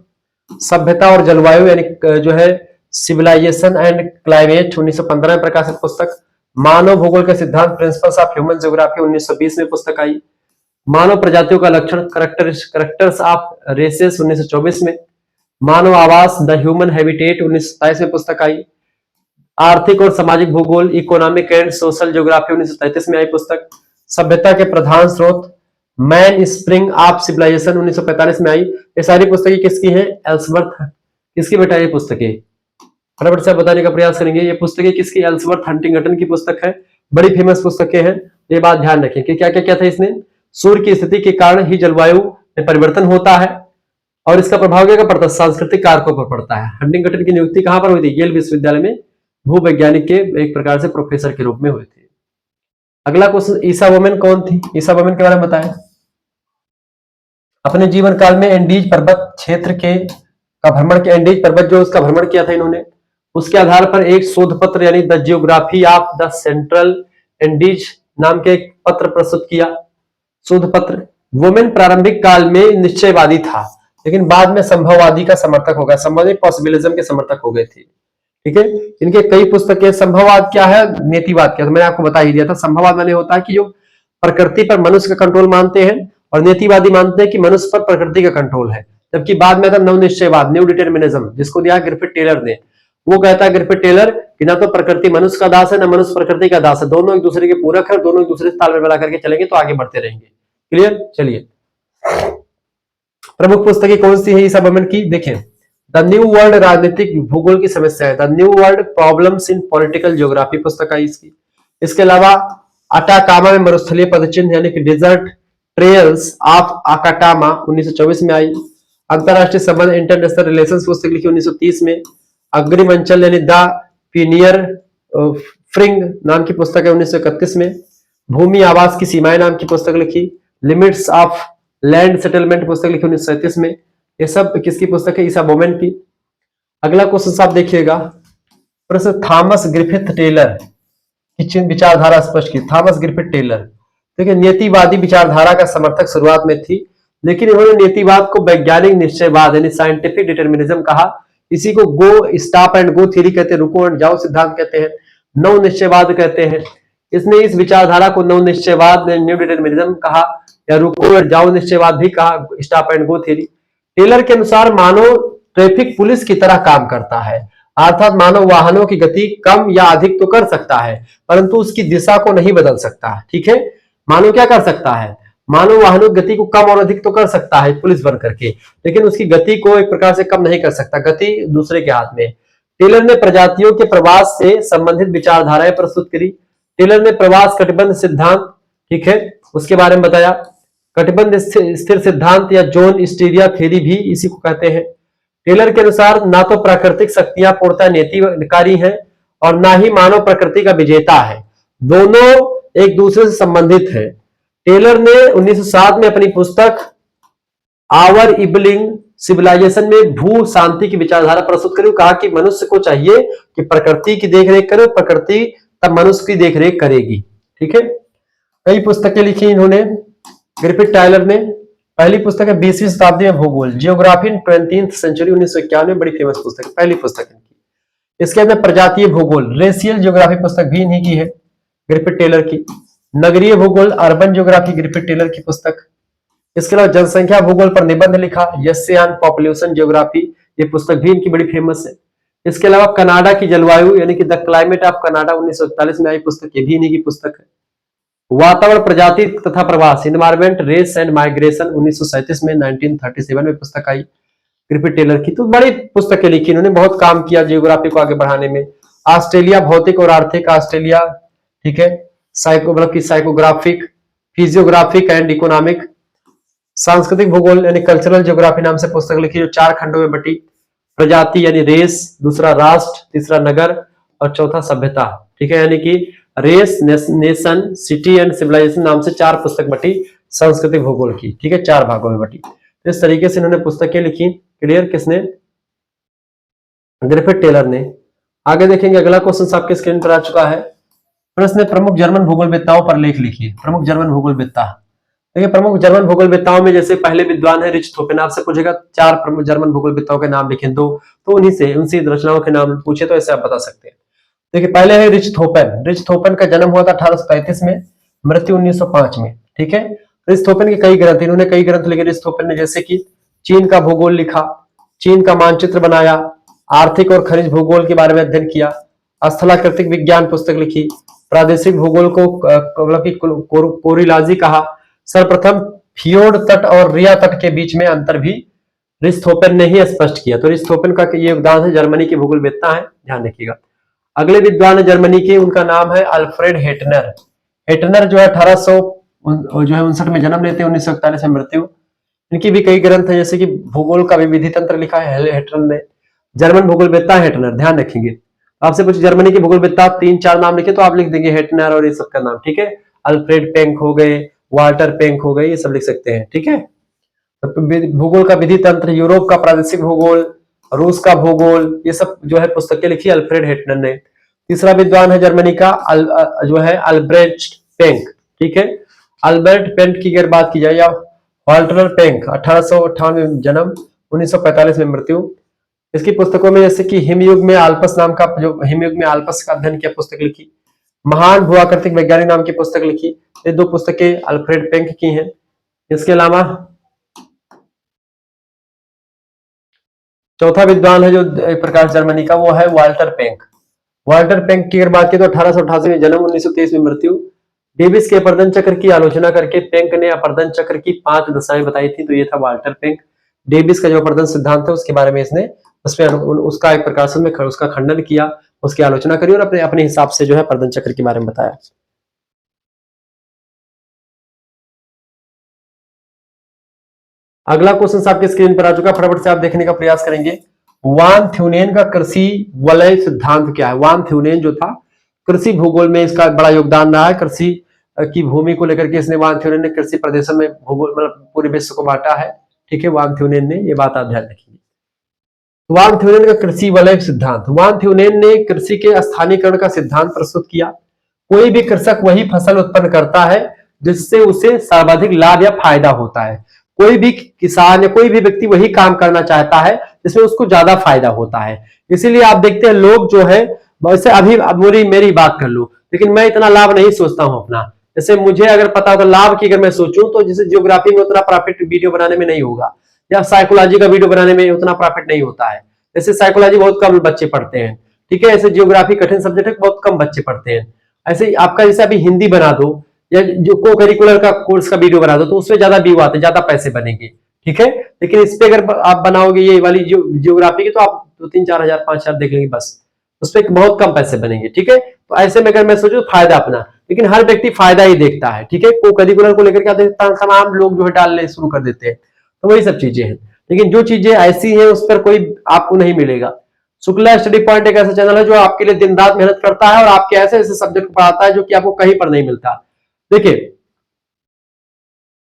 सभ्यता और जलवायु यानी जो है सिविलाइजेशन एंड क्लाइमेट 1915 में प्रकाशित पुस्तक। मानव भूगोल के सिद्धांत, प्रिंसिपल्स ऑफ ह्यूमन ज्योग्राफी 1920 में पुस्तक आई। मानव प्रजातियों का लक्षण, करेक्टर्स ऑफ रेसेस 1924 में। मानव आवास, द ह्यूमन हैबिटेट 1927 में पुस्तक आई। आर्थिक और सामाजिक भूगोल, इकोनॉमिक एंड सोशल ज्योग्राफी 1933 में आई पुस्तक। सभ्यता के प्रधान स्रोत, मैन स्प्रिंग ऑफ सिविलाइजेशन 1945 में आई। ये सारी पुस्तकें किसकी हैं? एल्सवर्थ। किसकी बेटा ये पुस्तकें? फटाफट से बताने का प्रयास करेंगे। ये पुस्तकें किसकी? एल्सवर्थ हंटिंगटन की पुस्तक है। बड़ी फेमस पुस्तकें हैं, ये बात ध्यान रखें कि क्या क्या क्या था इसने। सूर्य की स्थिति के कारण ही जलवायु में परिवर्तन होता है और इसका प्रभाव क्या पड़ता है? सांस्कृतिक कारकों पर पड़ता है। हंटिंगटन की नियुक्ति कहां पर हुई थी? येल विश्वविद्यालय में भूवैज्ञानिक के एक प्रकार से प्रोफेसर के रूप में हुए थे। अगला क्वेश्चन, ईसा बोवेन कौन थी? ईसा बोवेन के बारे में बताएं। अपने जीवन काल में एंडीज पर्वत क्षेत्र के का भ्रमण किया, एंडीज पर्वत जो उसका भ्रमण किया था इन्होंने। उसके आधार पर एक शोध पत्र यानी the geography of the central Andes नाम के एक पत्र प्रस्तुत किया, शोध पत्र। वोमेन प्रारंभिक काल में निश्चयवादी था, लेकिन बाद में संभववादी का समर्थक हो गया, संभव पॉसिबिलिज्म के समर्थक हो गए थे। ठीक है, इनके कई पुस्तकें। संभववाद क्या है? नेतिवाद क्या है? मैंने आपको बता ही दिया था। संभववाद माने होता है कि जो प्रकृति पर मनुष्य का कंट्रोल मानते हैं, और नेतिवादी मानते हैं कि मनुष्य पर प्रकृति का कंट्रोल है। जबकि बाद में आता नव निश्चयवाद, न्यू डिटर्मिनिज्म, जिसको दिया ग्रिफिथ टेलर ने। वो कहता है ग्रिफिथ टेलर कि ना तो प्रकृति मनुष्य का दास है, ना मनुष्य प्रकृति का दास है, दोनों एक दूसरे के पूरक है, दोनों एक दूसरे से तालमेल मिला करके चलेंगे तो आगे बढ़ते रहेंगे। क्लियर? चलिए, प्रमुख पुस्तकें कौन सी है ईसा बोवेन की? देखें, द न्यू वर्ल्ड, राजनीतिक भूगोल की समस्या है, the new world problems in political geography पुस्तक है इसकी। इसके अलावा अटाकामा में मरुस्थलीय पदचिन्ह यानी कि डिजर्ट ट्रेल्स ऑफ अकाटामा 1924 में आई। अंतरराष्ट्रीय संबंध, इंटरनेशनल रिलेशंस पुस्तक लिखी 1930 में। अग्रिम अंचल यानी द पीनियर फ्रिंग नाम की पुस्तक है 1931 में। भूमि आवास की सीमाएं नाम की पुस्तक लिखी। लिमिट्स ऑफ लैंड सेटलमेंट पुस्तक लिखी 1937 में। ये सब किसकी पुस्तक है? ईसा बोवेन की। अगला क्वेश्चन आप देखिएगा, प्रश्न, थॉमस ग्रिफिथ टेलर की विचारधारा स्पष्ट की। थॉमस ग्रिफिथ टेलर देखिए नीतिवादी विचारधारा का समर्थक शुरुआत में थी, लेकिन इन्होंने नीतिवाद को वैज्ञानिक निश्चयवाद यानी साइंटिफिक डिटर्मिनिज्म कहा। इसी को गो स्टॉप एंड गो थ्योरी कहते हैं, रुको और जाओ सिद्धांत कहते हैं, नव निश्चयवाद कहते हैं। इसने इस विचारधारा को नव निश्चयवाद न्यू डिटर्मिनिज्म कहा, या रुको और जाओ निश्चयवाद भी कहा, stop and go theory. Taylor के अनुसार मानव ट्रैफिक पुलिस की तरह काम करता है, अर्थात मानव वाहनों की गति कम या अधिक तो कर सकता है, परंतु उसकी दिशा को नहीं बदल सकता। ठीक है, मानव क्या कर सकता है? मानव वाहनों की गति को कम और अधिक तो कर सकता है पुलिस बन करके, लेकिन उसकी गति को एक प्रकार से कम नहीं कर सकता, गति दूसरे के हाथ में। टेलर ने प्रजातियों के प्रवास से संबंधित विचारधाराएं प्रस्तुत करी। टेलर ने प्रवास कटिबंध सिद्धांत, ठीक है, उसके बारे में बताया। कटिबंध स्थिर सिद्धांत या जोन स्टीरिया थ्योरी भी इसी को कहते हैं। टेलर के अनुसार ना तो प्राकृतिक शक्तियां पूर्णतः नीतिकारी हैं और ना ही मानव प्रकृति का विजेता है, दोनों एक दूसरे से संबंधित है। टेलर ने 1907 में अपनी पुस्तक आवर इबलिंग सिविलाइजेशन में भू शांति की विचारधारा प्रस्तुत करी। कहा कि मनुष्य को चाहिए कि प्रकृति की देखरेख करे, प्रकृति तब मनुष्य की देखरेख करेगी। ठीक है, कई पुस्तकें लिखी इन्होंने ग्रिफिथ टेलर ने। पहली पुस्तक है 20वीं शताब्दी में भूगोल, जियोग्राफी इन 20th सेंचुरी 1991 में, बड़ी फेमस पुस्तक है, पहली पुस्तक इनकी। इसके अंदर प्रजातीय भूगोल, रेशियल ज्योग्राफी पुस्तक भी इन्हीं की है, ग्रिफिथ टेलर की। नगरीय भूगोल, अर्बन ज्योग्राफी, ग्रिफिथ टेलर की पुस्तक। इसके अलावा जनसंख्या भूगोल पर निबंध लिखा, यस्यान पॉपुलेशन ज्योग्राफी, ये पुस्तक भी इनकी बड़ी फेमस है। इसके अलावा कनाडा की जलवायु यानी कि द क्लाइमेट ऑफ कनाडा 1941 में आई पुस्तक, ये भी इन्हीं की पुस्तक है। वातावरण, प्रजाति तथा प्रवास, इन्वायरमेंट, रेस एंड माइग्रेशन 1937 में, 1937 में पुस्तक आई ग्रिफिथ टेलर की। तो बड़ी पुस्तकें लिखी इन्होंने, बहुत काम किया जियोग्राफी को आगे बढ़ाने में। ऑस्ट्रेलिया, भौतिक और आर्थिक ऑस्ट्रेलिया, ठीक है। Psychographic, physiographic and economic. सांस्कृतिक भूगोल यानी कल्चरल ज्योग्राफी नाम से पुस्तक लिखी जो 4 खंडों में बटी। प्रजाति यानी रेस, दूसरा राष्ट्र, तीसरा नगर और चौथा सभ्यता, ठीक है। यानी कि race, nation, city and civilization नाम से 4 पुस्तक बटी सांस्कृतिक भूगोल की, ठीक है, 4 भागों में बटी। इस तरीके से इन्होंने पुस्तकें लिखी। क्लियर? किसने? ग्रिफिथ टेलर ने। आगे देखेंगे, अगला क्वेश्चन आपके स्क्रीन पर आ चुका है। प्रश्न, प्रमुख जर्मन भूगोलवेत्ताओं पर लेख लिखिए। प्रमुख जर्मन भूगोलवेत्ता, देखिए प्रमुख जर्मन भूगोलवेत्ताओं में जैसे पहले विद्वान है रिच्टहोफेन, आपसे पूछेगा 4 प्रमुख जर्मन भूगोलवेत्ताओं के नाम लिखें, दो तो उन्हीं से उनसी रचनाओं के नाम पूछे तो ऐसे आप बता सकते हैं। देखिए पहले है रिच्टहोफेन। रिच्टहोफेन का जन्म हुआ था 1835 में, मृत्यु 1905 में, ठीक है। रिच्टहोफेन के कई ग्रंथ, इन्होंने कई ग्रंथ लिखे रिच्टहोफेन ने, जैसे कि चीन का भूगोल लिखा, चीन का मानचित्र बनाया, आर्थिक और खनिज भूगोल के बारे में अध्ययन किया, स्थलाकृतिक विज्ञान पुस्तक लिखी, प्रादेशिक भूगोल को मतलब कि कोरिलॉजी कहा, सर्वप्रथम फियोर्ड तट और रिया तट के बीच में अंतर भी रिच्टहोफेन ने ही स्पष्ट किया। तो रिच्टहोफेन का ये योगदान है, जर्मनी के भूगोलवेत्ता है, ध्यान रखिएगा। अगले विद्वान है जर्मनी के, उनका नाम है अल्फ्रेड हेटनर। हेटनर जो है 1859 में जन्म लेते हैं, 1941 में मृत्यु। इनकी भी कई ग्रंथ है, जैसे कि भूगोल का विविधि तंत्र लिखा है हेटनर ने। जर्मन भूगोलवेत्ता हेटनर, ध्यान रखेंगे। आपसे कुछ जर्मनी के भूगोलवेत्ता 3-4 नाम लिखे तो आप लिख देंगे हेटनर और ये सबका नाम, ठीक है। अल्फ्रेड पेंक हो गए, वाल्टर पेंक हो गए, ये सब लिख सकते हैं, ठीक है। भूगोल का विधि तंत्र, यूरोप का प्रादेशिक भूगोल, रूस का भूगोल, ये सब जो है पुस्तकें लिखी अल्फ्रेड हेटनर ने। तीसरा विद्वान है जर्मनी का जो है अल्ब्रेcht पेंक, ठीक है। अल्बर्ट पेंक की अगर बात की जाए, या वाल्टर पेंक, 1858 में जन्म, 1945 में मृत्यु। इसकी पुस्तकों में जैसे कि हिमयुग में आल्पस नाम का, जो हिमयुग में आल्पस का अध्ययन किया, पुस्तक लिखी। महान भूआकृतिक वैज्ञानिक नाम की पुस्तक लिखी। ये 2 पुस्तकें अल्फ्रेड पेंक की हैं। इसके अलावा चौथा विद्वान है जो एक प्रकार जर्मनी का, वो है वाल्टर पेंक। वाल्टर पेंक की अगर बात की तो 1888 में जन्म, 1923 में मृत्यु। डेविस के अपर्दन चक्र की आलोचना करके पेंक ने अपर्दन चक्र की 5 दशाएं बताई थी, तो ये था वाल्टर पेंक। डेविस का जो अपर्दन सिद्धांत है उसके बारे में इसने उसका एक प्रकाशन में उसका खंडन किया, उसकी आलोचना करी और अपने अपने हिसाब से जो है अपर्दन चक्र के बारे में बताया। अगला क्वेश्चन आपके स्क्रीन पर आ चुका, फटाफट से आप देखने का प्रयास करेंगे। वान थ्यूनेन का कृषि वलय सिद्धांत क्या है? वान थ्यूनेन जो था, कृषि भूगोल में इसका बड़ा योगदान रहा है। कृषि की भूमि को लेकर के इसने, वान थ्यूनेन ने कृषि प्रदेशों में भूगोल मतलब पूरे विश्व को बांटा है, ठीक है। वान थ्यूनेन ने, ये बात आप ध्यान रखिए। वान थ्यूनेन का कृषि वलय सिद्धांत, वान थ्यूनेन ने कृषि के स्थानीयकरण का सिद्धांत प्रस्तुत किया। कोई भी कृषक वही फसल उत्पन्न करता है जिससे उसे सर्वाधिक लाभ या फायदा होता है। कोई भी किसान या कोई भी व्यक्ति वही काम करना चाहता है जिसमें उसको ज्यादा फायदा होता है। इसीलिए आप देखते हैं लोग जो है, वैसे अभी मेरी बात कर लो, लेकिन मैं इतना लाभ नहीं सोचता हूं अपना। जैसे मुझे अगर पता होता लाभ की, अगर मैं सोचूं तो जैसे ज्योग्राफी में उतना प्रॉफिट वीडियो बनाने में नहीं होगा, या साइकोलॉजी का वीडियो बनाने में उतना प्रॉफिट नहीं होता है। जैसे साइकोलॉजी बहुत कम बच्चे पढ़ते हैं, ठीक है। ऐसे ज्योग्राफी कठिन सब्जेक्ट है, बहुत कम बच्चे पढ़ते हैं। ऐसे आपका जैसे अभी हिंदी बना दो या जो को करिकुलर का कोर्स का वीडियो बना दो तो उसमें ज्यादा व्यू आते, ज्यादा पैसे बनेंगे, ठीक है। लेकिन इस पे अगर आप बनाओगे ये वाली जियोग्राफी की, तो आप 2-3-4 हजार 5 हजार देख लेंगे बस, उस पर बहुत कम पैसे बनेंगे, ठीक है। तो ऐसे में अगर मैं सोचूं फायदा अपना, लेकिन हर व्यक्ति फायदा ही देखता है, ठीक है। को करिकुलर को लेकर के तमाम लोग जो है डालने शुरू कर देते हैं, तो वही सब चीजें हैं। लेकिन जो चीजें ऐसी हैं उस पर कोई आपको नहीं मिलेगा। शुक्ला स्टडी पॉइंट एक ऐसा चैनल है जो आपके लिए दिन रात मेहनत करता है और आपके ऐसे ऐसे सब्जेक्ट पढ़ाता है जो कि आपको कहीं पर नहीं मिलता। देखिए,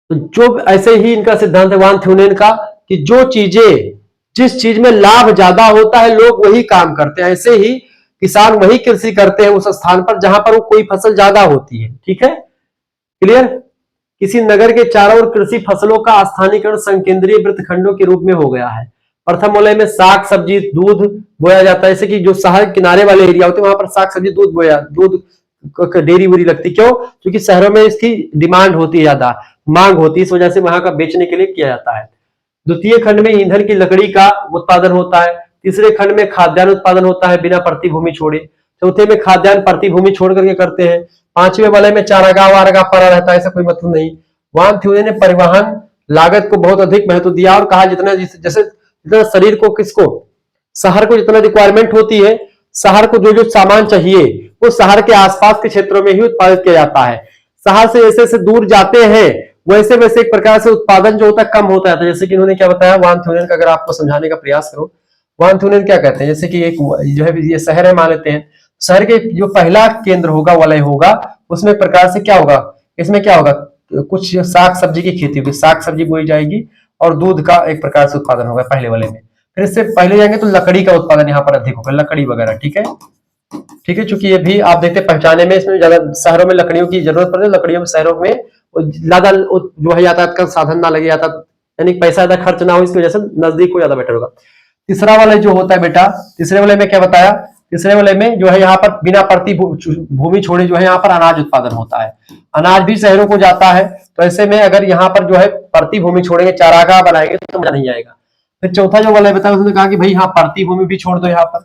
तो जो ऐसे ही इनका सिद्धांत है वान थ्यूनेन का, कि जो चीजें, जिस चीज में लाभ ज्यादा होता है लोग वही काम करते हैं। ऐसे ही किसान वही कृषि करते हैं उस स्थान पर जहां पर वो कोई फसल ज्यादा होती है, ठीक है। क्लियर? किसी नगर के चारों ओर कृषि फसलों का स्थानीयकरण संकेंद्रीय वृत्तखंडों के रूप में हो गया है। प्रथम वलय में साग सब्जी दूध बोया जाता है, जैसे कि जो शहर किनारे वाले एरिया होते हैं वहां पर साग सब्जी दूध डेयरी वूरी लगती, क्यों? क्योंकि शहरों में इसकी डिमांड होती है, ज्यादा मांग होती है, इस वजह से वहां का बेचने के लिए किया जाता है। द्वितीय खंड में ईंधन की लकड़ी का उत्पादन होता है। तीसरे खंड में खाद्यान्न उत्पादन होता है बिना प्रतिभूमि छोड़े। चौथे में खाद्यान्न प्रतिभूमि छोड़ करके करते हैं। 5वें वाले में चारागाह वारागाह पड़ा रहता है, ऐसा कोई मतलब नहीं। वान थ्योजेन ने परिवहन लागत को बहुत अधिक महत्व दिया और कहा जितना जैसे जितना शरीर को किसको शहर को जितना रिक्वायरमेंट होती है, शहर को जो जो सामान चाहिए वो शहर के आसपास के क्षेत्रों में ही उत्पादित किया जाता है। शहर से जैसे जैसे दूर जाते हैं वैसे वैसे एक प्रकार से उत्पादन जो होता है कम होता है। जैसे कि इन्होंने क्या बताया वान थ्योजेन का, अगर आपको समझाने का प्रयास करो, वान थ्योजेन क्या कहते हैं, जैसे कि एक जो है ये शहर है मान लेते हैं, शहर के जो पहला केंद्र होगा वलय होगा उसमें प्रकार से क्या होगा, इसमें क्या होगा, कुछ साग सब्जी की खेती होगी, साग सब्जी बोई जाएगी और दूध का एक प्रकार से उत्पादन होगा पहले वाले में। फिर इससे पहले जाएंगे तो लकड़ी का उत्पादन यहाँ पर अधिक होगा, लकड़ी वगैरह, ठीक है ठीक है। चूंकि ये भी आप देखते पहचाने में इसमें ज्यादा शहरों में लकड़ियों की जरूरत पड़ती है, लकड़ियों में शहरों में ज्यादा जो है यातायात का साधन ना लगे, यातायात यानी पैसा ज्यादा खर्च ना हो, इसकी वजह से नजदीक को ज्यादा बेटर होगा। तीसरा वाला जो होता है बेटा, तीसरे वाले में क्या बताया, तीसरे वाले में जो है यहाँ पर बिना प्रति भूमि छोड़े जो है यहाँ पर अनाज उत्पादन होता है, अनाज भी शहरों को जाता है। तो ऐसे में अगर यहाँ पर जो है प्रति भूमि छोड़ेंगे, चारागाह बनाएंगे तो मजा नहीं आएगा। फिर चौथा जो वाला बताया उसने कहा कि भाई हाँ प्रति भूमि भी छोड़ दो, यहाँ पर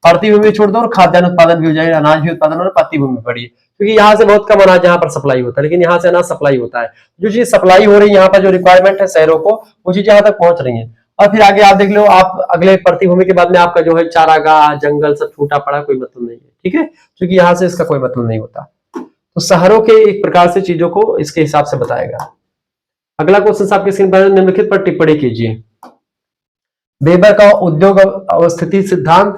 प्रति भूमि छोड़ दो और खाद्यान्न उत्पादन भी हो जाएगा, अनाज भी उत्पादन और प्रति भूमि बढ़ी, क्योंकि यहाँ से बहुत कम अनाज यहाँ पर सप्लाई होता है, लेकिन यहाँ से अनाज सप्लाई होता है। जो चीज सप्लाई हो रही है यहाँ पर जो रिक्वायरमेंट है शहरों को, वो चीज यहाँ तक पहुंच रही है। और फिर आगे आप देख लो, आप अगले प्रतिभूमि के बाद में आपका जो है चारागाह जंगल सब छूटा पड़ा, कोई मतलब नहीं है, ठीक है, क्योंकि यहाँ से इसका कोई मतलब नहीं होता। तो शहरों के एक प्रकार से चीजों को इसके हिसाब से बताएगा। अगला क्वेश्चन आपके स्क्रीन पर निम्नलिखित पर टिप्पणी कीजिए। वेबर का उद्योग अवस्थिति सिद्धांत,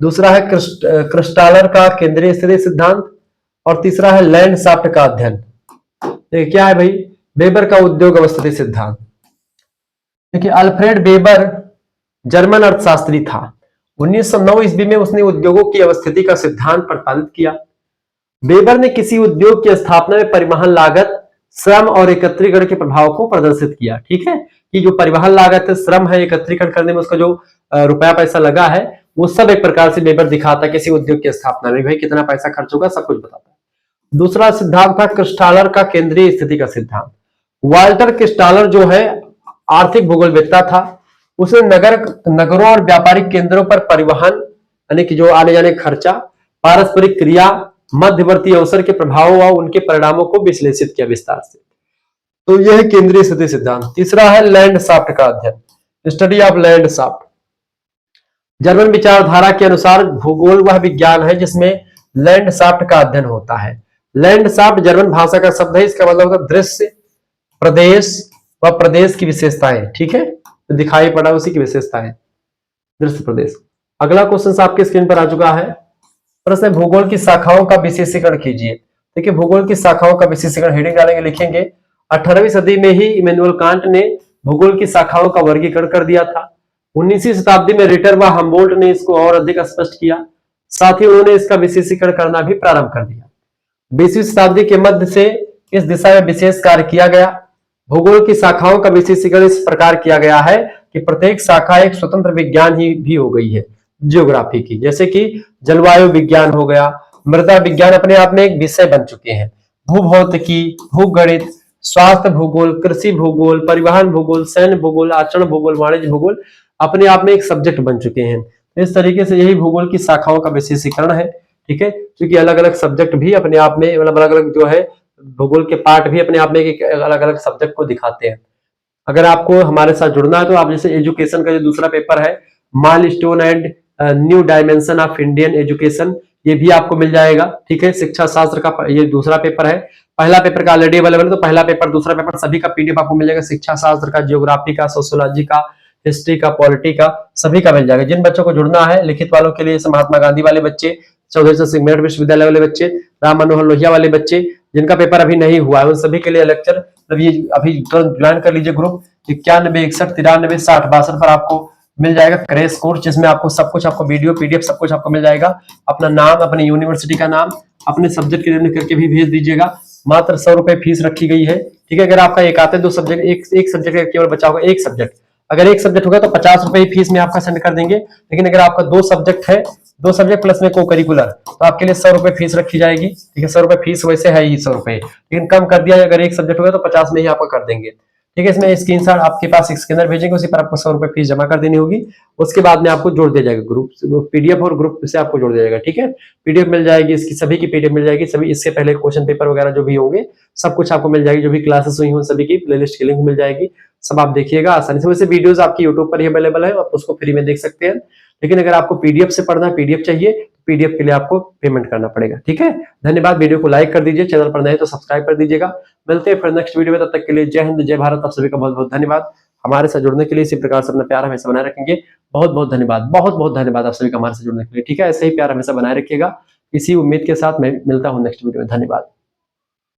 दूसरा है क्रिस्टालर का केंद्रीय स्थिति सिद्धांत और तीसरा है लैंडशाफ्ट का अध्ययन। क्या है भाई, वेबर का उद्योग अवस्थिति सिद्धांत। देखिए अल्फ्रेड वेबर जर्मन अर्थशास्त्री था। 1909 ईस्वी में उसने उद्योगों की अवस्थिति का सिद्धांत प्रतिपादित किया। वेबर ने किसी उद्योग की स्थापना में परिवहन लागत, श्रम और एकत्रीकरण के प्रभाव को प्रदर्शित किया। ठीक है, कि जो परिवहन लागत है, श्रम है, एकत्रीकरण करने में उसका जो रुपया पैसा लगा है, वो सब एक प्रकार से वेबर दिखाता है किसी उद्योग की स्थापना में, भाई कितना पैसा खर्च होगा, सब कुछ बताता है। दूसरा सिद्धांत था क्रिस्टालर का केंद्रीय स्थिति का सिद्धांत। वाल्टर क्रिस्टालर जो है आर्थिक भूगोलवेत्ता था। उसने नगरों और व्यापारिक केंद्रों पर परिवहन यानी कि जो आने जाने खर्चा, पारस्परिक क्रिया, मध्यवर्ती अवसर के प्रभाव व उनके परिणामों को विश्लेषित किया विस्तार से। तो यह है केंद्रीय स्थिति सिद्धांत। तीसरा है लैंडशाफ्ट का अध्ययन, स्टडी ऑफ लैंडशाफ्ट। जर्मन विचारधारा के अनुसार भूगोल वह विज्ञान है जिसमें लैंडशाफ्ट का अध्ययन होता है। लैंडशाफ्ट जर्मन भाषा का शब्द है, इसका मतलब होता है दृश्य, प्रदेश व प्रदेश की विशेषताएं। ठीक है, तो दिखाई पड़ा उसी की विशेषताएं, दृश्य प्रदेश। अगला क्वेश्चन आपके स्क्रीन पर आ चुका है। प्रश्न, भूगोल की शाखाओं का विशेषीकरण कीजिए। देखिए भूगोल की शाखाओं का विशेषीकरण हेडिंग डालेंगे, लिखेंगे 18वीं सदी में ही इमैनुअल कांट ने भूगोल की शाखाओं का वर्गीकरण कर दिया था। 19वीं शताब्दी में रिटर व हम्बोल्ट ने इसको और अधिक स्पष्ट किया, साथ ही उन्होंने इसका विशेषीकरण करना भी प्रारंभ कर दिया। 20वीं शताब्दी के मध्य से इस दिशा में विशेष कार्य किया गया। भूगोल की शाखाओं का विशेषीकरण इस प्रकार किया गया है कि प्रत्येक शाखा एक स्वतंत्र विज्ञान ही भी हो गई है जियोग्राफी की। जैसे कि जलवायु विज्ञान हो गया, मृदा विज्ञान अपने आप में एक विषय बन चुके हैं, भूभौतिकी, भूगणित, स्वास्थ्य भूगोल, कृषि भूगोल, परिवहन भूगोल, सैन्य भूगोल, आचरण भूगोल, वाणिज्य भूगोल अपने आप में एक सब्जेक्ट बन चुके हैं। इस तरीके से यही भूगोल की शाखाओं का विशेषीकरण है। ठीक है, क्योंकि अलग अलग सब्जेक्ट भी अपने आप में, मतलब अलग अलग जो है भूगोल के पार्ट भी अपने आप में एक अलग अलग सब्जेक्ट को दिखाते हैं। अगर आपको हमारे साथ जुड़ना है तो आप जैसे एजुकेशन का जो दूसरा पेपर है, milestone and new dimension of Indian education, ये भी आपको मिल जाएगा। ठीक है, शिक्षा शास्त्र का ये दूसरा पेपर है। पहला पेपर का ऑलरेडी अवेलेबल है, तो पहला पेपर दूसरा पेपर सभी का पीडीएफ आपको मिल जाएगा। शिक्षा शास्त्र का, जियोग्राफी का, सोशियोलॉजी का, हिस्ट्री का, पॉलिटी का, सभी का मिल जाएगा। जिन बच्चों को जुड़ना है, लिखित वालों के लिए महात्मा गांधी वाले बच्चे, चौधरी सिंह मेरठ विश्वविद्यालय वाले बच्चे, राम मनोहर लोहिया वाले बच्चे, जिनका पेपर अभी नहीं हुआ है, उन सभी के लिए लेक्चर अभी ज्वाइन कर लीजिए ग्रुप 91 61 93 60 62 पर आपको मिल जाएगा क्रैश कोर्स, जिसमें आपको सब कुछ, आपको वीडियो पीडीएफ सब कुछ आपको मिल जाएगा। अपना नाम, अपनी यूनिवर्सिटी का नाम, अपने सब्जेक्ट के लिए करके भी भेज दीजिएगा। मात्र 100 रुपए फीस रखी गई है। ठीक है, अगर आपका एक आते 2 सब्जेक्ट, एक सब्जेक्ट केवल बचा होगा, एक सब्जेक्ट, अगर एक सब्जेक्ट होगा तो 50 रुपए फीस में आपका सेंड कर देंगे। लेकिन अगर आपका 2 सब्जेक्ट है, 2 सब्जेक्ट प्लस में को करिकुलर, तो आपके लिए 100 रुपए फीस रखी जाएगी। ठीक है, 100 रुपए फीस वैसे है ही 100 रुपए, लेकिन कम कर दिया, अगर एक सब्जेक्ट होगा तो 50 में ही आपका कर देंगे। ठीक है। इसमें स्क्रीनशॉट आपके पास एक स्कैनर भेजेंगे, उसी पर आपको 100 रुपए फीस जमा कर देनी होगी। उसके बाद में आपको जोड़ दिया जाएगा ग्रुप, पीडीएफ और ग्रुप से आपको जोड़ दिया जाएगा। ठीक है, पीडीएफ मिल जाएगी, इसकी सभी की पीडीएफ मिल जाएगी, सभी इससे पहले क्वेश्चन पेपर वगैरह जो भी होंगे सब कुछ आपको मिल जाएगी, जो भी क्लासेस हुई हो सभी की प्लेलिस्ट की लिंक मिल जाएगी, सब आप देखिएगा आसानी से। वैसे वीडियोस आपकी यूट्यूब पर ही अवेलेबल है, आप उसको फ्री में देख सकते हैं, लेकिन अगर आपको पीडीएफ से पढ़ना, पीडीएफ चाहिए, पीडीएफ के लिए आपको पेमेंट करना पड़ेगा। ठीक है, धन्यवाद। वीडियो को लाइक कर दीजिए, चैनल पर नए तो सब्सक्राइब कर दीजिएगा। मिलते हैं फिर नेक्स्ट वीडियो में, तब तक के लिए जय हिंद, जय भारत। आप सभी का बहुत बहुत धन्यवाद। हमारे साथ जुड़ने के लिए इसी प्रकार से अपना प्यार हमेशा बनाए रखेंगे। बहुत बहुत धन्यवाद, बहुत बहुत धन्यवाद आप सभी का हमारे साथ जुड़ने के लिए। ठीक है, ऐसे ही प्यार हमेशा बनाए रखिएगा। इसी उम्मीद के साथ मैं मिलता हूँ नेक्स्ट वीडियो में। धन्यवाद।